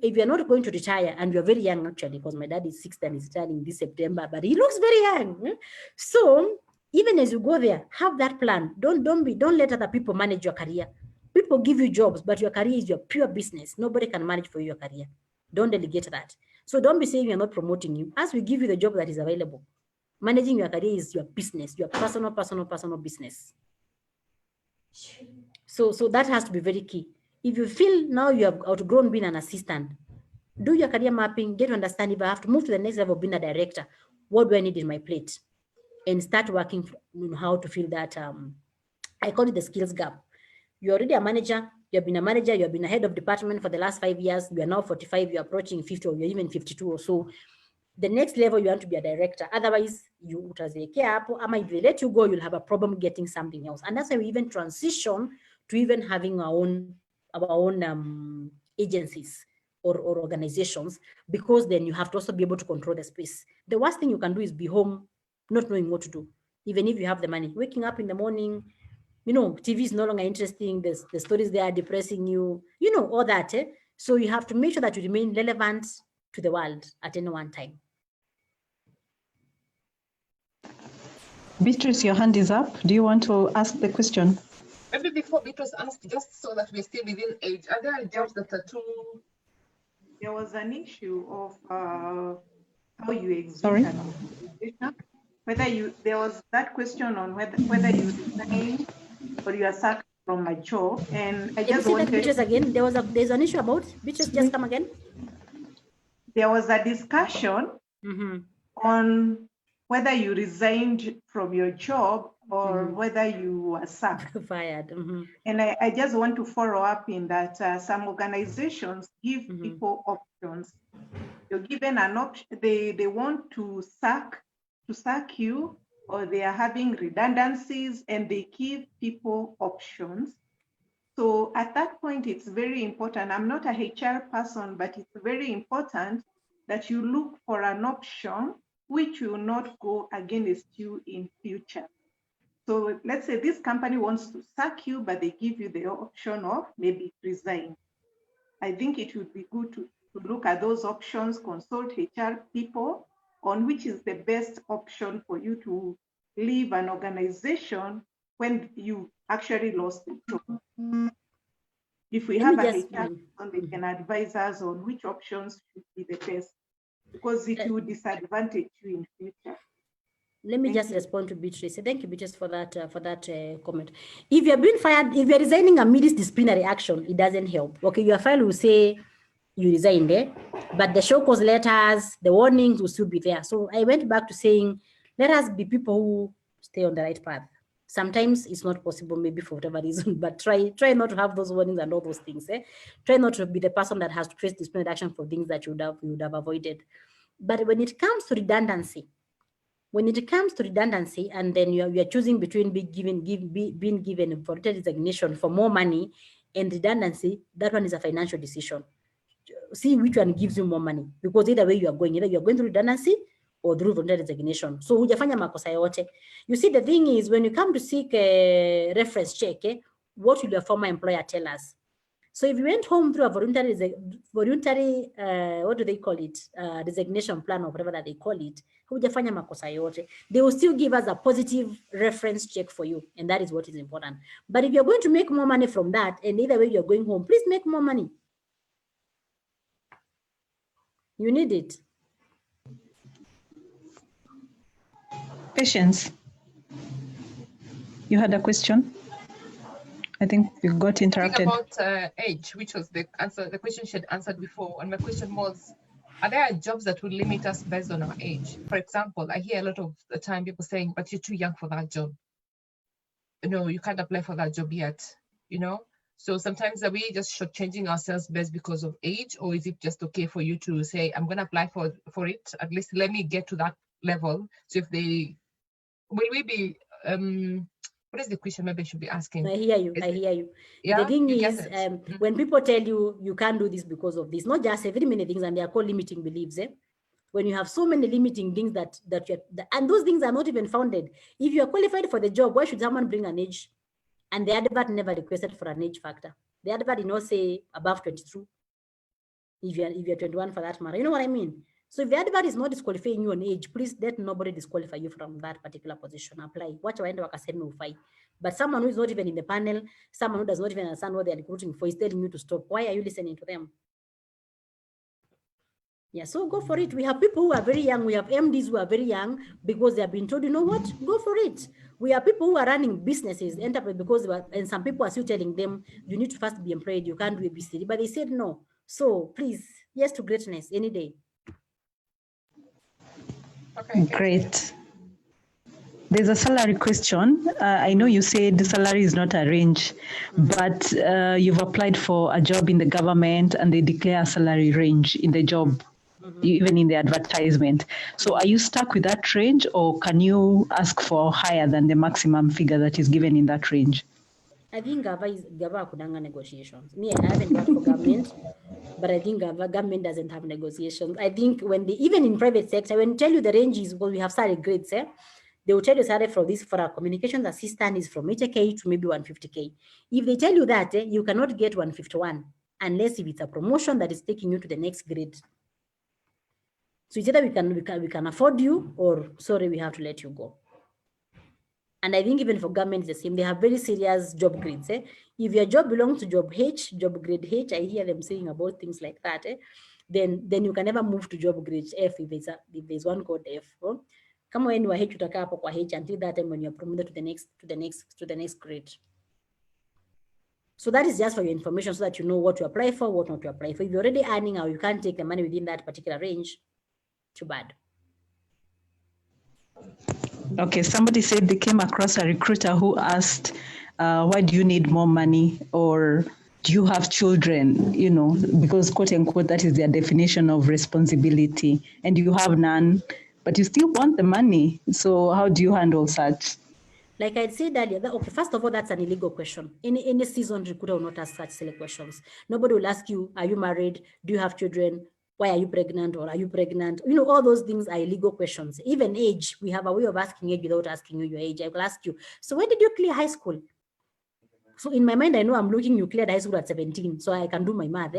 if you're not going to retire, and you're very young actually, because my dad is 60 and he's retiring this September, but he looks very young. So even as you go there, have that plan. Don't let other people manage your career. People give you jobs, but your career is your pure business. Nobody can manage for your career. Don't delegate that. So don't be saying we're not promoting you. As we give you the job that is available, managing your career is your business, your personal business. So that has to be very key. If you feel now you have outgrown being an assistant, do your career mapping, get to understand if I have to move to the next level of being a director, what do I need in my plate? And start working on how to fill that, I call it the skills gap. You're already a manager, you have been a manager, you have been a head of department for the last 5 years, you are now 45, you're approaching 50, or you're even 52 or so. The next level, you want to be a director. Otherwise, you if they let you go, you'll have a problem getting something else. And that's why we even transition to even having our own agencies or organizations, because then you have to also be able to control the space. The worst thing you can do is be home not knowing what to do, even if you have the money. Waking up in the morning, TV is no longer interesting, the stories there are depressing you, all that. So you have to make sure that you remain relevant to the world at any one time. Beatrice, your hand is up. Do you want to ask the question? Maybe before Beatrice asked, just so that we're still within age, are there jobs that are too... There was an issue of how you exit Sorry? an organization. There was that question on whether you resign or you are sacked from a job, and I just wanted. Beatrice again. There's an issue about Beatrice. Just come again. There was a discussion on whether you resigned from your job or whether you were sacked. Fired. And I just want to follow up in that some organizations give people options. You're given an option, they want to sack you, or they are having redundancies, and they give people options. So at that point, it's very important. I'm not a HR person, but it's very important that you look for an option which will not go against you in future. So let's say this company wants to sack you, but they give you the option of maybe resign. I think it would be good to look at those options, consult HR people on which is the best option for you to leave an organization when you actually lost the job. If we have a HR person, they can advise us on which options should be the best, because it will disadvantage you in future. Let me just respond to Beatrice. Thank you, Beatrice, for that comment. If you're being fired, if you're resigning amidst disciplinary action, it doesn't help. Okay, your file will say you resigned there, but the show cause letters, the warnings will still be there. So I went back to saying, let us be people who stay on the right path. Sometimes it's not possible, maybe for whatever reason, but try not to have those warnings and all those things. Try not to be the person that has to face disciplinary action for things that you would have avoided. But when it comes to redundancy, and then you are choosing between being given voluntary resignation for more money and redundancy, that one is a financial decision. See which one gives you more money, because either way you are going, either you are going through redundancy or through voluntary resignation. So hujafanya makosa yote. You see, the thing is, when you come to seek a reference check, what will your former employer tell us? So if you went home through a voluntary what do they call it? Resignation plan or whatever that they call it, hujafanya makosa yote. They will still give us a positive reference check for you, and that is what is important. But if you're going to make more money from that, and either way you're going home, please make more money. You need it. Patience. You had a question? I think we got interrupted. About age, which was the answer, the question she had answered before. And my question was, are there jobs that will limit us based on our age? For example, I hear a lot of the time people saying, but you're too young for that job. No, you can't apply for that job yet, So sometimes are we just shortchanging ourselves based because of age, or is it just okay for you to say, I'm going to apply for it, at least let me get to that level? So if they, will we be, what is the question maybe I should be asking? I hear you. Yeah, the thing is, when people tell you, you can't do this because of this, not just very many things, and they are called limiting beliefs. When you have so many limiting things and those things are not even founded. If you are qualified for the job, why should someone bring an age? And the advert never requested for an age factor. The advert did not say above 22. If you're 21 for that matter, you know what I mean? So if the advert is not disqualifying you on age, please let nobody disqualify you from that particular position. Apply. Watch waende wakaseme ufai. But someone who is not even in the panel, someone who does not even understand what they're recruiting for is telling you to stop. Why are you listening to them? Yeah, so go for it. We have people who are very young. We have MDs who are very young because they have been told, you know what, go for it. We have people who are running businesses, enterprise, and some people are still telling them, you need to first be employed. You can't do ABCD. But they said no. So please, yes to greatness any day. Okay. Great. There's a salary question. I know you said the salary is not a range, but you've applied for a job in the government and they declare a salary range in the job, even in the advertisement. So are you stuck with that range, or can you ask for higher than the maximum figure that is given in that range? I think Gava kudanga negotiations. Me, I haven't worked for government, but I think government doesn't have negotiations. I think even in private sector, when tell you the range is, because we have salary grades, they will tell you salary for our communications assistant is from 80K to maybe 150K. If they tell you that, you cannot get 151 unless if it's a promotion that is taking you to the next grade. So it's either we can afford you, or sorry, we have to let you go. And I think even for government, it's the same. They have very serious job grades. If your job belongs to job H, job grade H, I hear them saying about things like that. Then you can never move to job grade F if there's one called F. Come when you are H, utakaa hapo kwa H until that time when you're promoted to the next grade. So that is just for your information, so that you know what to apply for, what not to apply for. If you're already earning or you can't take the money within that particular range, too bad. Okay, somebody said they came across a recruiter who asked, why do you need more money, or do you have children? You know, because quote unquote, that is their definition of responsibility, and you have none, but you still want the money. So how do you handle such? Like I said earlier, okay, first of all, that's an illegal question. Any seasoned recruiter will not ask such silly questions. Nobody will ask you, are you married? Do you have children? Why are you pregnant, or are you pregnant? You know, all those things are illegal questions. Even age, we have a way of asking age without asking you your age. I will ask you, so when did you clear high school? So in my mind, I know I'm looking, you cleared high school at 17, so I can do my math,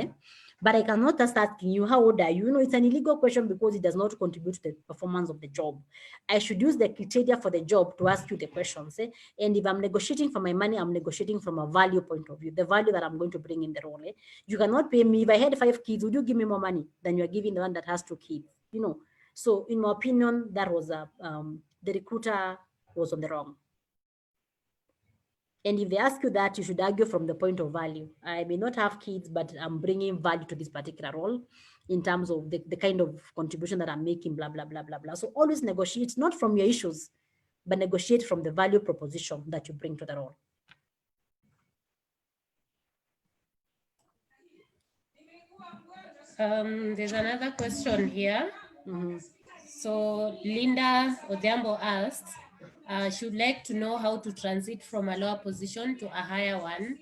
but I cannot just asking you, how old are you? You know, it's an illegal question because it does not contribute to the performance of the job. I should use the criteria for the job to ask you the questions. And if I'm negotiating for my money, I'm negotiating from a value point of view, the value that I'm going to bring in the role. You cannot pay me, if I had 5 kids, would you give me more money than you're giving the one that has 2 kids? You know, so in my opinion, that was the recruiter was on the wrong. And if they ask you that, you should argue from the point of value. I may not have kids, but I'm bringing value to this particular role in terms of the kind of contribution that I'm making, blah, blah, blah, blah, blah. So always negotiate, not from your issues, but negotiate from the value proposition that you bring to the role. There's another question here. So Linda Odhiambo asked, she'd like to know how to transit from a lower position to a higher one,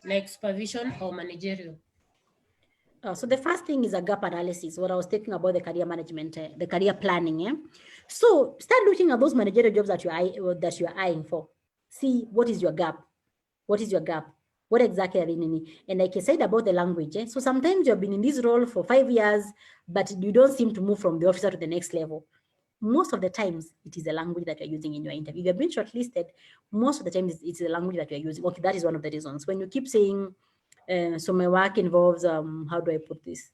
like supervision or managerial. So the first thing is a gap analysis, what I was talking about, the career management, the career planning. So start looking at those managerial jobs that you're eyeing for. See, what is your gap? What is your gap? What exactly are you in? And like I said about the language, so sometimes you've been in this role for 5 years, but you don't seem to move from the officer to the next level. Most of the times, it is the language that you're using in your interview. If you've been shortlisted, most of the time, it's the language that you're using. Okay, that is one of the reasons. When you keep saying, so my work involves, how do I put this?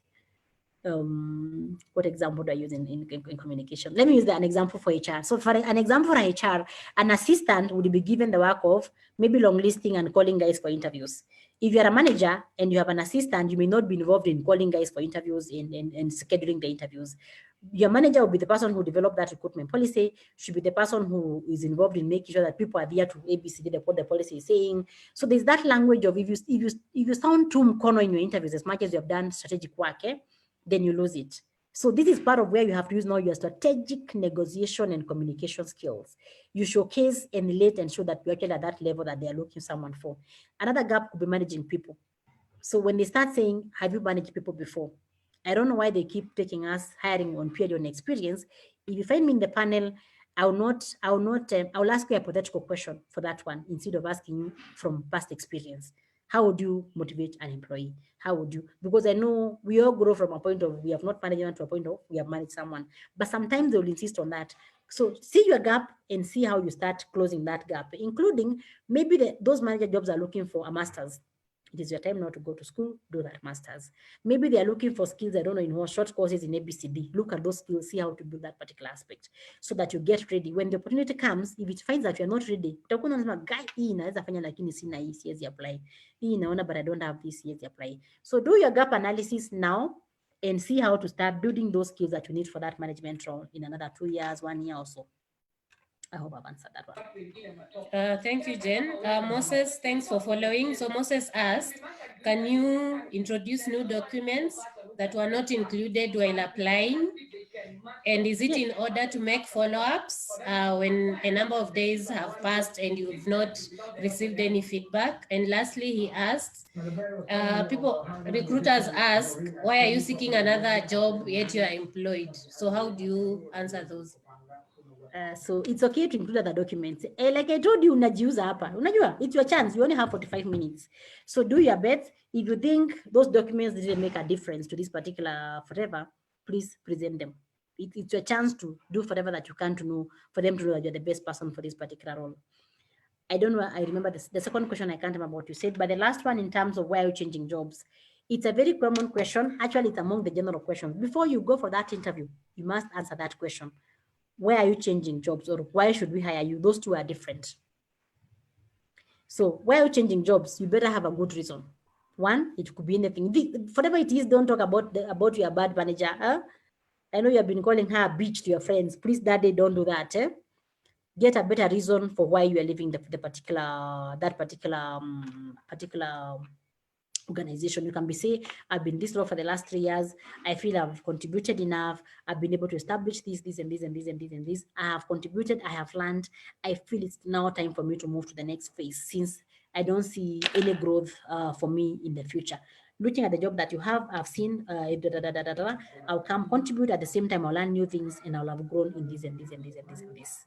What example do I use in communication? Let me use an example for HR. So for an example for HR, an assistant would be given the work of maybe long listing and calling guys for interviews. If you're a manager and you have an assistant, you may not be involved in calling guys for interviews and scheduling the interviews. Your manager will be the person who developed that recruitment policy, should be the person who is involved in making sure that people are there to ABCD what the policy is saying. So there's that language of if you sound too mkono in your interviews as much as you have done strategic work, then you lose it. So this is part of where you have to use now your strategic negotiation and communication skills. You showcase, emulate, and show that you're actually at that level that they are looking someone for. Another gap could be managing people. So when they start saying, have you managed people before? I don't know why they keep taking us hiring on period on experience. If you find me in the panel, I'll ask you a hypothetical question for that one instead of asking you from past experience. How would you motivate an employee? How would you? Because I know we all grow from a point of we have not managed one to a point of we have managed someone, but sometimes they will insist on that. So see your gap and see how you start closing that gap, including maybe those manager jobs are looking for a master's. It is your time now to go to school, do that master's. Maybe they are looking for skills, I don't know, in what short courses in ABCD. Look at those skills, see how to build that particular aspect so that you get ready. When the opportunity comes, if it finds that you're not ready, utakuwa unasema, guy, hii naweza fanya lakini sina hii, siwezi apply. Hii naona, but I don't have this, siwezi apply. So do your gap analysis now and see how to start building those skills that you need for that management role in another 2 years, 1 year or so. I hope I've answered that one. Thank you, Jen. Moses, thanks for following. So Moses asked, can you introduce new documents that were not included while applying? And is it in order to make follow-ups when a number of days have passed and you've not received any feedback? And lastly, he asked, recruiters ask, why are you seeking another job yet you are employed? So how do you answer those? So it's okay to include other documents. Like I told you, unajiuza hapa. Unajua, it's your chance. You only have 45 minutes. So do your best. If you think those documents didn't make a difference to this particular forever, please present them. It's your chance to do whatever that you can to know, for them to know that you're the best person for this particular role. I don't know, I remember this, the second question, I can't remember what you said, but the last one in terms of why are you changing jobs? It's a very common question. Actually, it's among the general questions. Before you go for that interview, you must answer that question. Why are you changing jobs, or why should we hire you? Those two are different. So why are you changing jobs? You better have a good reason. One, it could be anything. Whatever it is, don't talk about your bad manager. I know you have been calling her a bitch to your friends. Please, that day, don't do that. Get a better reason for why you are leaving that particular organization. You can be say, I've been this role for the last 3 years. I feel I've contributed enough. I've been able to establish this and this. I have contributed. I have learned. I feel it's now time for me to move to the next phase, since I don't see any growth for me in the future. Looking at the job that you have, I've seen, I'll come contribute at the same time. I'll learn new things, and I'll have grown in this and this and this and this and this.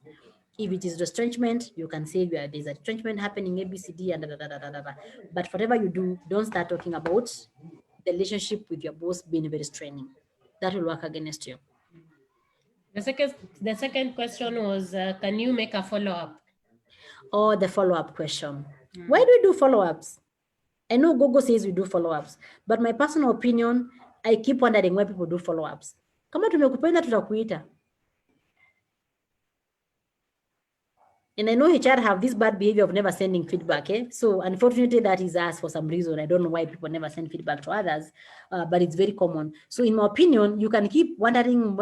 If it is retrenchment, you can say there's a retrenchment happening, ABCD, and But whatever you do, don't start talking about the relationship with your boss being very straining. That will work against you. The second question was, can you make a follow-up? Oh, the follow-up question. Why do we do follow-ups? I know Gogo says we do follow-ups, but my personal opinion, I keep wondering why people do follow-ups. Kama tumekupenda tutakuita. And I know HR have this bad behavior of never sending feedback. So unfortunately, that is us for some reason. I don't know why people never send feedback to others, but it's very common. So in my opinion, you can keep wondering,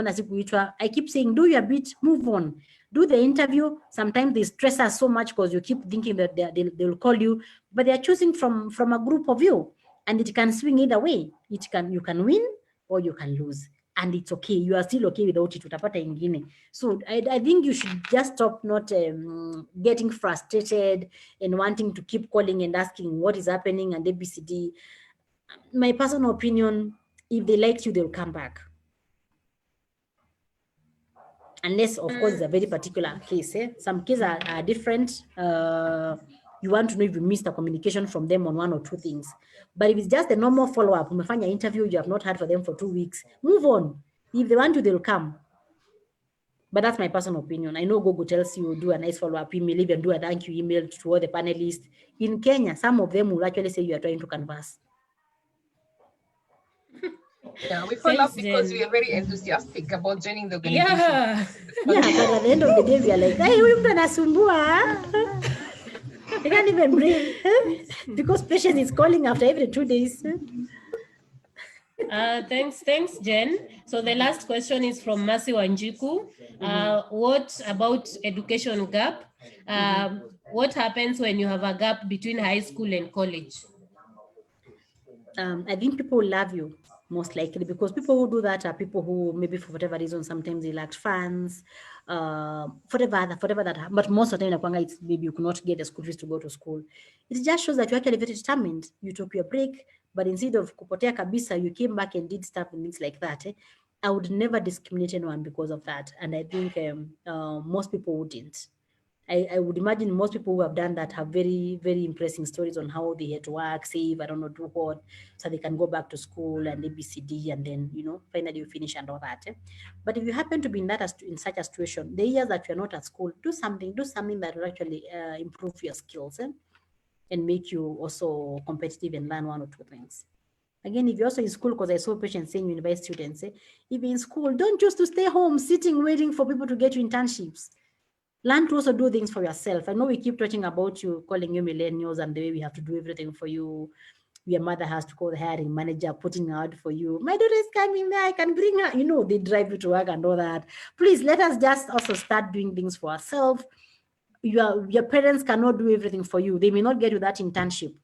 I keep saying, do your bit, move on. Do the interview. Sometimes they stress us so much because you keep thinking that they'll call you, but they're choosing from a group of you, and it can swing either way. You can win or you can lose. And it's okay. You are still okay without it. Utapata ingine. So I think you should just stop not getting frustrated and wanting to keep calling and asking what is happening and ABCD. My personal opinion, if they liked you, they'll come back. Unless, of course, it's a very particular case. Some cases are different. You want to know if you missed a communication from them on one or two things. But if it's just a normal follow-up, umefanya interview, you have not heard from them for 2 weeks, move on. If they want to, they'll come. But that's my personal opinion. I know Google tells you do a nice follow-up email, even do a thank you email to all the panelists. In Kenya, some of them will actually say you are trying to converse. Yeah, we follow up because we are very enthusiastic about joining the organization. Yeah, but at the end of the day, we are like, hey, huyu mtu anasumbua. You can't even breathe because patient is calling after every 2 days. Thanks, Jen. So the last question is from Masi Wanjiku. What about education gap? What happens when you have a gap between high school and college? I think people will love you, most likely, because people who do that are people who maybe for whatever reason, sometimes they lack funds, whatever that, but most of the time, it's maybe you could not get the school fees to go to school. It just shows that you're actually very determined. You took your break, but instead of kupotea kabisa, you came back and did stuff and things like that. I would never discriminate anyone because of that. And I think most people wouldn't. I would imagine most people who have done that have very, very impressive stories on how they had to work, save, I don't know, do what, so they can go back to school and ABCD, and then, finally you finish and all that. But if you happen to be in such a situation, the years that you're not at school, do something that will actually improve your skills and make you also competitive and learn one or two things. Again, if you're also in school, because I saw patients saying university students, if you're in school, don't just to stay home, sitting, waiting for people to get you internships. Learn to also do things for yourself. I know we keep talking about you, calling you millennials and the way we have to do everything for you. Your mother has to call the hiring manager, putting out for you. My daughter is coming there, I can bring her. They drive you to work and all that. Please, let us just also start doing things for ourselves. Your parents cannot do everything for you. They may not get you that internship.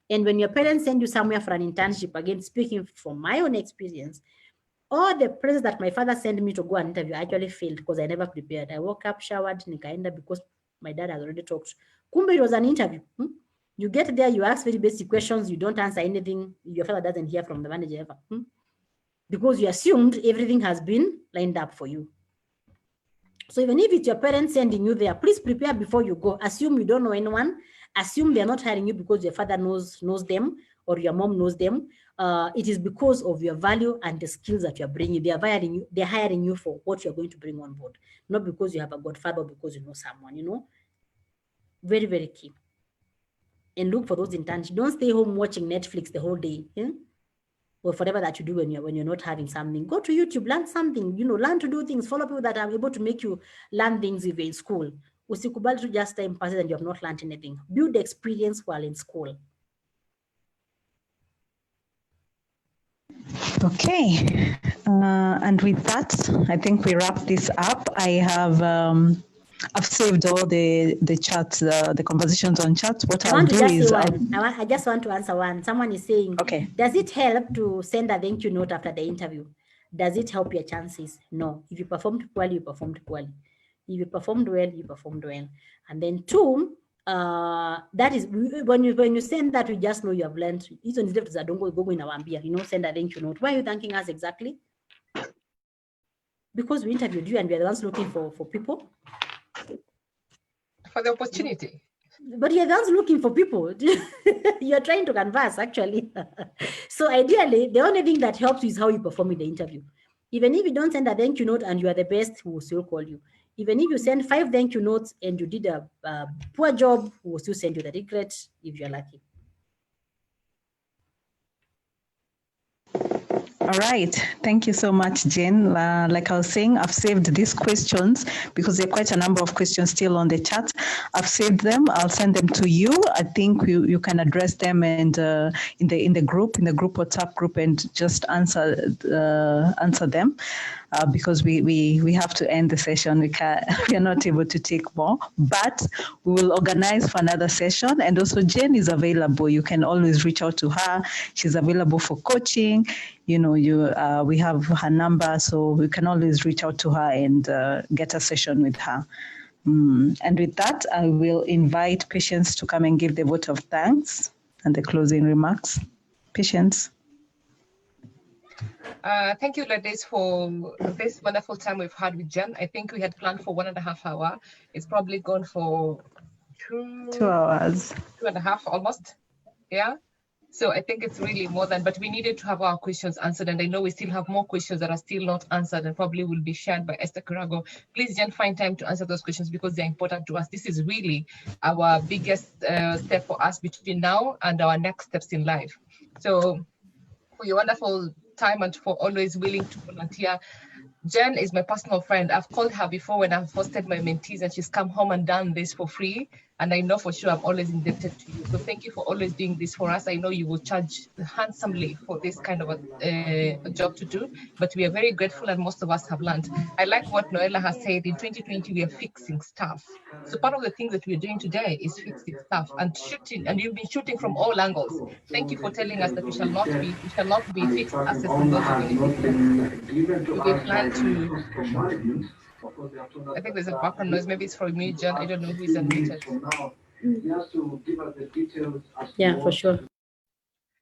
And when your parents send you somewhere for an internship, again, speaking from my own experience, all the places that my father sent me to go and interview actually failed because I never prepared. I woke up, showered, nikaenda because my dad has already talked. Kumbe, it was an interview. You get there, you ask very basic questions, you don't answer anything. Your father doesn't hear from the manager ever. Because you assumed everything has been lined up for you. So even if it's your parents sending you there, please prepare before you go. Assume you don't know anyone. Assume they're not hiring you because your father knows them or your mom knows them. it is because of your value and the skills that you're bringing. They're hiring you for what you're going to bring on board, not because you have a godfather or because you know someone, you know. Very, very key. And look for those internships. Don't stay home watching Netflix the whole day. Yeah? Or whatever that you do when you're not having something. Go to YouTube, learn something, you know, learn to do things, follow people that are able to make you learn things if you're in school. Usikubali to just time passes and you have not learned anything. Build experience while in school. Okay, and with that, I think we wrap this up. I've saved all the chats, the conversations on chat. What I'll do is I just want to answer one. Someone is saying, okay, does it help to send a thank you note after the interview? Does it help your chances? No. If you performed poorly, you performed poorly. If you performed well, you performed well. And then two, that is when you send that, we just know you have learned. Even if it's a don't go in our beer, you know, send a thank you note. Why are you thanking us exactly? Because we interviewed you and we are the ones looking for people. For the opportunity. But you're the ones looking for people. You're trying to converse, actually. So ideally, the only thing that helps you is how you perform in the interview. Even if you don't send a thank you note and you are the best, we will still call you. Even if you send 5 thank you notes and you did a poor job, we will still send you the regret if you're lucky. All right. Thank you so much, Jane. Like I was saying, I've saved these questions because there are quite a number of questions still on the chat. I've saved them. I'll send them to you. I think you can address them and in the group WhatsApp group, and just answer them. Because we have to end the session. We are not able to take more, but we will organize for another session. And also Jane is available. You can always reach out to her. She's available for coaching. You know, we have her number, so we can always reach out to her and get a session with her. And with that, I will invite Patience to come and give the vote of thanks and the closing remarks. Patience. Thank you, ladies, for this wonderful time we've had with Jen. I think we had planned for 1.5 hours. It's probably gone for 2 hours. 2.5 almost. Yeah. So I think it's really more than, but we needed to have our questions answered. And I know we still have more questions that are still not answered and probably will be shared by Esther Karago. Please, Jen, find time to answer those questions because they're important to us. This is really our biggest step for us between now and our next steps in life. So for your wonderful time and for always willing to volunteer. Jen is my personal friend. I've called her before when I've hosted my mentees and she's come home and done this for free. And I know for sure I'm always indebted to you. So thank you for always doing this for us. I know you will charge handsomely for this kind of a job to do, but we are very grateful and most of us have learned. I like what Noella has said. In 2020, we are fixing stuff. So part of the things that we're doing today is fixing stuff and shooting, and you've been shooting from all angles. Thank you for telling us that we shall not be fixed assets in those we plan to. I think there's a background noise. Maybe it's from me, Jen. I don't know who is unmuted. Yeah, for sure.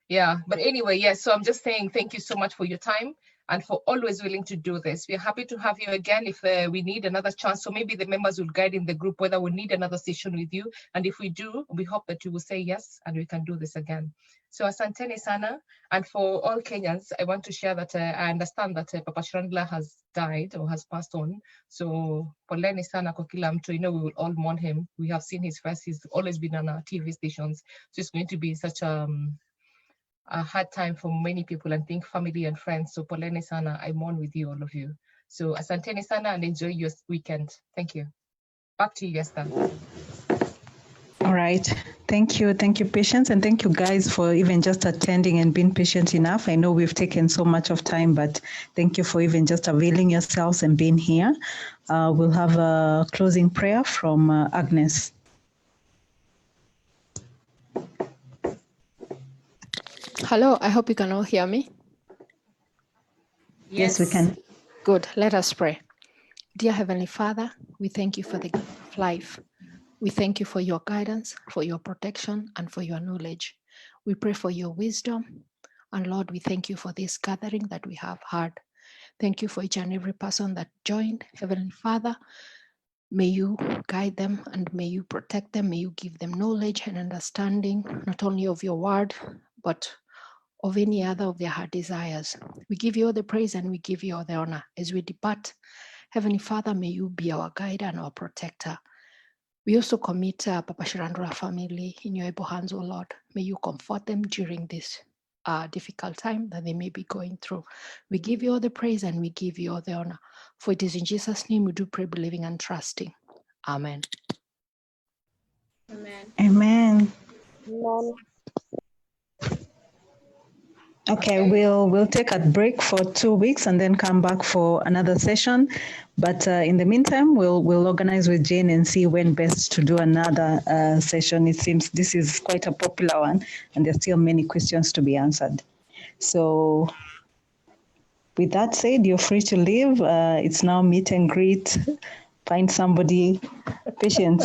Yeah, but anyway, yes. So I'm just saying thank you so much for your time and for always willing to do this. We're happy to have you again if we need another chance. So maybe the members will guide in the group whether we need another session with you. And if we do, we hope that you will say yes and we can do this again. So asanteni sana. And for all Kenyans, I want to share that I understand that Papa Shirandula has died or has passed on. So poleni sana kwa kila mtu. You know, we will all mourn him. We have seen his face. He's always been on our TV stations. So it's going to be such a hard time for many people, and think family and friends. So poleni sana, I mourn with you, all of you. So asanteni sana and enjoy your weekend. Thank you. Back to you, Esther. All right. Thank you, Patience, and thank you guys for even just attending and being patient enough. I know we've taken so much of time, but thank you for even just availing yourselves and being here. We'll have a closing prayer from Agnes. Hello, I hope you can all hear me. Yes, we can. Good, let us pray. Dear Heavenly Father, we thank you for the gift of life. We thank you for your guidance, for your protection, and for your knowledge. We pray for your wisdom. And Lord, we thank you for this gathering that we have had. Thank you for each and every person that joined. Heavenly Father, may you guide them and may you protect them. May you give them knowledge and understanding, not only of your word, but of any other of their heart desires. We give you all the praise and we give you all the honor. As we depart, Heavenly Father, may you be our guide and our protector. We also commit Papa Shirandula family in your able hands, O Lord. May you comfort them during this difficult time that they may be going through. We give you all the praise and we give you all the honor. For it is in Jesus' name we do pray, believing and trusting. Amen. Amen. Amen. Amen. Okay, we'll take a break for 2 weeks and then come back for another session. But in the meantime, we'll organize with Jane and see when best to do another session. It seems this is quite a popular one, and there's still many questions to be answered. So, with that said, you're free to leave. It's now meet and greet. Find somebody. Patience.